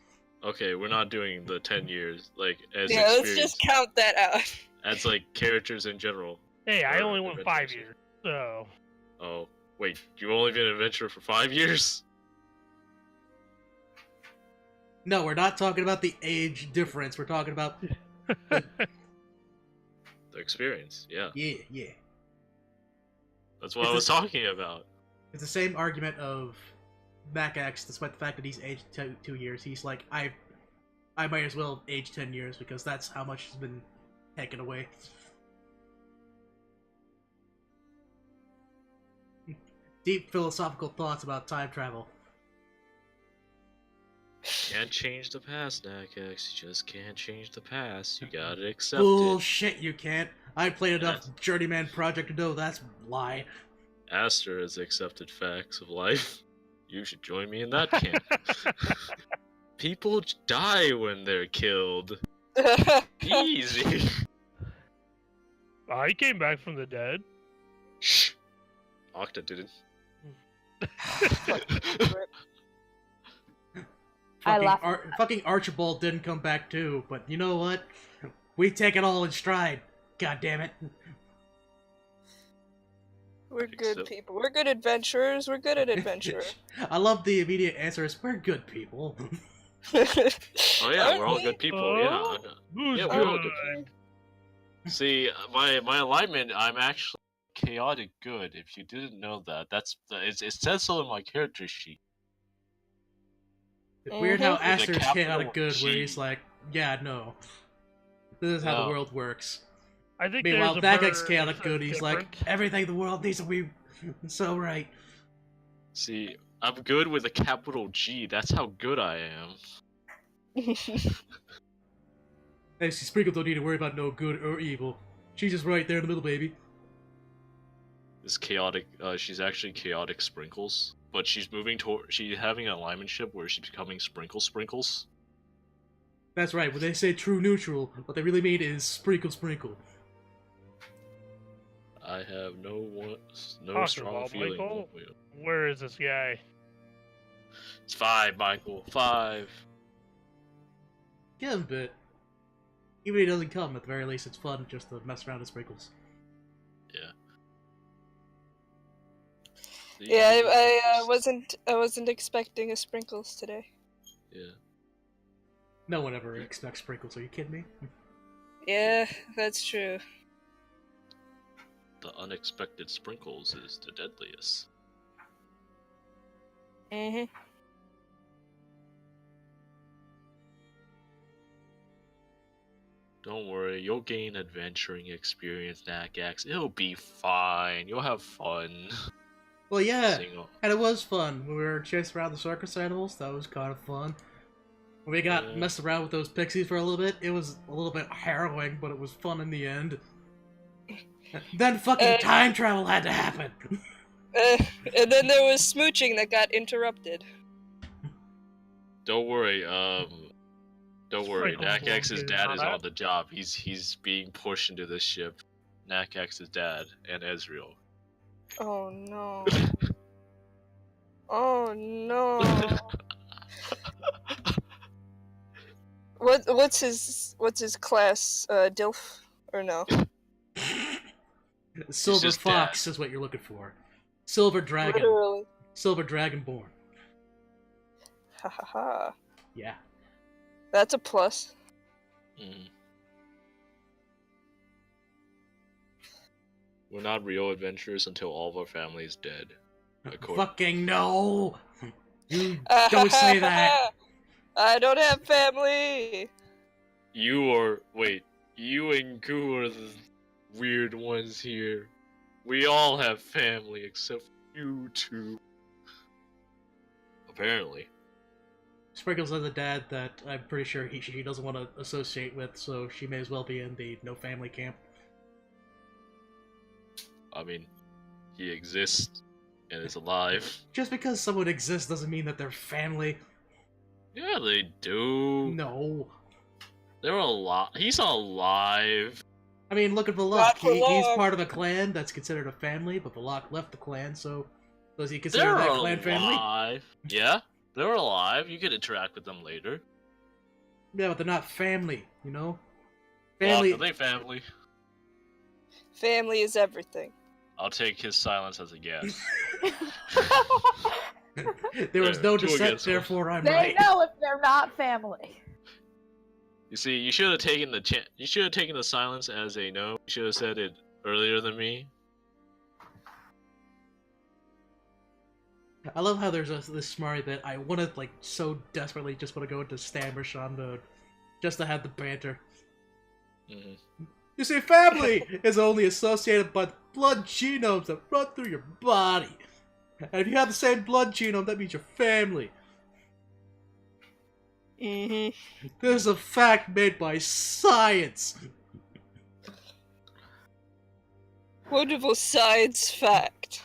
H: Okay, we're not doing the 10 years, like, as
C: Yeah,
H: experience.
C: let's just count that out.
H: As, like, characters in general.
G: Hey, I
H: Or
G: only went 5
H: adventures.
G: years, so...
H: Oh, wait, you've only been an adventurer for 5 years?
B: No, we're not talking about the age difference. We're talking about
H: The experience, yeah.
B: yeah.
H: That's what
B: It's
H: I
B: the-
H: was talking about.
B: It's the same argument of Nakax, despite the fact that he's aged 2 years. He's like, I might as well age 10 years because that's how much has been taken away. Deep philosophical thoughts about time travel.
H: Can't change the past, Nakax. You just can't change the past. You gotta accept it.
B: Bullshit, you can't. I played enough
H: Yes.
B: Journeyman Project to know that's a lie.
H: Aster has accepted facts of life. You should join me in that camp. People die when they're killed. Easy.
G: I came back from the dead.
H: Shh. Octa didn't.
E: I
B: Fucking,
E: laugh.
B: fucking Archibald didn't come back too, but you know what? We take it all in stride. God damn it.
C: We're
H: think
C: good
H: so.
C: people. We're good adventurers. We're good at adventure.
B: I love the immediate answer is we're good people.
H: Oh yeah,
C: Aren't
H: we're all
C: we?
H: good people.
G: Oh,
H: Yeah.
G: Who's
H: Yeah, we're all
G: good?
H: good. See, my alignment, I'm actually chaotic good. If you didn't know that, it says so in my character sheet.
B: It's weird how
C: Mhm.
H: With a
B: Aster's
H: capital
B: chaotic good, where
H: G.
B: he's like, yeah, no. This is how the
H: No.
B: world works.
G: I think
B: Meanwhile,
G: there's a
B: Nakax
G: bird
B: chaotic
G: that's
B: good, he's like,
G: different.
B: everything the world needs to be so right.
H: See, I'm good with a capital G. That's how good I am.
B: Hey, see, Sprinkle don't need to worry about no good or evil. She's just right there in the middle, baby.
H: This chaotic. She's actually chaotic Sprinkles, but she's moving toward. She's having an alignment ship where she's becoming Sprinkles.
B: That's right, when they say true neutral, what they really mean is sprinkle sprinkle.
H: I have no
G: Talk
H: strong
G: about
H: feeling.
G: Michael. Where is this guy?
H: It's 5, Michael. 5.
B: Give him a bit. Even if he doesn't come, at the very least, it's fun just to mess around with sprinkles.
H: Yeah.
C: Yeah, I wasn't expecting a sprinkles today.
H: Yeah.
B: No one ever expects sprinkles, are you kidding me?
C: Yeah, that's true.
H: The unexpected Sprinkles is the deadliest.
C: Mhm.
H: Don't worry, you'll gain adventuring experience, Nakax. It'll be fine. You'll have fun.
B: Well, yeah,
H: Single.
B: and it was fun. When we were chasing around the circus animals, that was kind of fun. When we got
H: Yeah.
B: messed around with those pixies for a little bit, it was a little bit harrowing, but it was fun in the end. Then fucking time travel had to happen.
C: And then there was smooching that got interrupted.
H: Don't worry, don't worry.
G: Sprinkles
H: Nakax's
G: won't
H: dad
G: do
H: is
G: that.
H: on the job. He's being pushed into this ship. Nakax's dad and Ezreal.
C: Oh no. Oh no. What's his class? Dilf or no?
B: Silver
H: just
B: Fox is what you're looking for. Silver Dragon.
C: Literally.
B: Silver Dragonborn.
C: Ha ha ha.
B: Yeah.
C: That's a plus.
H: Mm. We're not real adventurers until all of our family is dead. of course.
B: Fucking no! You don't say that!
C: I don't have family!
H: You and Goo are the weird ones here. We all have family except for you two. Apparently.
B: Sprinkles has a dad that I'm pretty sure she doesn't want to associate with, so she may as well be in the no family camp.
H: I mean, he exists and is alive.
B: Just because someone exists doesn't mean that they're family.
H: Yeah, they do.
B: No.
H: They're alive. He's alive.
B: I mean, look at Valak.
C: Not for
B: He's
C: long.
B: part of a clan that's considered a family, but Valak left the clan, so does he consider
H: They're
B: that clan family?
H: alive. Yeah, they're alive. You could interact with them later.
B: Yeah, but they're not family, you know?
H: Well,
B: Family.
H: are they family?
C: Family is everything.
H: I'll take his silence as a yes.
B: There was no
H: Two
B: dissent,
H: against one.
B: therefore I'm
E: They
B: right.
E: know if they're not family.
H: You see, you should have taken you should have taken the silence as a no. You should have said it earlier than me.
B: I love how there's this Smarty bit. I want to, like, so desperately just want to go into Stammershawn mode. Just to have the banter.
H: Mm-hmm.
B: You see, family is only associated by the blood genomes that run through your body. And if you have the same blood genome, that means you're family.
C: Mm-hmm.
B: This is a fact made by science.
C: Wonderful science fact.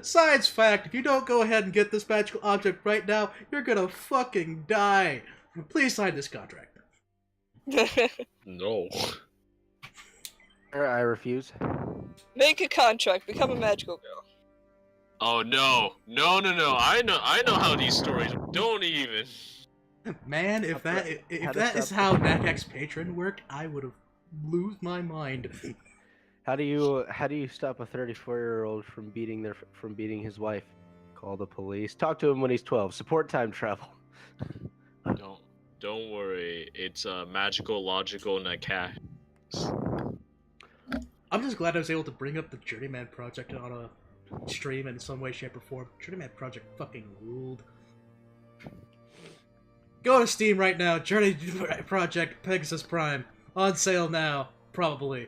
B: Science fact, if you don't go ahead and get this magical object right now, you're gonna fucking die. Please sign this contract.
H: No.
A: I refuse.
C: Make a contract, become a magical girl.
H: Oh no. No. I know how these stories. Don't even.
B: Man, if
A: How
B: that
A: to
B: is
A: stop
B: how Nakax patron worked, I would have lose my mind.
A: How do you stop a 34-year-old from beating his wife? Call the police. Talk to him when he's 12. Support time travel.
H: Don't worry. It's a magical, logical Nakax.
B: I'm just glad I was able to bring up the Journeyman Project on a stream in some way, shape, or form. Journeyman Project fucking ruled. Go to Steam right now. Journey Project Pegasus Prime on sale now, probably.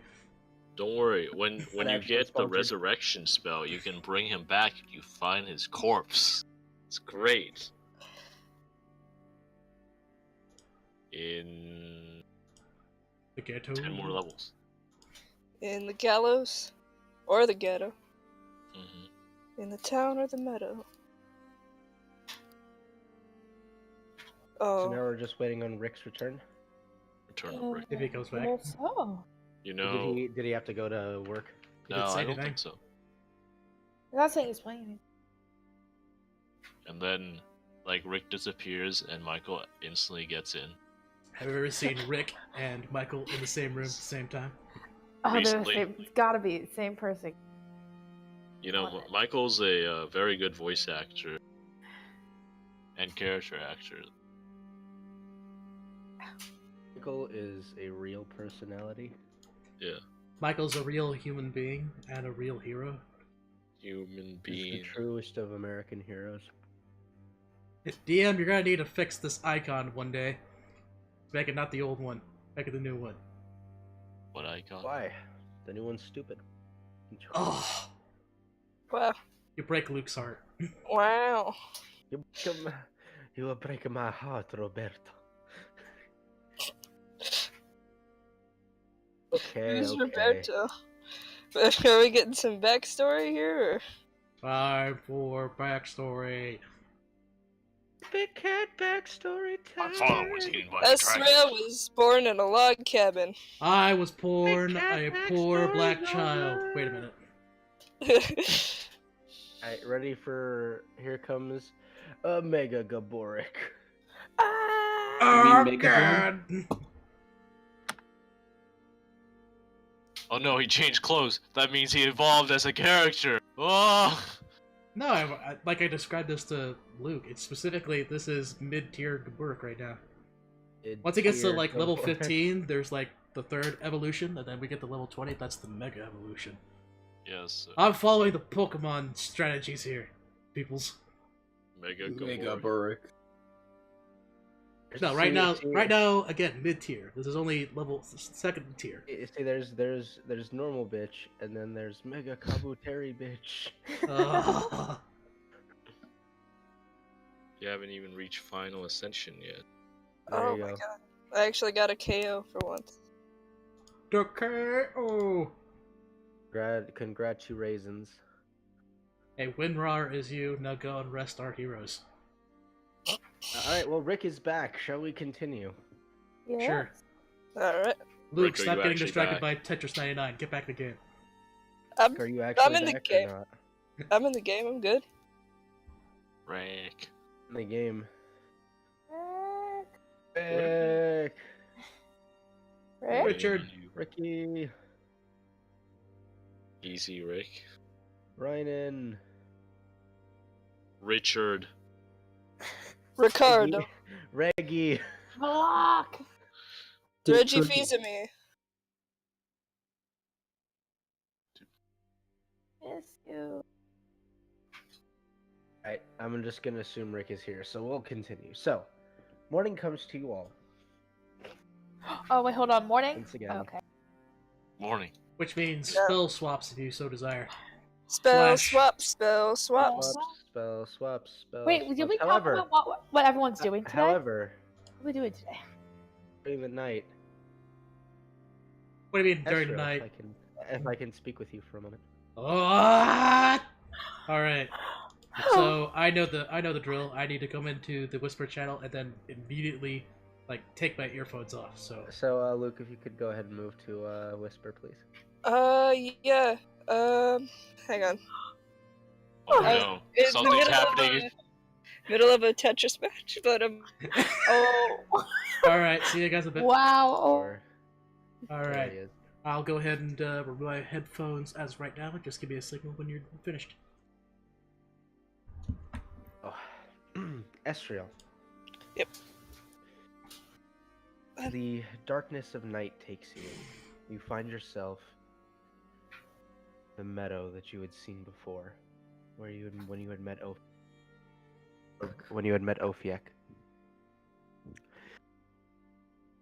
H: Don't worry. When you
A: actually
H: get the
A: sponsored.
H: resurrection spell, you can bring him back and you find his corpse. It's great. In
B: The ghetto.
H: 10 more levels.
C: In the gallows, or the ghetto.
H: Hmm.
C: In the town or the meadow.
A: So
C: Oh.
A: now we're just waiting on Rick's return.
H: Return of Rick.
B: If he goes back.
E: Well, so.
H: You know.
A: Did he have to go to work?
B: He
H: No,
B: didn't say
H: I don't
B: anything.
H: think so.
E: I'm not saying he's playing anything.
H: And then, like, Rick disappears and Michael instantly gets in.
B: Have you ever seen Rick and Michael in the same room at the same time?
E: Oh, they're the
H: Recently.
E: same. It's gotta be the same person.
H: You know,
E: Love it.
H: Michael's a very good voice actor and character actor.
A: Michael is a real personality.
H: Yeah,
B: Michael's a real human being and a real hero.
H: human
A: He's the
H: being.
A: truest of American heroes.
B: DM, you're gonna need to fix this icon one day. Make it not the old one. Make it the new one.
H: What icon?
A: Why? The new one's stupid.
B: Oh,
C: Wow.
B: you break Luke's heart.
C: Wow.
A: You will break my heart, Roberto. Okay,
C: Who's
A: okay.
C: Roberto? Are we getting some backstory here? Or?
B: Time for backstory.
A: Big cat backstory
H: My
A: time.
H: father was eaten by a dragon.
C: Ezra was born in a log cabin.
B: I was born
A: Big cat
B: a
A: backstory,
B: poor black
A: no
B: child.
A: way.
B: Wait a minute.
A: Alright, ready for... Here comes... Mega Gaboric.
B: Oh,
F: Mega
B: God.
H: Oh no, he changed clothes. That means he evolved as a character. Oh!
B: No, like I described this to Luke. It's specifically, this is mid-tier Gaburic right now. Once it gets to like level 15, there's like the third evolution, and then we get to level 20, that's the Mega Evolution.
H: Yes, sir.
B: I'm following the Pokemon strategies here, peoples.
H: Mega
F: Mega
H: Gomori.
F: Burrick.
B: No, right now, again, mid tier. This is only level second tier.
A: See, there's normal bitch, and then there's Mega Kabuteri bitch.
H: You haven't even reached Final Ascension yet.
A: There
C: Oh
A: you
C: my
A: go.
C: god. I actually got a KO for once.
B: Okay. Oh.
A: Congratulations.
B: Hey, Winrar is you. Now go and rest our heroes.
A: Alright, well, Rick is back. Shall we continue?
E: Yeah.
B: Sure.
C: Alright.
B: Luke,
H: Rick, are
B: stop
H: you
B: getting
H: actually
B: distracted
H: back?
B: by Tetris 99. Get back in the game.
A: Are you actually
C: in the
A: back
C: game.
A: or not?
C: I'm in the game, I'm good.
D: Rick.
A: In the game.
E: Rick.
A: Rick!
E: Rick?
B: Richard.
A: Ricky!
H: Easy, Rick.
A: Rynan!
H: Richard.
C: Ricardo.
A: Reggie!
E: Fuck.
C: Reggie Fils-Aimé.
E: Miss you.
A: Alright, I'm just gonna assume Rick is here, so we'll continue. So, morning comes to you all.
E: Oh wait, hold on. Morning.
A: Once again.
E: Okay.
D: Morning.
B: Which means
C: Yeah.
B: spell swaps if you so desire.
C: Spell
B: Slash.
C: swap, spell swap.
A: Spell swaps, spell
E: Wait,
A: swaps.
E: did we talk
A: However,
E: about what everyone's doing today?
A: however,
E: What are we doing today?
A: during the night,
B: What do you mean during the
A: Ezreal,
B: night?
A: if I can speak with you for a moment.
B: What? All right. So I know the drill. I need to come into the Whisper channel and then immediately, like, take my earphones off. So
A: So, Luke, if you could go ahead and move to Whisper, please.
C: Yeah. Hang on.
D: Oh
C: I-
D: no.
C: It's the
D: Something's happening.
C: middle of a Tetris match, but
E: Oh.
B: all right. See you guys in a bit.
E: Wow. Oh.
A: Or
B: All
A: there
B: right.
A: he is.
B: I'll go ahead and remove my headphones as right now. Just give me a signal when you're finished.
A: Oh, Ezreal.
C: Yep.
A: The darkness of night takes you. You find yourself in the meadow that you had seen before, when you had met Ophiek.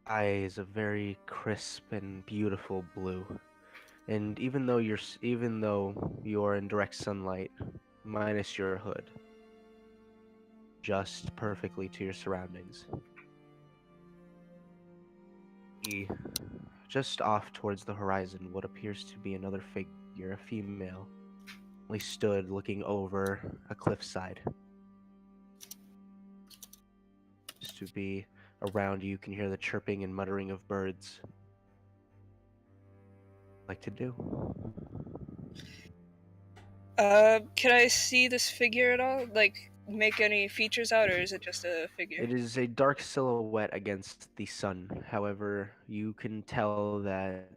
A: Eyes of very crisp and beautiful blue, and even though you're in direct sunlight, minus your hood, just perfectly to your surroundings. Just off towards the horizon, what appears to be another figure, a female, stood looking over a cliffside. Just to be around you can hear the chirping and muttering of birds. Like to do.
C: can I see this figure at all? Like, make any features out, or is it just a figure?
A: It is a dark silhouette against the sun. However, you can tell that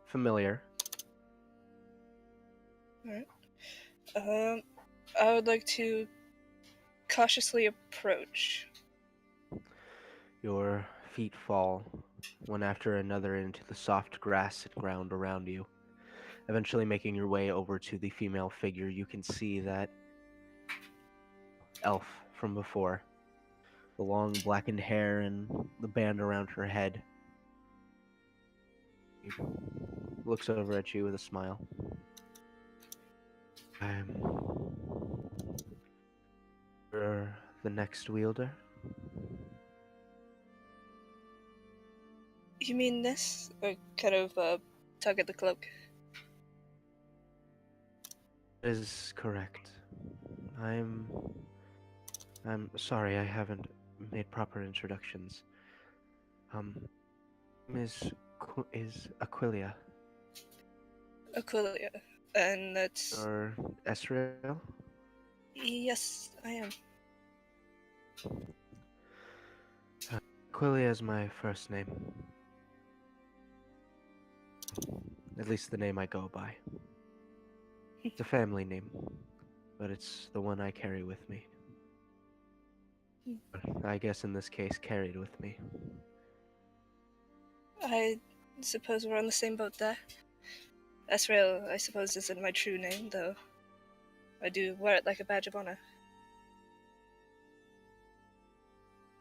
A: familiar.
C: Alright. I would like to cautiously approach.
A: Your feet fall one after another into the soft grass and ground around you. Eventually making your way over to the female figure, you can see that elf from before. The long blackened hair and the band around her head. She looks over at you with a smile. You're the next wielder?
C: You mean this? Or kind of tug at the cloak.
A: Is correct. I'm sorry I haven't made proper introductions. Is Aquilia
C: Aquilia. And that's...
A: or Ezreal?
C: Yes, I am.
A: Aquilia is my first name. At least the name I go by. It's a family name, but it's the one I carry with me. I guess in this case, carried with me.
C: I suppose we're on the same boat there. Asrael, I suppose, isn't my true name, though. I do wear it like a badge of honor.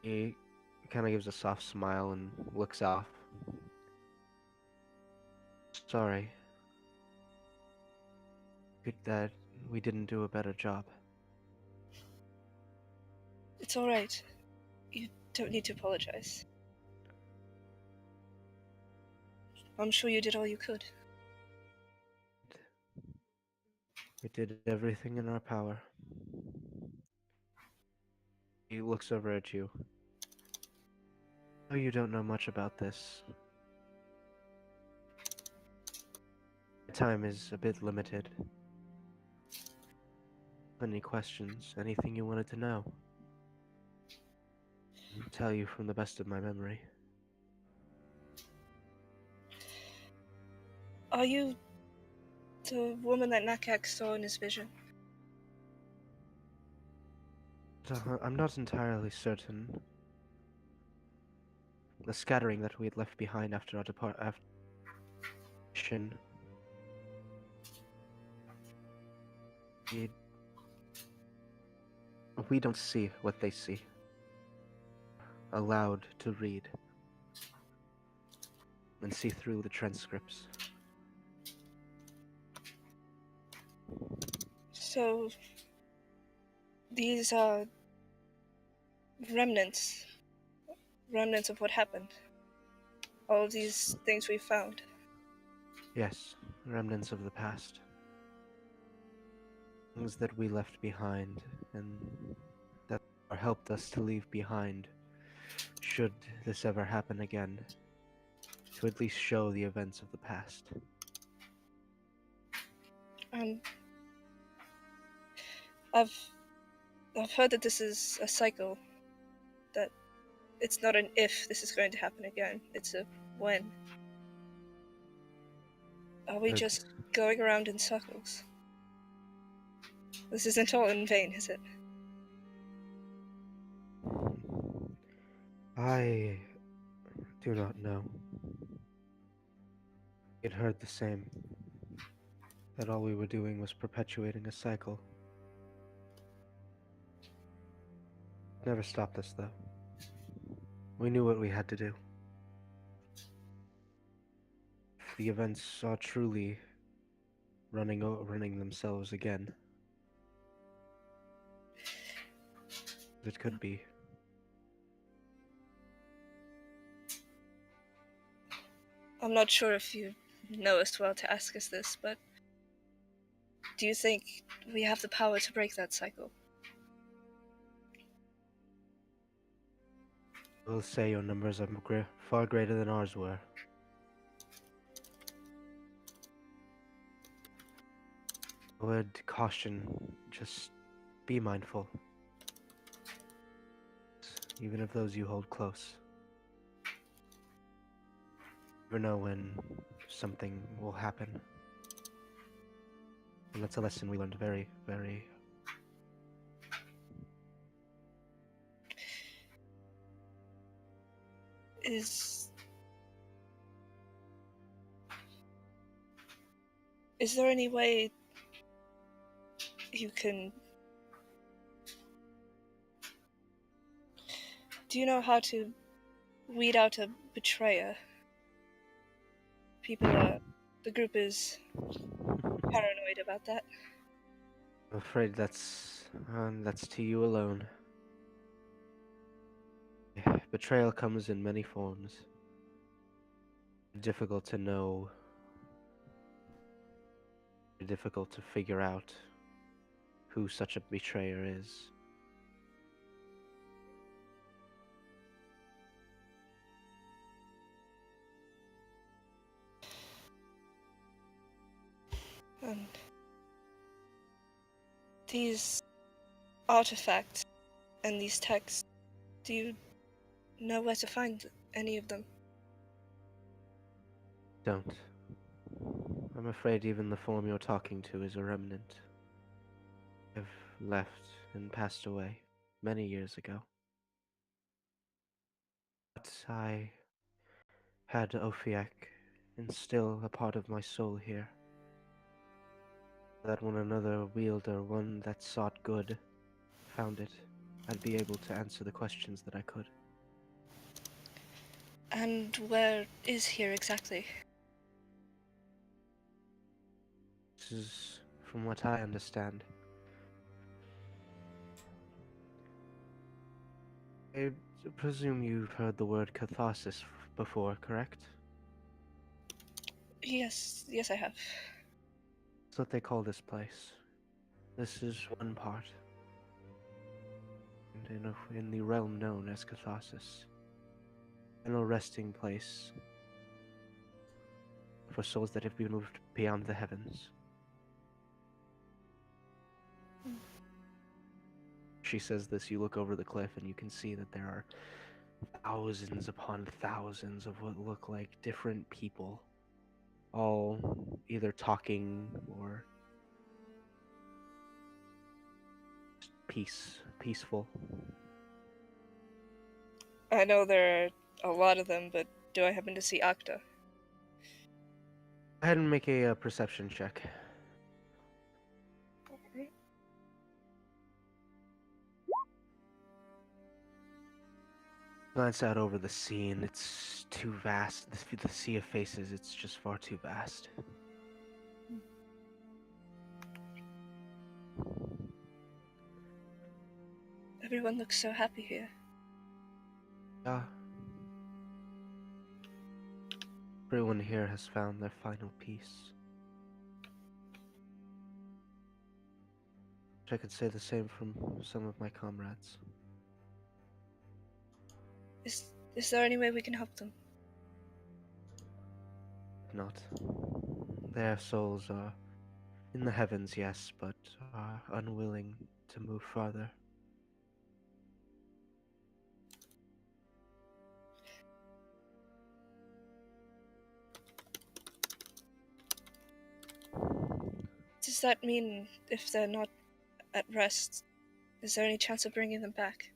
A: He kind of gives a soft smile and looks off. Sorry. That we didn't do a better job.
C: It's alright. You don't need to apologize. I'm sure you did all you could.
A: We did everything in our power. He looks over at you. Oh, you don't know much about this. My time is a bit limited. Any questions? Anything you wanted to know? I'll tell you from the best of my memory.
C: Are you the woman that Nakax saw in his vision?
A: I'm not entirely certain. The scattering that we had left behind after our departure. We don't see what they see. Allowed to read and see through the transcripts.
C: So, these are remnants of what happened. All of these things we found.
A: Yes, remnants of the past. Things that we left behind and that helped us to leave behind, should this ever happen again, to at least show the events of the past.
C: I've heard that this is a cycle. That it's not an if this is going to happen again, it's a when. Are we just going around in circles? This isn't all in vain, is it?
A: I do not know. It heard the same. That all we were doing was perpetuating a cycle. Never stopped us, though. We knew what we had to do. If the events are truly running themselves again, it could be.
C: I'm not sure if you know us well to ask us this, but do you think we have the power to break that cycle?
A: I will say your numbers are far greater than ours were. I would caution, just be mindful. Even of those you hold close. You never know when something will happen. And that's a lesson we learned very, very...
C: Is there any way you can... Do you know how to weed out a betrayer? The group is paranoid about that.
A: I'm afraid that's to you alone. Betrayal comes in many forms. Difficult to know. Difficult to figure out who such a betrayer is.
C: And these artifacts and these texts, do you know where to find any of them?
A: Don't. I'm afraid even the form you're talking to is a remnant. Have left and passed away many years ago. But I had Ophiak instill a part of my soul here. That when another wielder, one that sought good, found it, I'd be able to answer the questions that I could.
C: And where is here exactly?
A: This is, from what I understand, I presume you've heard the word catharsis before, correct?
C: Yes, I have.
A: That's what they call this place. This is one part. And in the realm known as catharsis. Final resting place for souls that have been moved beyond the heavens. She says this, you look over the cliff and you can see that there are thousands upon thousands of what look like different people, all either talking or peaceful.
C: I know there are a lot of them, but do I happen to see Octa?
A: Go ahead and make a perception check.
C: Okay.
A: Glance out over the scene. It's too vast. The sea of faces, it's just far too vast.
C: Everyone looks so happy here.
A: Yeah. Everyone here has found their final peace. I could say the same from some of my comrades.
C: Is there any way we can help them?
A: Not. Their souls are in the heavens, yes, but are unwilling to move farther.
C: Does that mean if they're not at rest, is there any chance of bringing them back?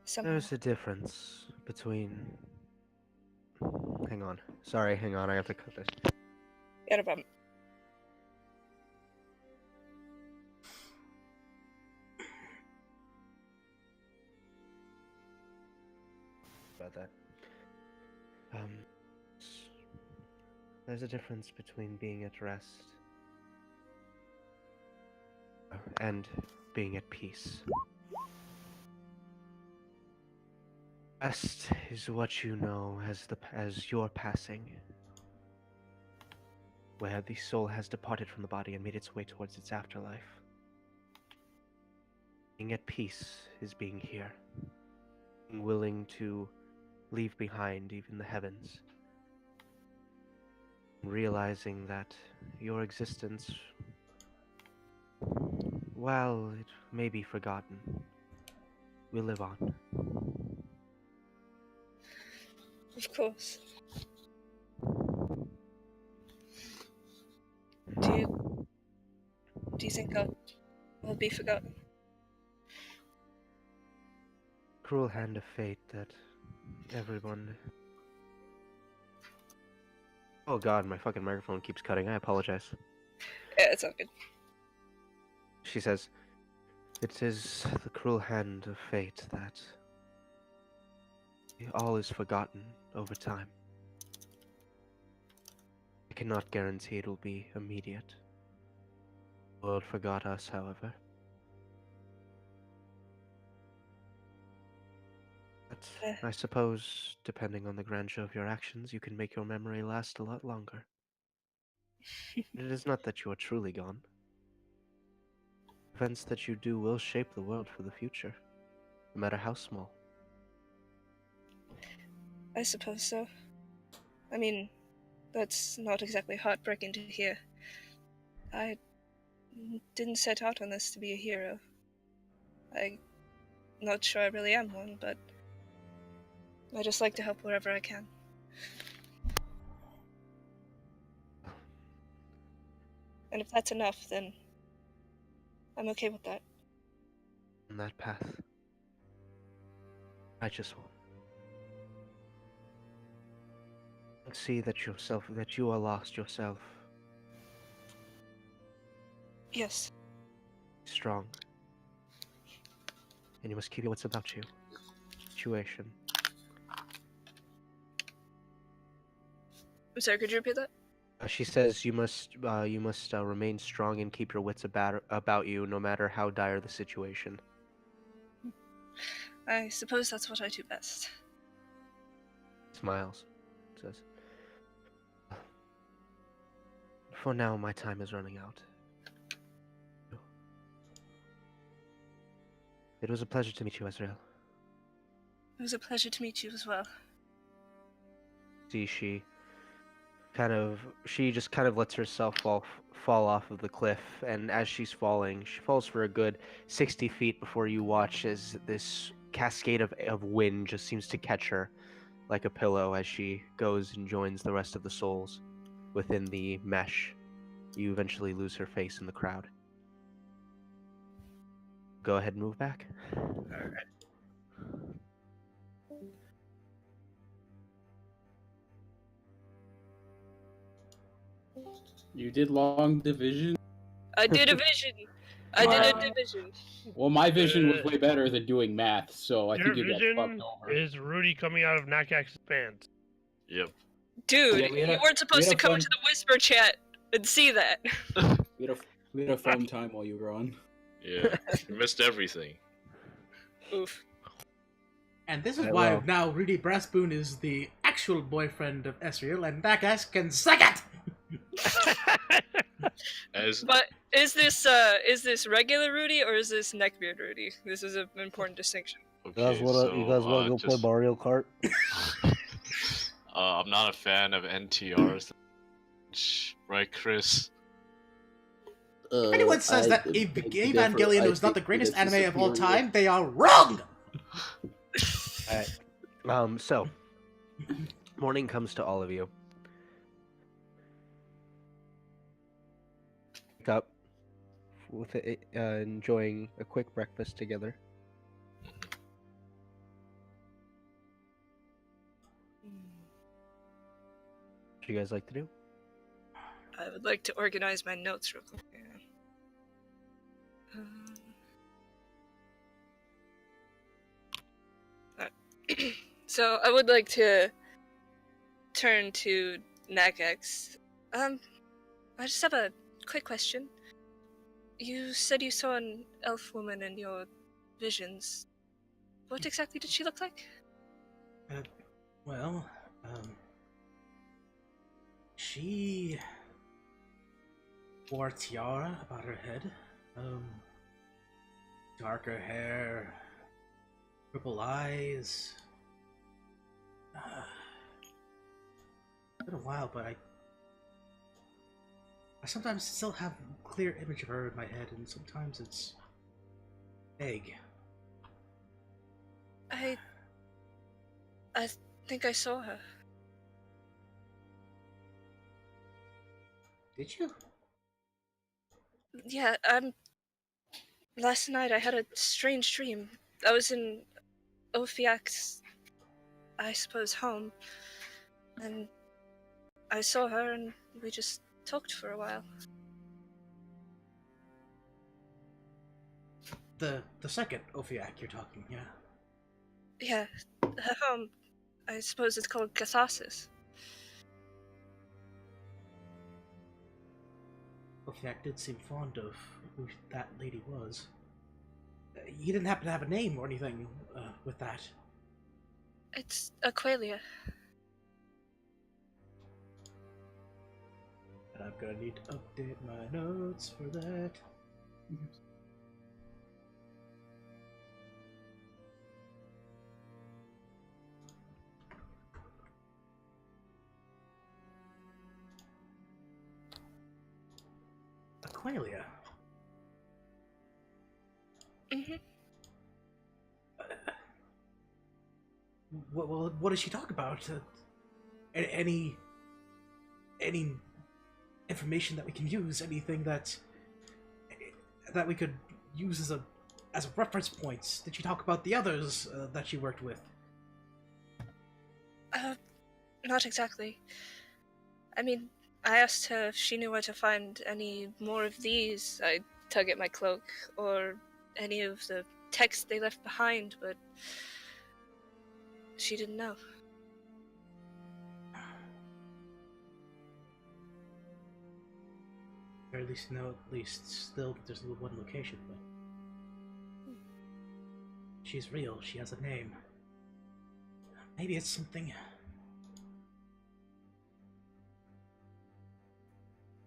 C: Somehow.
A: There's a difference between... Hang on. Sorry, hang on, I have to cut this.
C: Got a problem.
A: About that. There's a difference between being at rest and being at peace. Rest is what you know as your passing, where the soul has departed from the body and made its way towards its afterlife. Being at peace is being here, being willing to leave behind even the heavens, realizing that your existence, while it may be forgotten, will live on.
C: Of course. Do you think I'll be forgotten?
A: Cruel hand of fate that everyone... Oh god, my fucking microphone keeps cutting. I apologize.
C: Yeah, it's all good.
A: She says, it is the cruel hand of fate that all is forgotten over time. I cannot guarantee it will be immediate. The world forgot us, however. But I suppose, depending on the grandeur of your actions, you can make your memory last a lot longer. It is not that you are truly gone. Events that you do will shape the world for the future, no matter how small.
C: I suppose so. I mean, that's not exactly heartbreaking to hear. I didn't set out on this to be a hero. I'm not sure I really am one, but I just like to help wherever I can. And if that's enough, then I'm okay with that.
A: On that path, righteous one. See that you are lost yourself.
C: Yes.
A: Strong. And you must keep your wits about you. Situation.
C: I'm sorry, could you repeat that?
A: She says you must remain strong and keep your wits about you, no matter how dire the situation.
C: I suppose that's what I do best.
A: Smiles. Says, for now, my time is running out. It was a pleasure to meet you, Ezreal.
C: It was a pleasure to meet you as well.
A: See, she just kind of lets herself fall off of the cliff, and as she's falling, she falls for a good 60 feet before you watch as this cascade of wind just seems to catch her like a pillow as she goes and joins the rest of the souls within the mesh. You eventually lose her face in the crowd. Go ahead and move back.
C: Alright.
F: You did long division?
C: I did a vision! I did a division!
F: Well, my vision was way better than doing math, so I
G: Your
F: think you got
G: vision
F: fucked over.
G: is Rudy coming out of Nakax's pants.
H: Yep.
C: Dude,
F: Yeah, we had
C: you
F: a-
C: weren't supposed
F: we
C: to
F: had a
C: come
F: fun-
C: into the whisper chat and see that.
F: We had a fun time while you were on.
H: Yeah. You missed everything.
C: Oof.
B: And this is
A: Right,
B: why
A: well.
B: now Rudy Brassboon is the actual boyfriend of Ezreal, and Nakax can suck it!
H: As
C: But is this regular Rudy or is this neckbeard Rudy? This is an important distinction.
H: okay, so, just-
A: Mario Kart?
H: I'm not a fan of NTRs. Right, Chris?
B: If anyone says that Evangelion was not the greatest anime of all time, they are wrong!
A: Alright. So, morning comes to all of you. Wake up with enjoying a quick breakfast together. What do you guys like to do?
C: I would like to organize my notes real quick. So I would like to turn to Nakax. I just have a quick question. You said you saw an elf woman in your visions. What exactly did she look like?
B: Well, she wore a tiara about her head, darker hair, purple eyes. It's been a while, but I sometimes still have a clear image of her in my head, and sometimes it's vague.
C: I think I saw her.
B: Did you?
C: Yeah, last night I had a strange dream. I was in Ophiak's, I suppose, home, and I saw her and we just talked for a while.
B: The second Ophiac you're talking, yeah.
C: Yeah, her home, I suppose it's called Catharsis.
B: Ophiac did seem fond of who that lady was. You didn't happen to have a name or anything with that.
C: It's Aqualia.
B: And I'm gonna need to update my notes for that. Aqualia.
C: Mm-hmm.
B: What does she talk about? Any information that we can use? Anything that we could use as a reference point? Did she talk about the others that she worked with?
C: Not exactly. I mean, I asked her if she knew where to find any more of these. I tug at my cloak, or any of the texts they left behind, but she didn't know.
B: Or at least know, at least still that there's one location, but she's real. She has a name. Maybe it's something.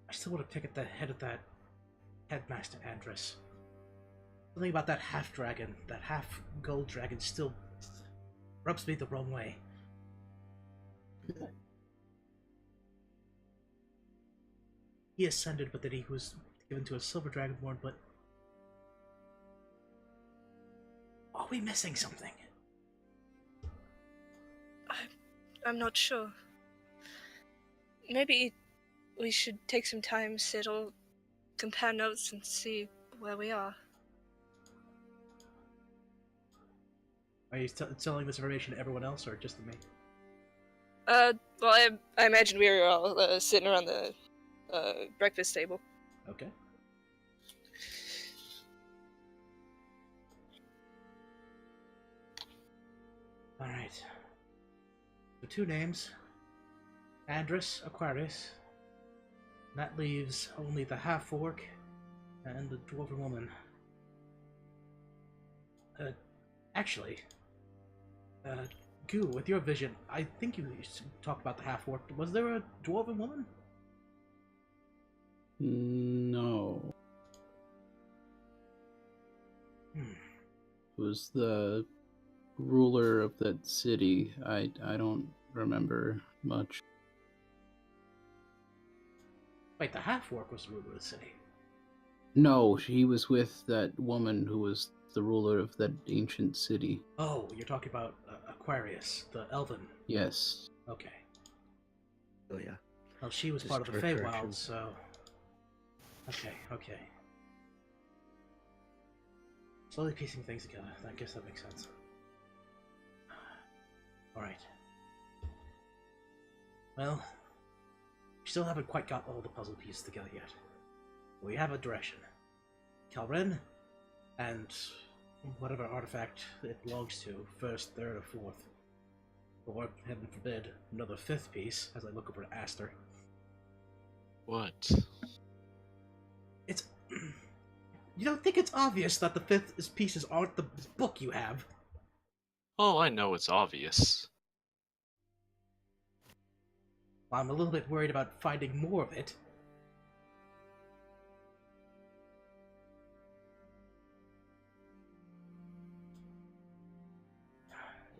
B: I still want to pick at the head of that headmaster Andrus. Something about that half dragon, that half gold dragon, still rubs me the wrong way. He ascended, but then he was given to a silver dragonborn, but are we missing something?
C: I'm not sure. Maybe we should take some time, settle, compare notes, and see where we are.
B: Are you telling this information to everyone else, or just to me?
C: Well, I imagine we were all sitting around the breakfast table.
B: Okay. Alright. So 2 names. Andrus, Aquarius. That leaves only the half-orc and the dwarven woman. Actually, Goo, with your vision, I think you talked about the half-orc. Was there a dwarven woman?
F: No. It was the ruler of that city. I don't remember much.
B: Wait, the half-orc was the ruler of the city.
F: No, he was with that woman who was the ruler of that ancient city.
B: Oh, you're talking about Aquarius, the elven.
F: Yes.
B: Okay.
A: Oh yeah.
B: Well, she was
A: Just
B: part of the
A: for
B: Feywild,
A: correction.
B: so... Okay. Slowly piecing things together. I guess that makes sense. Alright. Well, we still haven't quite got all the puzzle pieces together yet. We have a direction. Calren, and whatever artifact it belongs to, 1st, 3rd, or 4th. Or, heaven forbid, another 5th piece, as I look over at Aster.
H: What?
B: It's... You don't think it's obvious that the 5th pieces aren't the book you have?
H: Oh, I know it's obvious.
B: Well, I'm a little bit worried about finding more of it.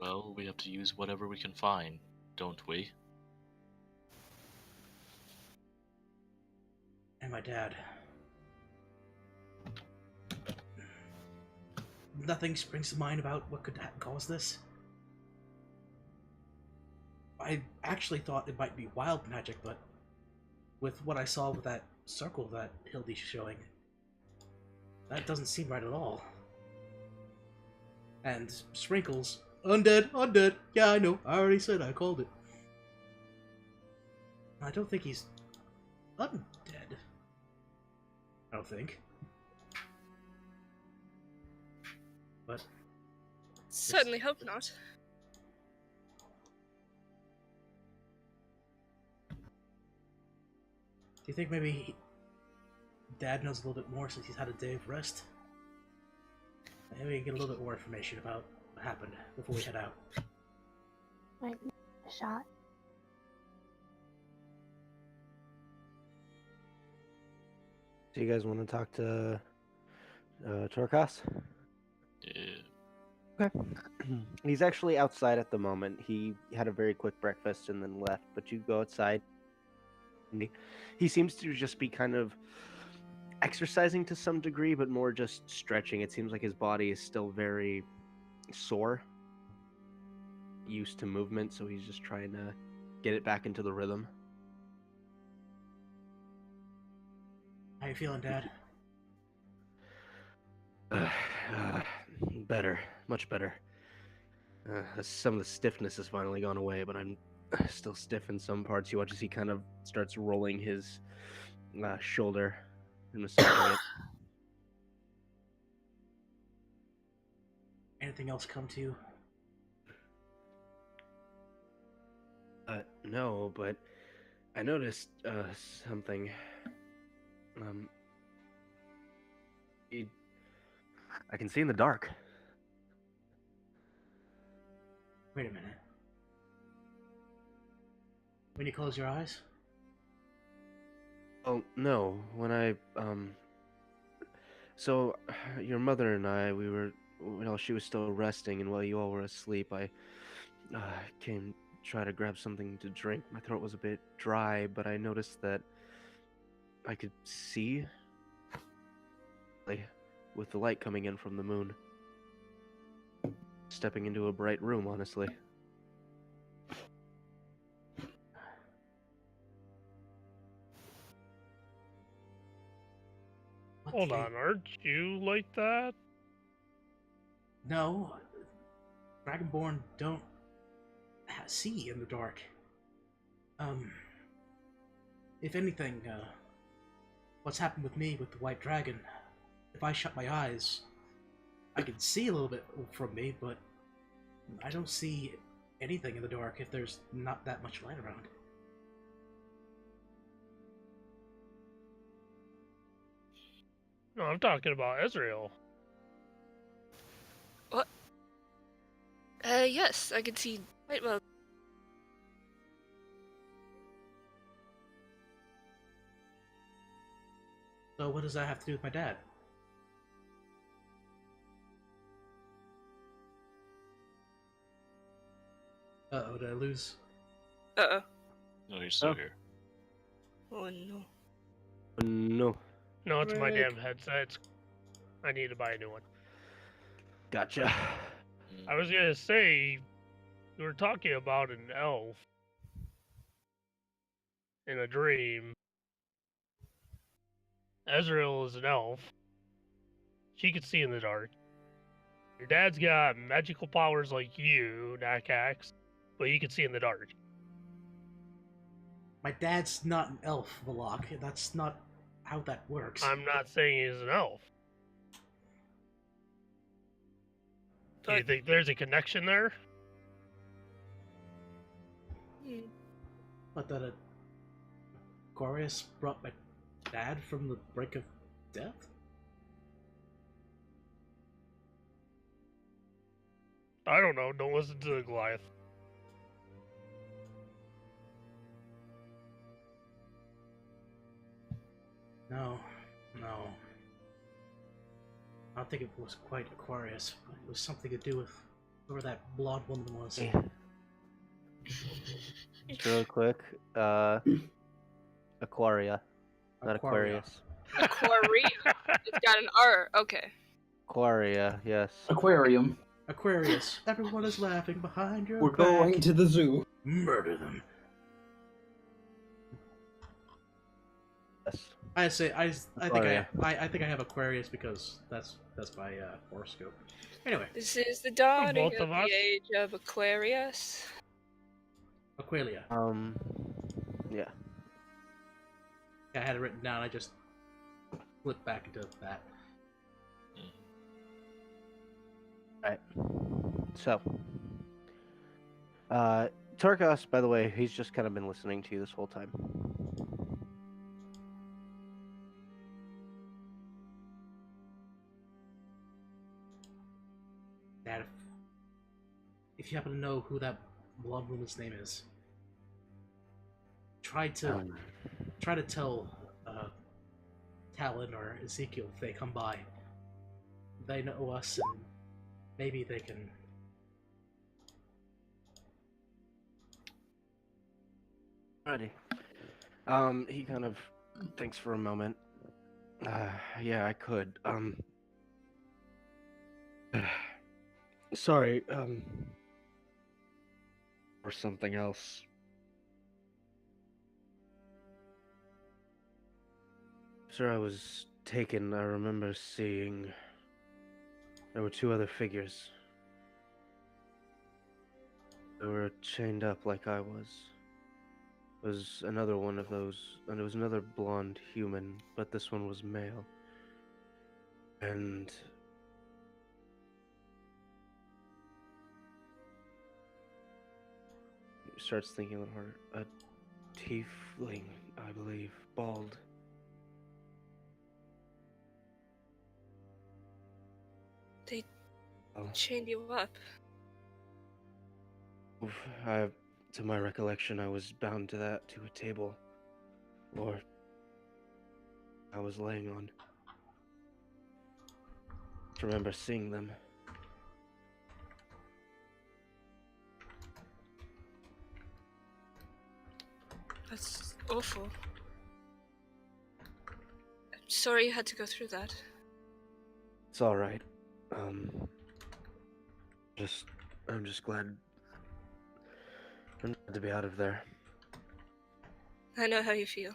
H: Well, we have to use whatever we can find, don't we?
B: And my dad. Nothing springs to mind about what could cause this. I actually thought it might be wild magic, but with what I saw with that circle that Hildy's showing, that doesn't seem right at all. And Sprinkles, undead, yeah, I know, I already said I called it. I don't think he's undead. I don't think. But
C: Certainly hope not.
B: do you think maybe Dad knows a little bit more since he's had a day of rest? Maybe we can get a little bit more information about what happened before we head out.
E: Might be a shot.
A: Do you guys want to talk to Torkas?
H: Yeah.
A: Okay. He's actually outside at the moment. He had a very quick breakfast and then left, but you go outside. He seems to just be kind of exercising to some degree, but more just stretching. It seems like his body is still very sore, used to movement, so he's just trying to get it back into the rhythm.
B: How you feeling, Dad?
A: Better, much better. Some of the stiffness has finally gone away, but I'm still stiff in some parts. You watch as he kind of starts rolling his shoulder and massaging it.
B: Anything else come to you?
A: No, but I noticed something. I can see in the dark.
B: Wait a minute. When you close your eyes?
A: Oh, no. When I, So, your mother and I, she was still resting, and while you all were asleep, I came try to grab something to drink. My throat was a bit dry, but I noticed that I could see, like, with the light coming in from the moon. Stepping into a bright room, honestly.
B: What
G: Hold
B: the-
G: on, aren't you like that?
B: No. Dragonborn don't see in the dark. If anything, what's happened with me with the white dragon, if I shut my eyes, I can see a little bit from me, but I don't see anything in the dark if there's not that much light around.
G: No, I'm talking about Ezreal.
C: What? Yes, I can see quite well.
B: So what does that have to do with my dad? Uh-oh, did I lose?
C: Uh-oh.
D: No, you're still
A: Oh.
D: here.
C: Oh no.
A: No.
G: No, it's my
B: Rick.
G: damn headset. I need to buy a new one.
A: Gotcha.
G: I was gonna say, we were talking about an elf in a dream. Ezreal is an elf. She can see in the dark. Your dad's got magical powers like you, Nakax, but he can see in the dark.
B: My dad's not an elf, Valak. That's not how that works.
G: I'm not saying he's an elf. Do you
C: But-
G: think there's a connection there?
C: Hmm.
B: But that Aquarius brought my dad from the brink of death?
G: I don't know. Don't listen to the Goliath.
B: No. I don't think it was quite Aquarius, but it was something to do with whoever that blonde woman was.
A: Just real quick. Aquaria, not
B: Aquaria.
A: Aquarius.
C: Aquaria. It's got an R. Okay.
A: Aquaria, yes.
F: Aquarium.
B: Aquarius. Everyone is laughing behind your
F: We're
B: back.
F: going to the zoo.
B: Murder them.
A: Yes.
B: I think
A: Aquaria.
B: I think I have Aquarius because that's my horoscope. Anyway,
C: This is the dawning
G: both
C: of
G: of us?
C: the age of Aquarius.
B: Aqualia.
A: Yeah.
B: I had it written down. I just flipped back into that.
A: Alright. So. Tarkos, by the way, he's just kind of been listening to you this whole time.
B: Dad, if you happen to know who that blonde woman's name is, try to tell Talon or Ezekiel if they come by. They know us, and maybe they can.
A: Alrighty. He kind of thinks for a moment. Yeah, I could. Sorry, or something else. After I was taken, I remember seeing there were two other figures. They were chained up like I was. It was another one of those, and it was another blonde human, but this one was male. And he starts thinking a little harder. A tiefling, I believe, bald.
C: They
A: Oh,
C: chained you up.
A: to my recollection, I was bound to a table, or I was laying on. I remember seeing them.
C: That's awful. I'm sorry you had to go through that.
A: It's all right. I'm just glad to be out of there.
C: I know how you feel.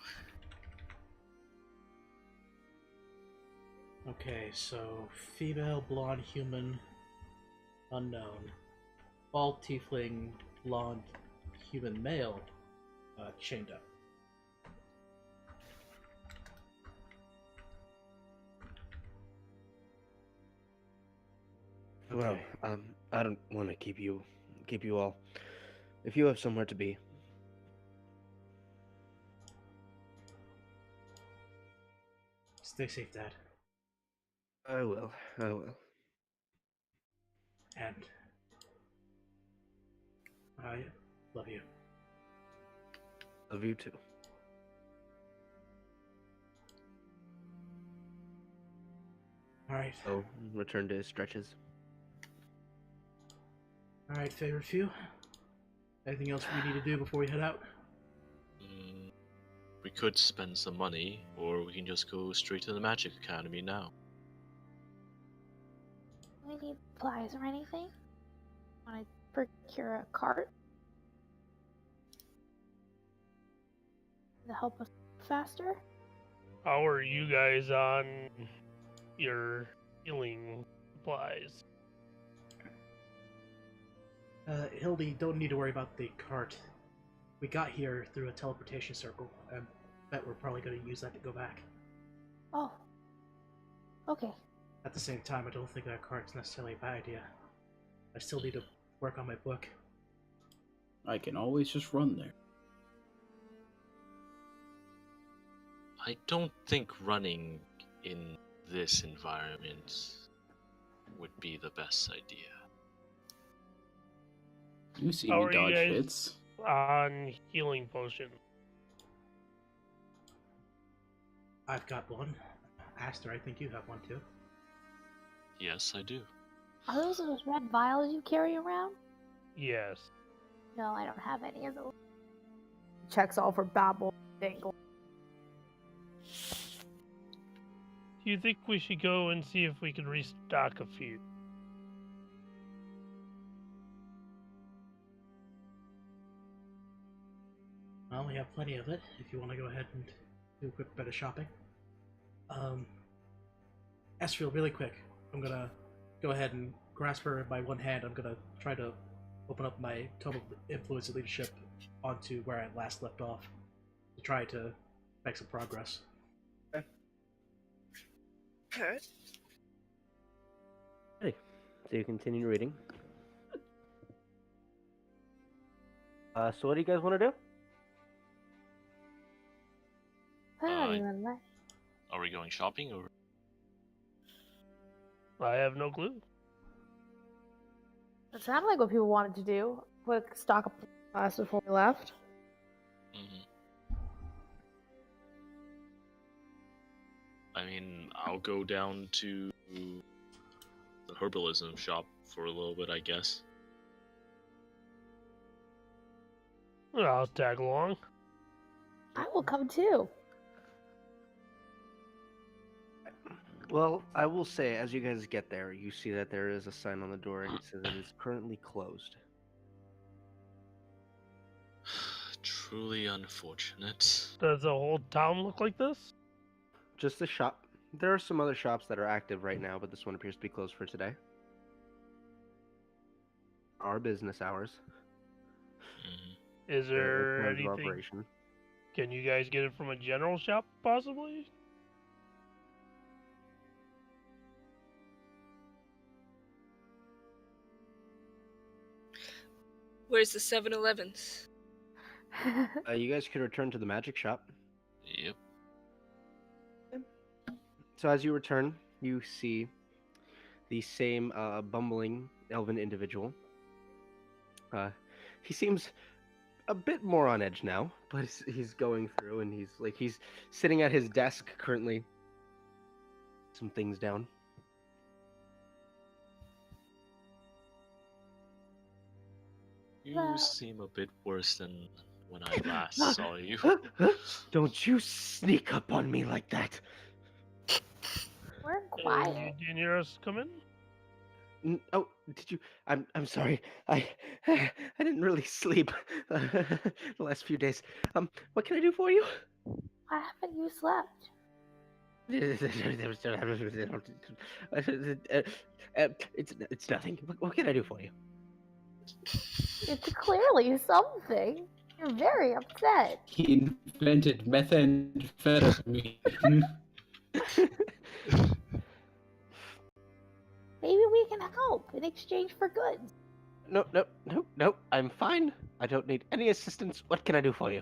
B: Okay, so female, blonde, human, unknown. Bald, tiefling, blonde, human, male, chained up.
A: Well, I don't want to keep you all. If you have somewhere to be,
B: Stay safe, Dad.
A: I will.
B: And I love you.
A: Love you too.
B: Alright.
A: So, return to his stretches.
B: Alright, favorite few? Anything else we need to do before we head out?
H: We could spend some money, or we can just go straight to the Magic Academy now.
E: Do we need supplies or anything? Want to procure a cart to help us paster?
G: How are you guys on your healing supplies?
B: Hildy, don't need to worry about the cart. We got here through a teleportation circle, and bet we're probably going to use that to go back.
E: Oh. Okay.
B: At the same time, I don't think that cart's necessarily a bad idea. I still need to work on my book.
F: I can always just run there.
H: I don't think running in this environment would be the best idea.
F: You see
G: How
F: me
G: are you
F: dodge
G: guys
F: hits.
G: on healing potion?
B: I've got one. Aster, I think you have one too.
H: Yes, I do.
E: Are those red vials you carry around?
G: Yes.
E: No, I don't have any of those. Checks all for babble, dangle.
G: Do you think we should go and see if we can restock a few?
B: Well, we have plenty of it, if you want to go ahead and do a quick bit of shopping. Esriel, really quick, I'm gonna go ahead and grasp her by one hand. I'm gonna try to open up my Tome of Influence and Leadership onto where I last left off, to try to make some progress.
C: Alright.
A: Hey, so you continue reading. So what do you guys want to do?
E: I don't
H: Uh,
E: even know.
H: Are we going shopping, or
G: I have no clue.
E: It sounded like what people wanted to do. Quick stock up the class before we left.
H: I mean, I'll go down to the herbalism shop for a little bit, I guess.
G: Well, I'll tag along.
E: I will come too.
A: Well, I will say, as you guys get there, you see that there is a sign on the door and it says it is currently closed.
H: Truly unfortunate.
G: Does the whole town look like this?
A: Just the shop. There are some other shops that are active right now, but this one appears to be closed for today. Our business hours.
G: Is
A: the
G: there
A: plans of
G: anything?
A: operation.
G: Can you guys get it from a general shop, possibly?
C: Where's the 7-Elevens?
A: You guys could return to the magic shop.
D: Yep.
A: So as you return, you see the same bumbling elven individual. He seems a bit more on edge now, but he's going through and he's sitting at his desk currently. Some things down.
D: You
E: Well-
D: seem a bit worse than when I last saw you.
A: Don't you sneak up on me like that.
E: We're
G: You
E: quiet.
G: didn't hear us come in?
A: Oh, did you? I'm sorry. I didn't really sleep the last few days. What can I do for you?
E: Why haven't you slept?
A: It's nothing. What can I do for you?
E: It's clearly something. You're very upset.
F: He invented methamphetamine.
E: Maybe we can help in exchange for goods.
A: No. I'm fine. I don't need any assistance. What can I do for you?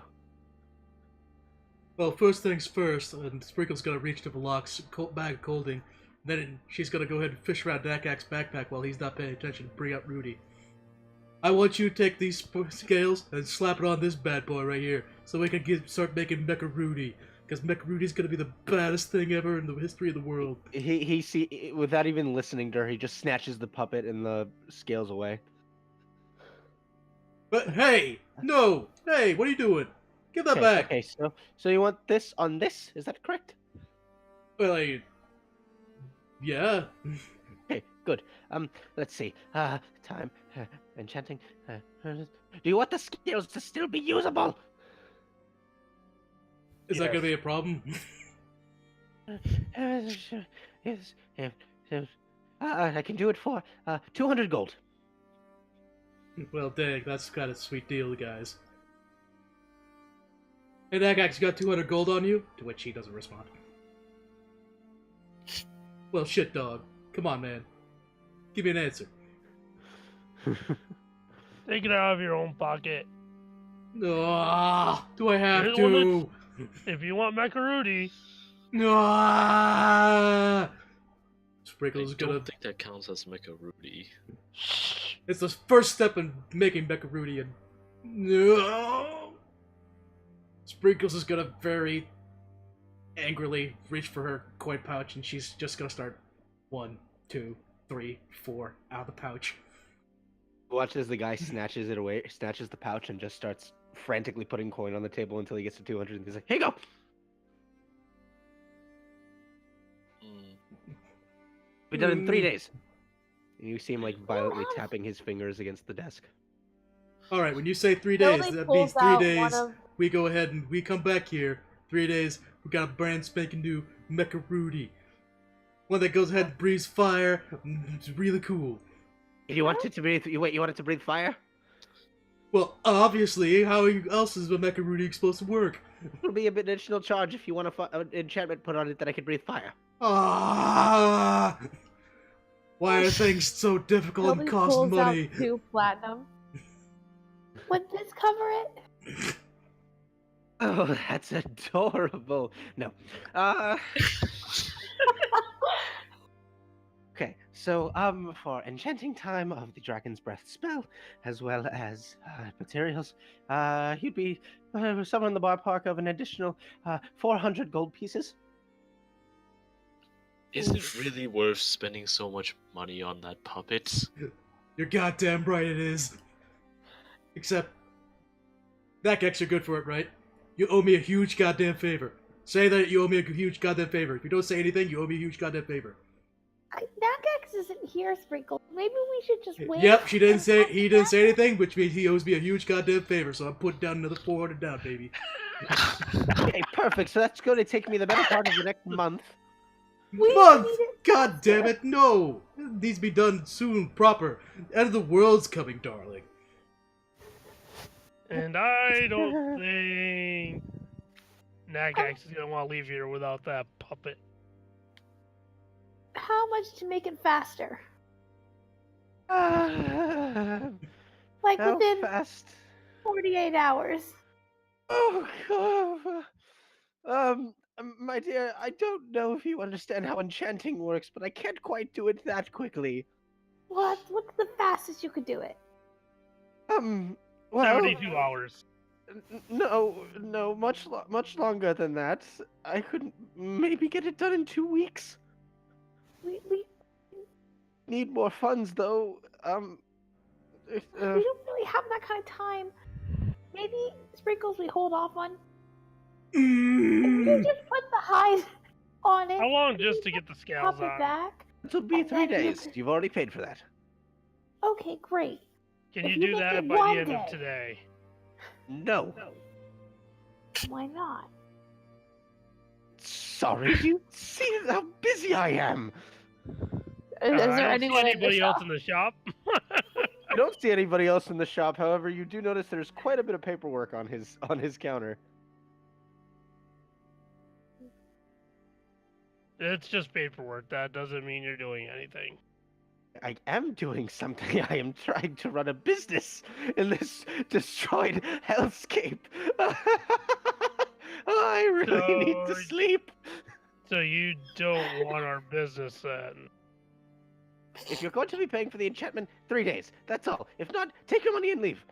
B: Well, first things first, Sprinkle's gonna reach to Balak's bag of colding. Then she's gonna go ahead and fish around Nakax's backpack while he's not paying attention and bring out Rudy. I want you to take these scales and slap it on this bad boy right here, so we can start making Mecha Rudy. Because Mecha Rudy's gonna be the baddest thing ever in the history of the world.
A: He without even listening to her, he just snatches the puppet and the scales away.
B: But hey, no, hey, what are you doing? Give that back.
A: Okay, so you want this on this? Is that correct?
B: Well, yeah.
A: Okay, good. Let's see. Time, enchanting. Do you want the scales to still be usable?
B: Is that gonna be a problem?
A: Yes. I can do it for 200 gold.
B: Well, dang, that's kind of a sweet deal, guys. Hey, Nakax, you got 200 gold on you? To which he doesn't respond. Well, shit, dog. Come on, man. Give me an answer.
G: Take it out of your own pocket.
B: Ah, do I have
G: Here's
B: to?
G: If you want Macaroni,
B: Ah! Sprinkle's
H: I
B: gonna.
H: don't think that counts as Mecha Rudy.
B: It's the first step in making Mecha Rudy, and no. Sprinkles is gonna very angrily reach for her coin pouch, and she's just gonna start 1, 2, 3, 4 out of the pouch.
A: Watch as the guy snatches it away, snatches the pouch, and just starts frantically putting coin on the table until he gets to 200, and he's like, "Here you go." Be done in 3 days. And you see him like violently tapping his fingers against the desk.
B: All right, when you say 3
E: He
B: days,
E: only
B: that
E: pulls
B: means 3
E: out
B: days.
E: one of-
B: We go ahead and we come back here. 3 days, we got a brand spanking new Mecha Rudy. One that goes ahead and breathes fire. It's really cool.
A: You want it to breathe? You want it to breathe fire?
B: Well, obviously, how else is a Mecha Rudy supposed to work?
A: It'll be a bit additional charge if you want an enchantment put on it that I can breathe fire.
B: Ah! Why are things so difficult and
E: Nobody
B: cost
E: pulls
B: money?
E: out 2 platinum. Would this cover it?
A: Oh, that's adorable. No. Okay, so for enchanting time of the Dragon's Breath spell, as well as materials, you'd be somewhere in the ballpark of an additional 400 gold pieces.
H: Is it really worth spending so much money on that puppet?
B: You're goddamn right it is. Except, Nakax, you're good for it, right? You owe me a huge goddamn favor. Say that you owe me a huge goddamn favor. If you don't say anything, you owe me a huge goddamn favor.
E: Nakax isn't here, Sprinkle. Maybe we should just wait.
B: Yep, he didn't say anything, which means he owes me a huge goddamn favor, so I'm putting down another 400 down, baby.
A: Okay, perfect. So that's going to take me the better part of the next month.
E: We
B: Month!
E: need it.
B: God damn it, no! It needs to be done soon, proper. End of the world's coming, darling.
G: And I don't think Nakax is gonna want to leave here without that puppet.
E: How much to make it faster?
A: How
E: Like within
A: fast?
E: 48 hours.
A: Oh, my dear, I don't know if you understand how enchanting works, but I can't quite do it that quickly.
E: What's the fastest you could do it?
A: Well,
G: 72 hours.
A: no, much longer than that. I could maybe get it done in 2 weeks.
E: We
A: Need more funds, though. If,
E: we don't really have that kind of time. Maybe sprinkles we hold off on. If you just put the hide on it.
G: How long
E: and
G: just
E: you
G: to get the
E: pop
G: scales
E: it
G: on?
E: back.
A: it'll be
E: and
A: 3
E: then you
A: days. You've already paid for that.
E: Okay, great.
G: Can
E: If
G: you
E: you
G: do
E: make
G: that
E: it
G: by
E: one
G: the end of
E: day.
G: today?
A: No.
E: Why not?
A: Sorry, do you see how busy I am?
E: Is
G: I
E: there
G: don't see
E: anyone in the
G: anybody else
E: shop?
G: in the shop.
A: I don't see anybody else in the shop. However, you do notice there's quite a bit of paperwork on his counter.
G: It's just paperwork. That doesn't mean you're doing anything.
A: I am doing something. I am trying to run a business in this destroyed hellscape. I really need to
G: So-
A: sleep.
G: So you don't want our business then?
A: If you're going to be paying for the enchantment, 3 days. That's all. If not, take your money and leave.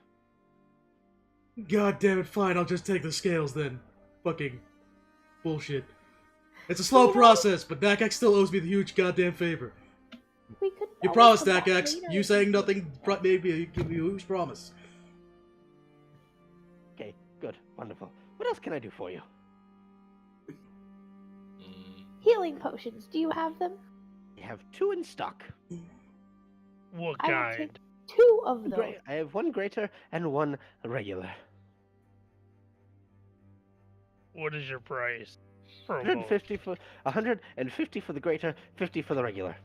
B: God damn it, fine, I'll just take the scales then. Fucking bullshit. It's a slow
E: You know-
B: process, but Nakax still owes me the huge goddamn favor.
E: We could
B: You
E: always
B: promised,
E: come back
B: Nakax.
E: later
B: You
E: if
B: saying
E: need
B: nothing
E: be.
B: maybe give you a huge promise.
A: Okay, good, wonderful. What else can I do for you?
E: Healing potions. Do you have them?
A: I have 2 in stock.
G: What
E: I will
G: kind?
E: take 2 of those.
A: I have 1 greater and 1 regular.
G: What is your price? For both?
A: 150 for 150 for the greater, 50 for the regular.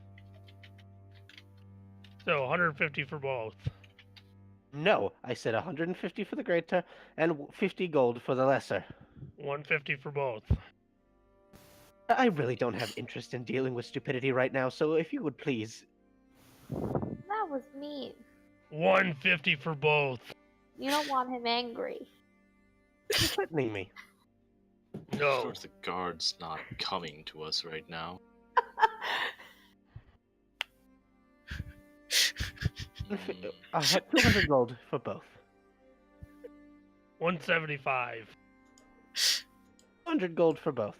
G: So 150 for both.
A: No, I said 150 for the greater and 50 gold for the lesser.
G: 150 for both.
A: I really don't have interest in dealing with stupidity right now, so if you would please.
E: That was mean.
G: 150 for both.
E: You don't want him angry.
A: You're threatening me.
G: No.
H: Sure, the guard's not coming to us right now.
A: I have 200 gold for both.
G: 175.
A: 100 gold for both.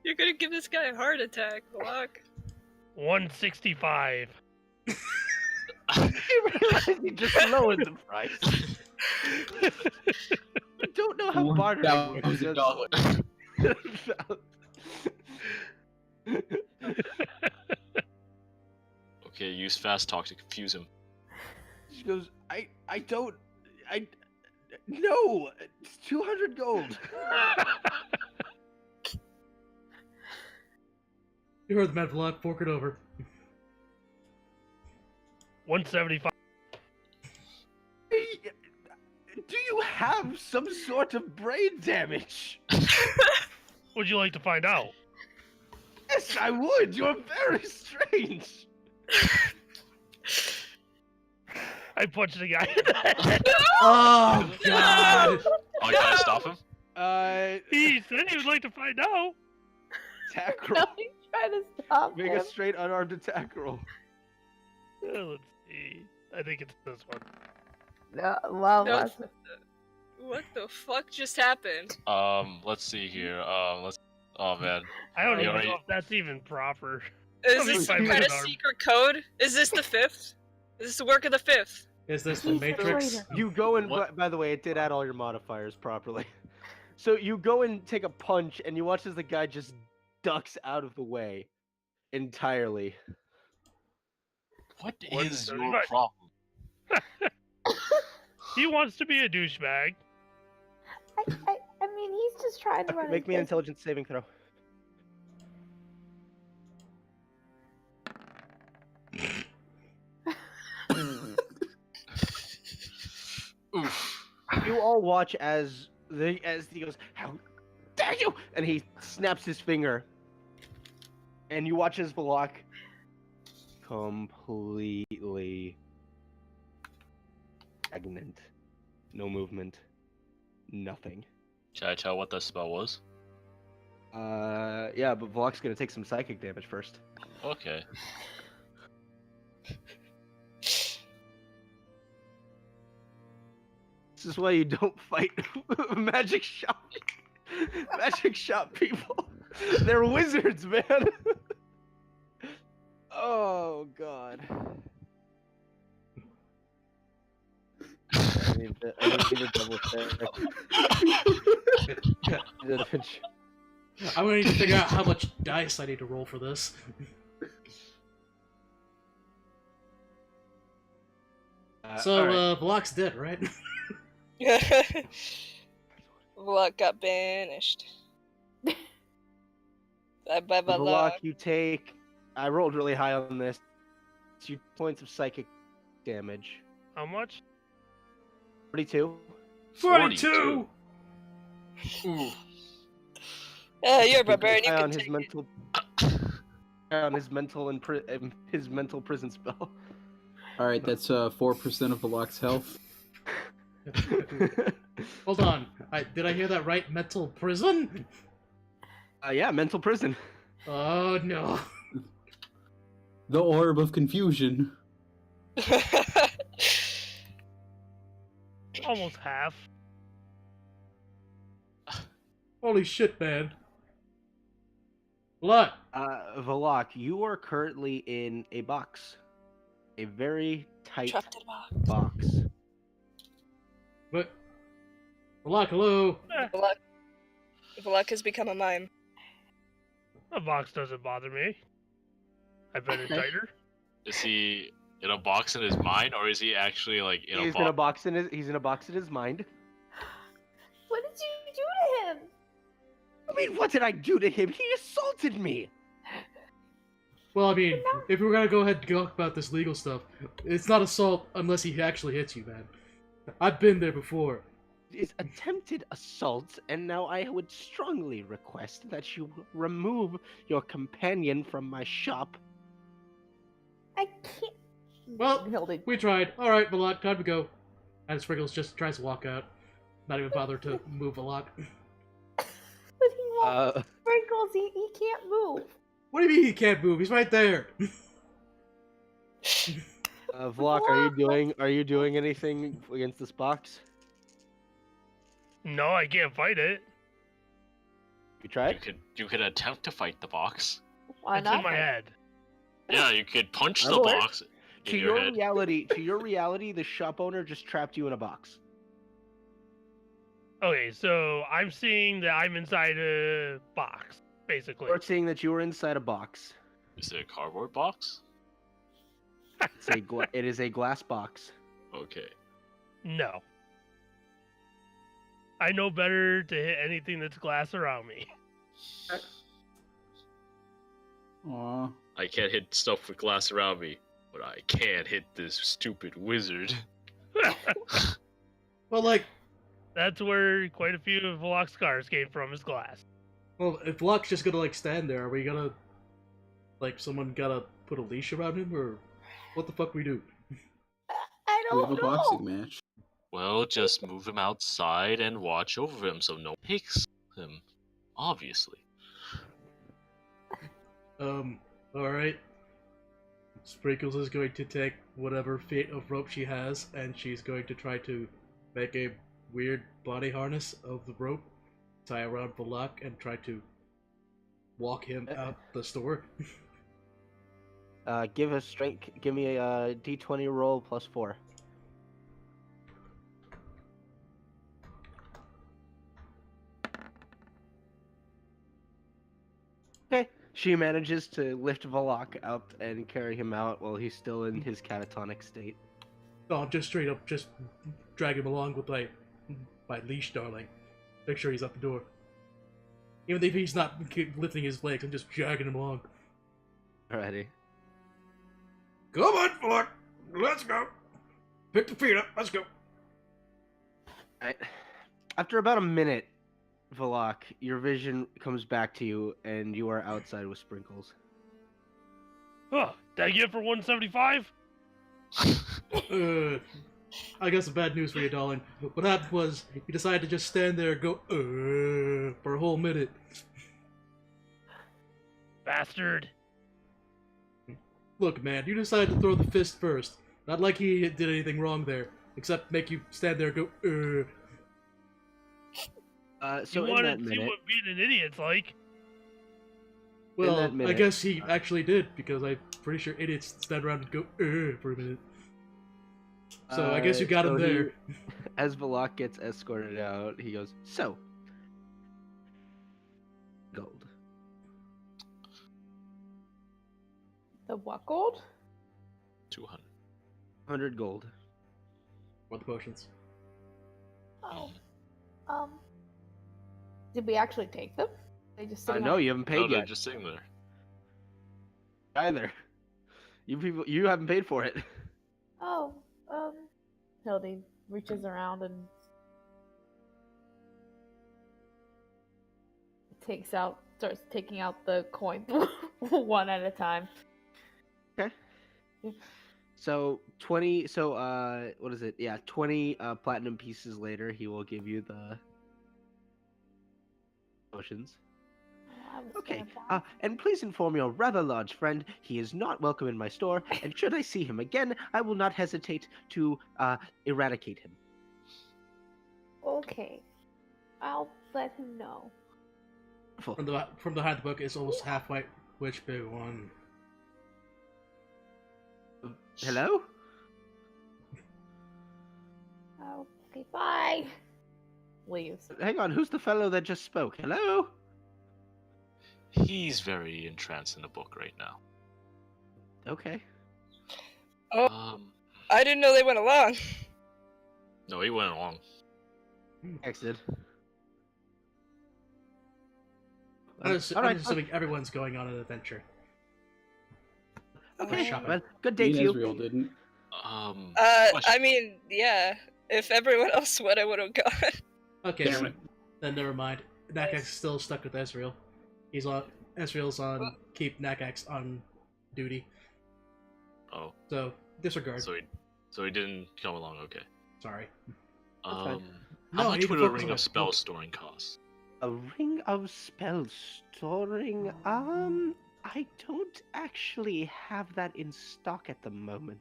C: You're gonna give this guy a heart attack, Block.
G: 165.
A: I realized he just lowered the price. I don't know how bartering works.
F: $1,000.
H: Okay, use fast talk to confuse him.
A: She goes, no, it's 200 gold.
B: You heard the man, Vlad. Fork it over.
G: 175.
A: Do you have some sort of brain damage?
G: Would you like to find out?
A: Yes, I would. You're very strange.
G: I punched the guy in the head.
B: Oh, God!
H: Oh, can I stop him?
G: He said he would like to find out.
A: Attack roll.
E: He's trying to stop
A: Make
E: him.
A: a straight unarmed attack roll.
G: Let's see. I think it's this one.
E: No, well,
C: No.
E: that's-
C: What the fuck just happened?
H: Let's see here. Let's. Oh man.
G: I don't
H: You
G: even
H: already-
G: know if that's even proper.
C: Is
G: Somebody
C: this some
G: find
C: kind of
G: an arm.
C: secret code? Is this the 5th? Is this the work of the 5th?
B: Is this the
E: He's a
B: Matrix?
E: traitor.
A: You go and,
H: What?
A: by the way, it did add all your modifiers properly. So you go and take a punch, and you watch as the guy just ducks out of the way entirely.
H: What is your
G: 175.
H: problem?
G: He wants to be a douchebag.
E: I mean, he's just trying to run
A: Make
E: his
A: me an
E: business.
A: intelligence saving throw. all watch as he goes, "How dare you!" and he snaps his finger, and you watch as Valak completely stagnant, no movement, nothing.
D: Should I tell what the spell was?
A: Yeah, but Valak's gonna take some psychic damage first.
D: Okay.
A: This is why you don't fight magic shop people. They're wizards, man. Oh god. I need to double check.
B: I'm gonna need to figure out how much dice I need to roll for this. Block's dead, right?
C: Block got banished. Bye,
A: Valak, you take. I rolled really high on this. 2 points of psychic damage.
G: How much?
A: 42.
B: 42!
D: Ooh.
C: You're a barbarian. You can
A: On his
C: take
A: mental. On his mental his mental prison spell.
F: All right, that's 4% of Valak's health.
B: Hold on. Did I hear that right? Mental prison?
A: Yeah, mental prison.
B: Oh no.
F: The orb of confusion.
G: Almost half.
B: Holy shit, man. What?
A: Valak, you are currently in a box. A very tight
C: Trapped in a box.
A: box.
B: What? Block, hello?
C: Valak has become a mime.
G: A box doesn't bother me. I bet it's tighter.
D: Is he in a box in his mind, or is he actually like in
A: He's
D: a
A: in a
D: box?
A: he's in a box in his mind.
E: What did you do to him?
A: I mean, what did I do to him? He assaulted me.
B: Well, I mean, if we're gonna go ahead and talk about this legal stuff, it's not assault unless he actually hits you, man. I've been there before.
A: It's attempted assault, and now I would strongly request that you remove your companion from my shop.
E: I can't.
B: Well,
E: Hildy.
B: we tried. Alright, Valak, time to go. And Sprinkles just tries to walk out. Not even bother to move a lot.
E: But he won't. Sprinkles, he can't move.
B: What do you mean he can't move? He's right there.
A: Vlok, are you doing anything against this box?
G: No, I can't fight it.
A: You tried?
D: You could attempt to fight the box.
E: Why
G: It's
E: not?
G: in my head.
D: Yeah, you could punch
A: I'm
D: the
A: aware.
D: box
A: To
D: in your
A: your
D: head.
A: reality, the shop owner just trapped you in a box.
G: Okay, so I'm seeing that I'm inside a box, basically.
A: We're seeing that you were inside a box.
D: Is it a cardboard box?
A: It is a glass box.
D: Okay.
G: No. I know better to hit anything that's glass around me.
F: Aw.
H: I can't hit stuff with glass around me, but I can hit this stupid wizard.
B: Well, like,
G: That's where quite a few of Valak's scars came from, is glass.
B: well, if Valak's just gonna, like, stand there, are we gonna, like, someone gotta put a leash around him, or what the fuck we do?
E: I
F: We have
E: don't
F: a
E: know.
F: boxing match.
D: Well, just move him outside and watch over him so no one takes him. Obviously.
B: Alright. Sprinkles is going to take whatever feet of rope she has, and she's going to try to make a weird body harness of the rope, tie around Valak, and try to walk him out the store.
A: Give me a d20 roll plus 4. Okay. She manages to lift Valak up and carry him out while he's still in his catatonic state.
B: No, I'm just straight up just drag him along with my leash, darling. Make sure he's at the door. Even if he's not lifting his legs, I'm just dragging him along.
A: Alrighty.
B: Come on, Valak! Let's go! Pick the feet up, let's go!
A: Alright. After about a minute, Valak, your vision comes back to you, and you are outside with Sprinkles.
G: Huh, did I get it for 175?
B: I got some bad news for you, darling. What happened was you decided to just stand there and go for a whole minute.
G: Bastard.
B: Look, man, you decided to throw the fist first. Not like he did anything wrong there, except make you stand there and go
A: So
G: You
A: in
G: wanted
A: that
G: to see
A: minute,
G: what being an idiot's like.
B: Well,
A: that
B: I
A: minute-
B: guess he actually did, because I'm pretty sure idiots stand around and go for a minute. So I guess you got him there.
A: As Valak gets escorted out, he goes, "So, gold."
E: The what gold?
H: 200.
A: 100 gold.
B: What the potions?
E: Oh. Did we actually take them? They just sitting
A: No,
E: on...
A: you haven't
H: No,
A: paid
H: they're
A: yet.
H: just sitting there.
A: Either. You haven't paid for it.
E: Oh, Hildy reaches around and starts taking out the coins one at a time.
A: Okay. So 20. So what is it? Yeah, 20 platinum pieces later, he will give you the potions.
E: I was
A: Okay.
E: gonna buy-
A: And please inform your rather large friend he is not welcome in my store, and should I see him again, I will not hesitate to eradicate him.
E: Okay, I'll let him know.
B: From behind the book, it's almost halfway. Which big one?
A: Hello?
E: Okay, bye. Leaves.
A: Hang on, who's the fellow that just spoke? Hello?
H: He's very entranced in the book right now.
A: Okay.
C: Oh, I didn't know they went along.
H: No, he went along.
A: Exited.
B: I'm
A: Alright.
B: assuming everyone's going on an adventure.
A: Okay.
B: shopping.
A: Well, good day
F: Me
A: to
F: and
A: you.
F: Israel didn't.
H: Question.
C: I mean, yeah. If everyone else would, I would have gone.
B: Okay,
F: Damn
B: so
F: it.
B: then never mind. Nakax is still stuck with Ezreal. Ezreal's on keep Nakax on duty.
H: Oh,
B: So disregard.
H: so he didn't come along. Okay.
B: Sorry.
A: fine.
B: No,
H: How
B: I
H: much
B: need to
H: would a
B: focus
H: ring
B: on my
H: of spell
B: book.
H: storing cost?
A: A ring of spell storing. I don't actually have that in stock at the moment.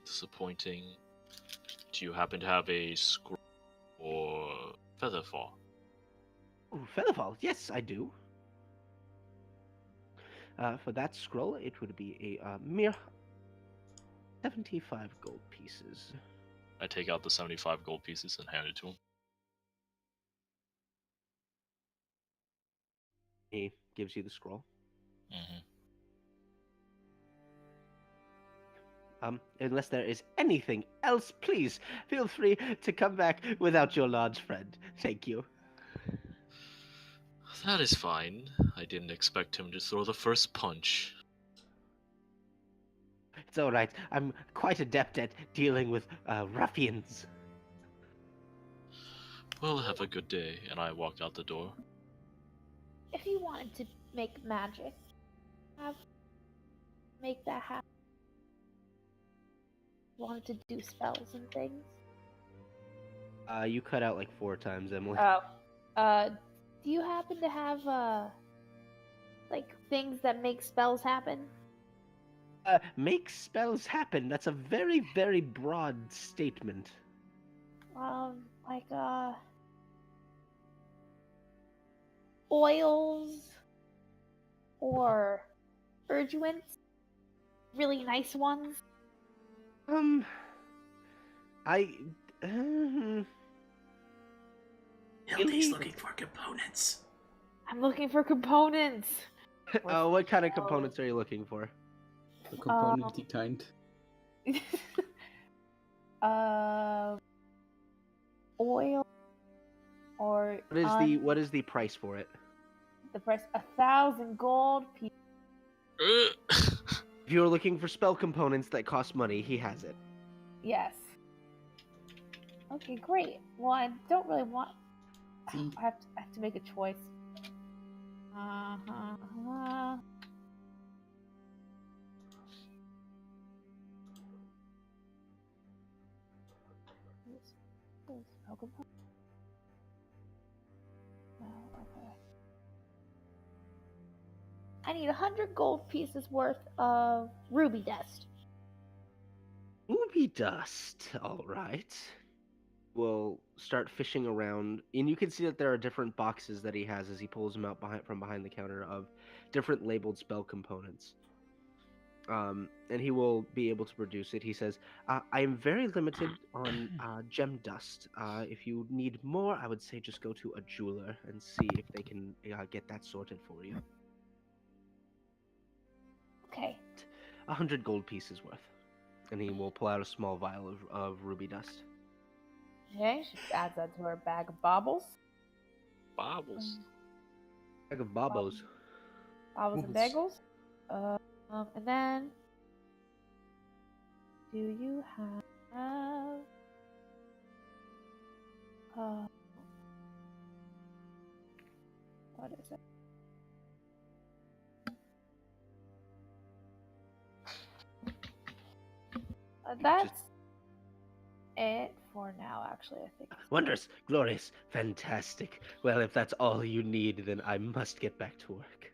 H: Disappointing. Do you happen to have a scroll or featherfall?
A: Oh, Featherfall. Yes, I do. For that scroll, it would be a mere 75 gold pieces.
H: I take out the 75 gold pieces and hand it to him.
A: He gives you the scroll. Unless there is anything else, please feel free to come back without your large friend. Thank you.
H: That is fine. I didn't expect him to throw the first punch.
A: It's all right. I'm quite adept at dealing with ruffians.
H: Well, have a good day. And I walked out the door.
E: If you wanted to make magic, make that happen. Wanted to do spells and things.
A: You cut out like 4 times, Emily.
E: Do you happen to have like things that make spells happen?
A: Make spells happen. That's a very, very broad statement.
E: Like oils or urgents, really nice ones.
B: Hildy's looking for components.
E: I'm looking for components.
A: What kind of components are you looking for?
F: The componenty kind.
E: Oil or
A: What is the price for it?
E: the price 1,000 gold pieces.
A: If you're looking for spell components that cost money, he has it.
E: Yes. Okay, great. Well, I don't really want.
F: See?
E: I have to make a choice. Uh-huh. Pokemon? No, okay. I need 100 gold pieces worth of ruby dust.
A: Ruby dust. All right. We'll start fishing around, and you can see that there are different boxes that he has as he pulls them out from behind the counter of different labeled spell components. And he will be able to produce it. He says, I am very limited on gem dust. If you need more, I would say just go to a jeweler and see if they can get that sorted for you.
E: Okay.
A: 100 gold pieces worth. And he will pull out a small vial of ruby dust.
E: Okay, she adds that to her bag of baubles.
H: Bobbles.
A: Bag of bobos.
E: Baubles and bagels. And then, do you have? What is it? That's it for now, actually, I think.
A: Wondrous, glorious, fantastic. Well, if that's all you need, then I must get back to work.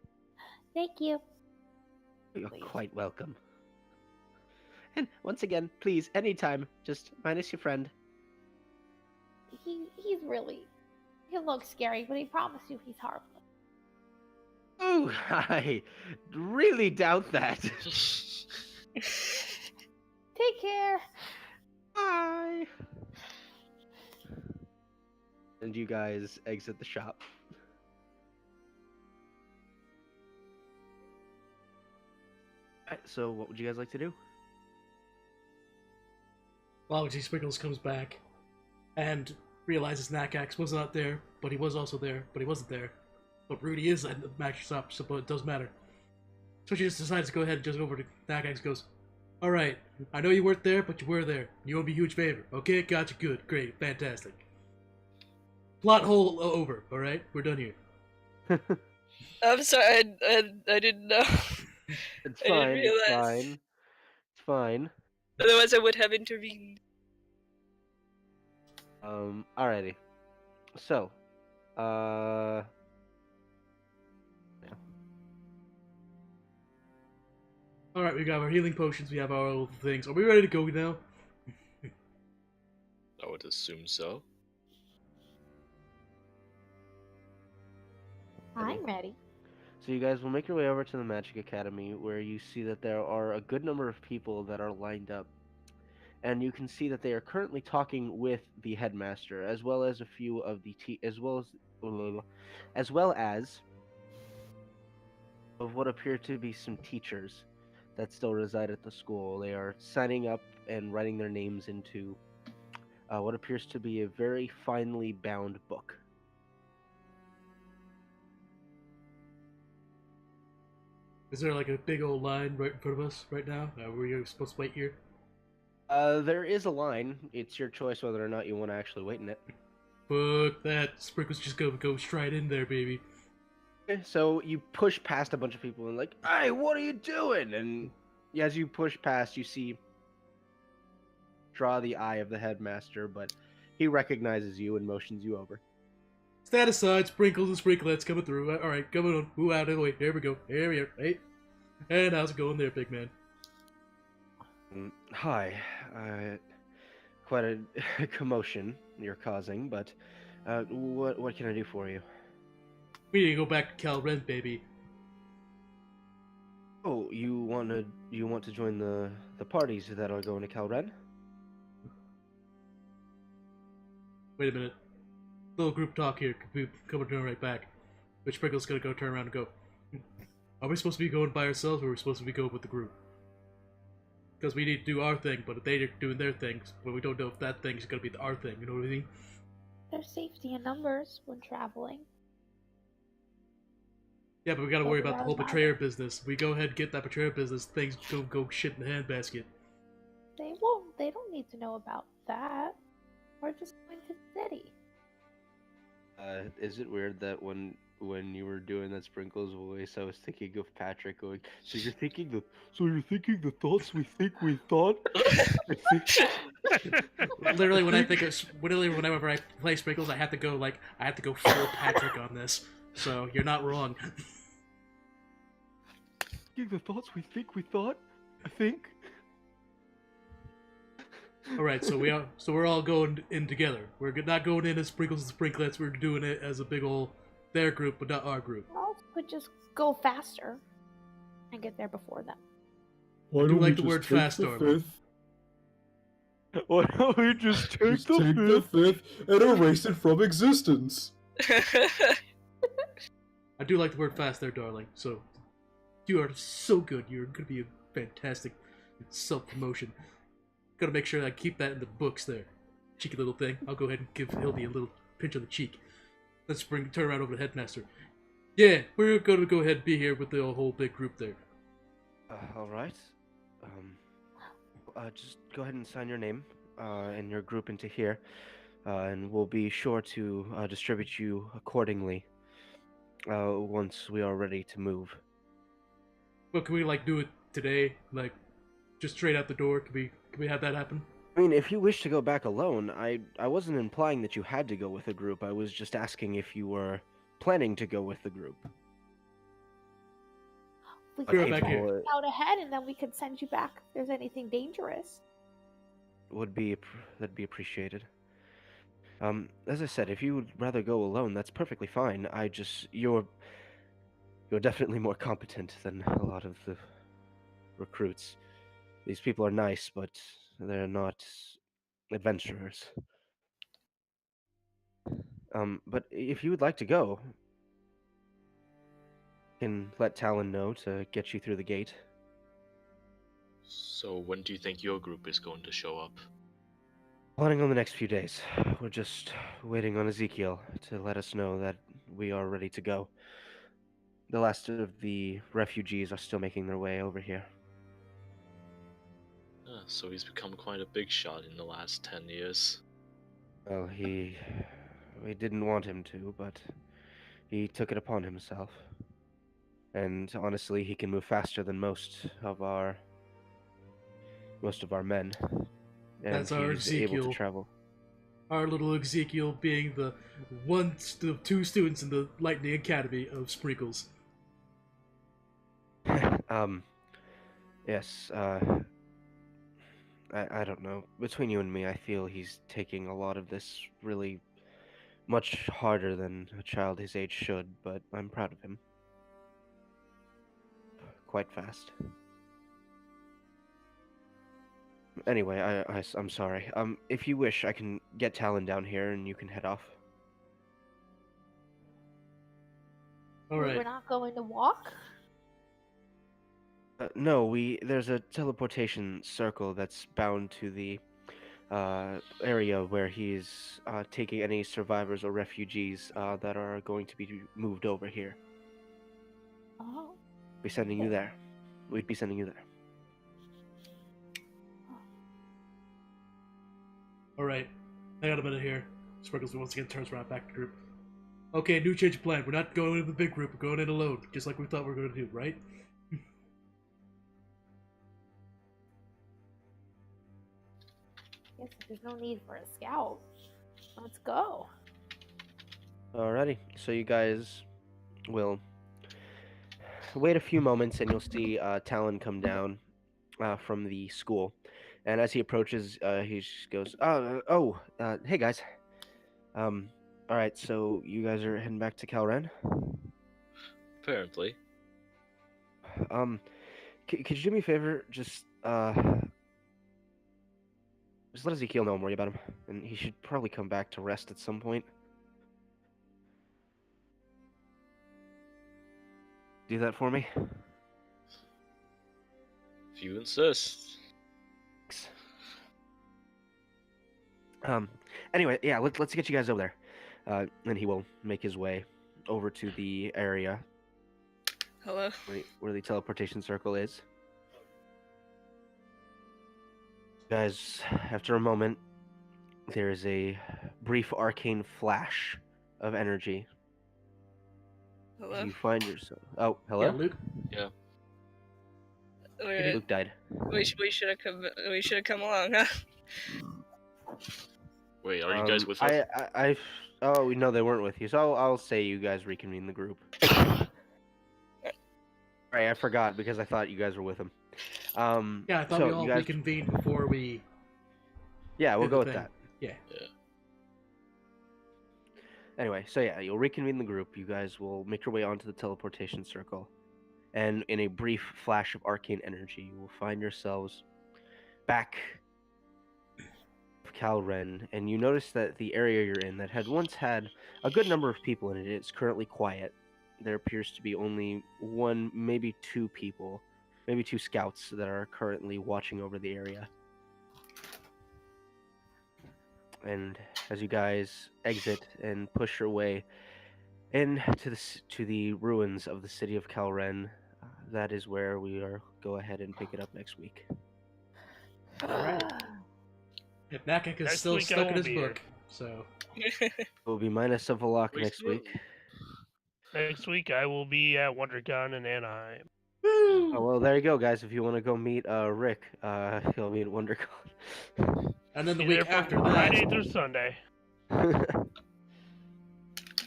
E: Thank you.
A: You're
E: Please.
A: quite welcome. And once again, please, anytime, just minus your friend.
E: He's really... He looks scary, but he promised you he's harmless.
A: Oh, I really doubt that.
E: Take care.
A: Bye. And you guys exit the shop. Alright, so what would you guys like to do?
B: Waluigi Sprinkles comes back and realizes Nakax was not there, but he was also there, but he wasn't there. But Rudy is at the magic shop, so but it doesn't matter. So she just decides to go ahead and just go over to Nakax and goes, Alright, I know you weren't there, but you were there. You owe me a huge favor. Okay, gotcha, good, great, fantastic. Plot hole over, alright? We're done here.
C: I'm sorry, I didn't know.
A: It's
C: I didn't
A: fine, it's
C: realize.
A: fine. It's fine.
C: Otherwise, I would have intervened.
A: Alrighty. So, yeah.
B: Alright, we got our healing potions, we have our little things. Are we ready to go now?
H: I would assume so.
E: I'm ready.
A: So you guys will make your way over to the Magic Academy, where you see that there are a good number of people that are lined up. And you can see that they are currently talking with the headmaster, as well as a few of the as well as of what appear to be some teachers that still reside at the school. They are signing up and writing their names into what appears to be a very finely bound book.
B: Is there like a big old line right in front of us right now? Were you supposed to wait here?
A: There is a line. It's your choice whether or not you want to actually wait in it.
B: Fuck that. Sprinkle's just gonna go straight in there, baby.
A: Okay, so you push past a bunch of people and like, hey, what are you doing? And as you push past, you see draw the eye of the headmaster, but he recognizes you and motions you over.
B: Stand aside, Sprinkles and Sprinklets coming through. Alright, coming on. Move out of the way. Here we go. Here we are. Hey. And how's it going there, big man?
A: Hi. Quite a commotion you're causing, but what can I do for you?
B: We need to go back to Cal Ren, baby.
A: Oh, you want to join the parties that are going to Cal Ren?
B: Wait a minute. Little group talk here. Coming right back. But Sprinkle's gonna go turn around and go, are we supposed to be going by ourselves or are we supposed to be going with the group? Because we need to do our thing, but if they're doing their things, but we don't know if that thing is gonna be our thing, you know what I mean?
E: There's safety in numbers when traveling.
B: Yeah, but we gotta worry about the whole
E: About
B: betrayer business. We go ahead and get that betrayer business, things go shit in the handbasket.
E: They won't. They don't need to know about that. We're just going to the city.
A: Is it weird that when you were doing that sprinkles voice, I was thinking of Patrick going, so you're thinking the thoughts we think we thought? I think...
B: Literally, whenever I play sprinkles, I have to go full Patrick on this. So you're not wrong.
A: the thoughts we think we thought, I think.
B: All right, so we're all going in together. We're not going in as sprinkles and sprinklets. We're doing it as a big ol' their group, but not our group.
E: Or else could just go faster and get there before them.
F: Why
B: I do
F: don't
B: like
F: we
B: the
F: just
B: word
F: take
B: fast,
F: the
B: Darla.
F: fifth?
A: Why don't we just take
F: Just take the fifth and erase it from existence.
B: I do like the word fast there, darling. So you are so good. You're gonna be a fantastic self-promotion. Gotta make sure I keep that in the books there. Cheeky little thing. I'll go ahead and give Hildy a little pinch on the cheek. Let's turn around over to Headmaster. Yeah, we're gonna go ahead and be here with the whole big group there.
A: All right. Just go ahead and sign your name and your group into here, and we'll be sure to distribute you accordingly once we are ready to move.
B: Well, can we do it today? Just straight out the door? Can we have that happen?
A: I mean, if you wish to go back alone, I wasn't implying that you had to go with a group. I was just asking if you were planning to go with the group.
E: We
B: Be right
E: could
B: back here.
E: find out ahead, and then we could send you back if there's anything dangerous.
A: That'd be appreciated. As I said, if you would rather go alone, that's perfectly fine. You're definitely more competent than a lot of the recruits. These people are nice, but they're not adventurers. But if you would like to go, I can let Talon know to get you through the gate.
H: So when do you think your group is going to show up?
A: Planning on the next few days. We're just waiting on Ezekiel to let us know that we are ready to go. The last of the refugees are still making their way over here.
H: So he's become quite a big shot in the last 10 years.
A: Well, we didn't want him to, but he took it upon himself. And honestly, he can move faster than most of our men. And
B: That's our
A: he's able
B: Ezekiel.
A: to travel.
B: Our little Ezekiel being the two students in the Lightning Academy of Sprinkles.
A: Yes, I don't know. Between you and me, I feel he's taking a lot of this really much harder than a child his age should, but I'm proud of him. Quite fast. Anyway, I'm sorry. If you wish, I can get Talon down here and you can head off.
B: Alright.
E: We're not going to walk?
A: No, there's a teleportation circle that's bound to the area where he's taking any survivors or refugees that are going to be moved over here.
E: Oh.
A: Be sending you there. We'd be sending you there.
B: Alright. Hang on a minute here. Sprinkles once again turns around back to the group. Okay, new change of plan. We're not going in the big group. We're going in alone, just like we thought we were going to do, right?
E: Yes, there's no need for a scout. Let's go.
A: Alrighty, so you guys will wait a few moments and you'll see Talon come down from the school. And as he approaches, he just goes, hey guys. Alright, so you guys are heading back to Calren?
H: Apparently.
A: Could you do me a favor? Just let Ezekiel know I'm worried about him. And he should probably come back to rest at some point. Do that for me?
H: If you insist.
A: Anyway, yeah, let's get you guys over there. And he will make his way over to the area
C: Hello.
A: where the teleportation circle is. Guys, after a moment, there is a brief arcane flash of energy.
C: Hello?
A: You find yourself. Oh, hello.
B: Yeah, Luke.
A: Luke died.
C: We should have come. We should have come along, huh?
H: Wait, are you guys with us?
A: Oh no, they weren't with you. So I'll say you guys reconvene the group. Right, I forgot because I thought you guys were with him.
B: Yeah, I thought
A: so
B: we all
A: you guys...
B: reconvened before we.
A: Yeah, we'll
B: did
A: go
B: the
A: with
B: thing.
A: that.
B: Yeah.
A: Anyway, so yeah, you'll reconvene the group. You guys will make your way onto the teleportation circle, and in a brief flash of arcane energy, you will find yourselves back of Calren, and you notice that the area you're in that had once had a good number of people in it is currently quiet. There appears to be only one, maybe two people, maybe two scouts that are currently watching over the area. And as you guys exit and push your way into the ruins of the city of Calren, that is where we are go ahead and pick it up next week.
B: Alright. If Nakax is
G: Next
B: still
G: week I
B: stuck in
G: won't
B: his
G: be here.
B: book, so.
A: We'll be minus a Valak
H: We
A: next
H: still-
A: week.
G: Next week I will be at WonderCon in Anaheim.
B: Woo!
A: Oh, well, there you go, guys. If you want to go meet Rick, he'll be at WonderCon.
B: And then the
G: Be
B: week
G: there from
B: after that.
G: Friday through Sunday.
B: And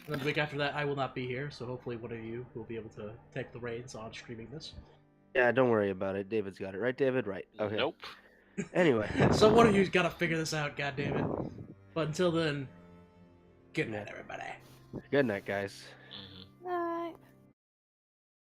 B: then the week after that, I will not be here, so hopefully one of you will be able to take the reins on streaming this.
A: Yeah, don't worry about it. David's got it. Right, David? Right. Okay.
H: Nope.
A: Anyway.
B: So one of you's got to figure this out, goddammit. But until then, good night, everybody.
A: Good night, guys.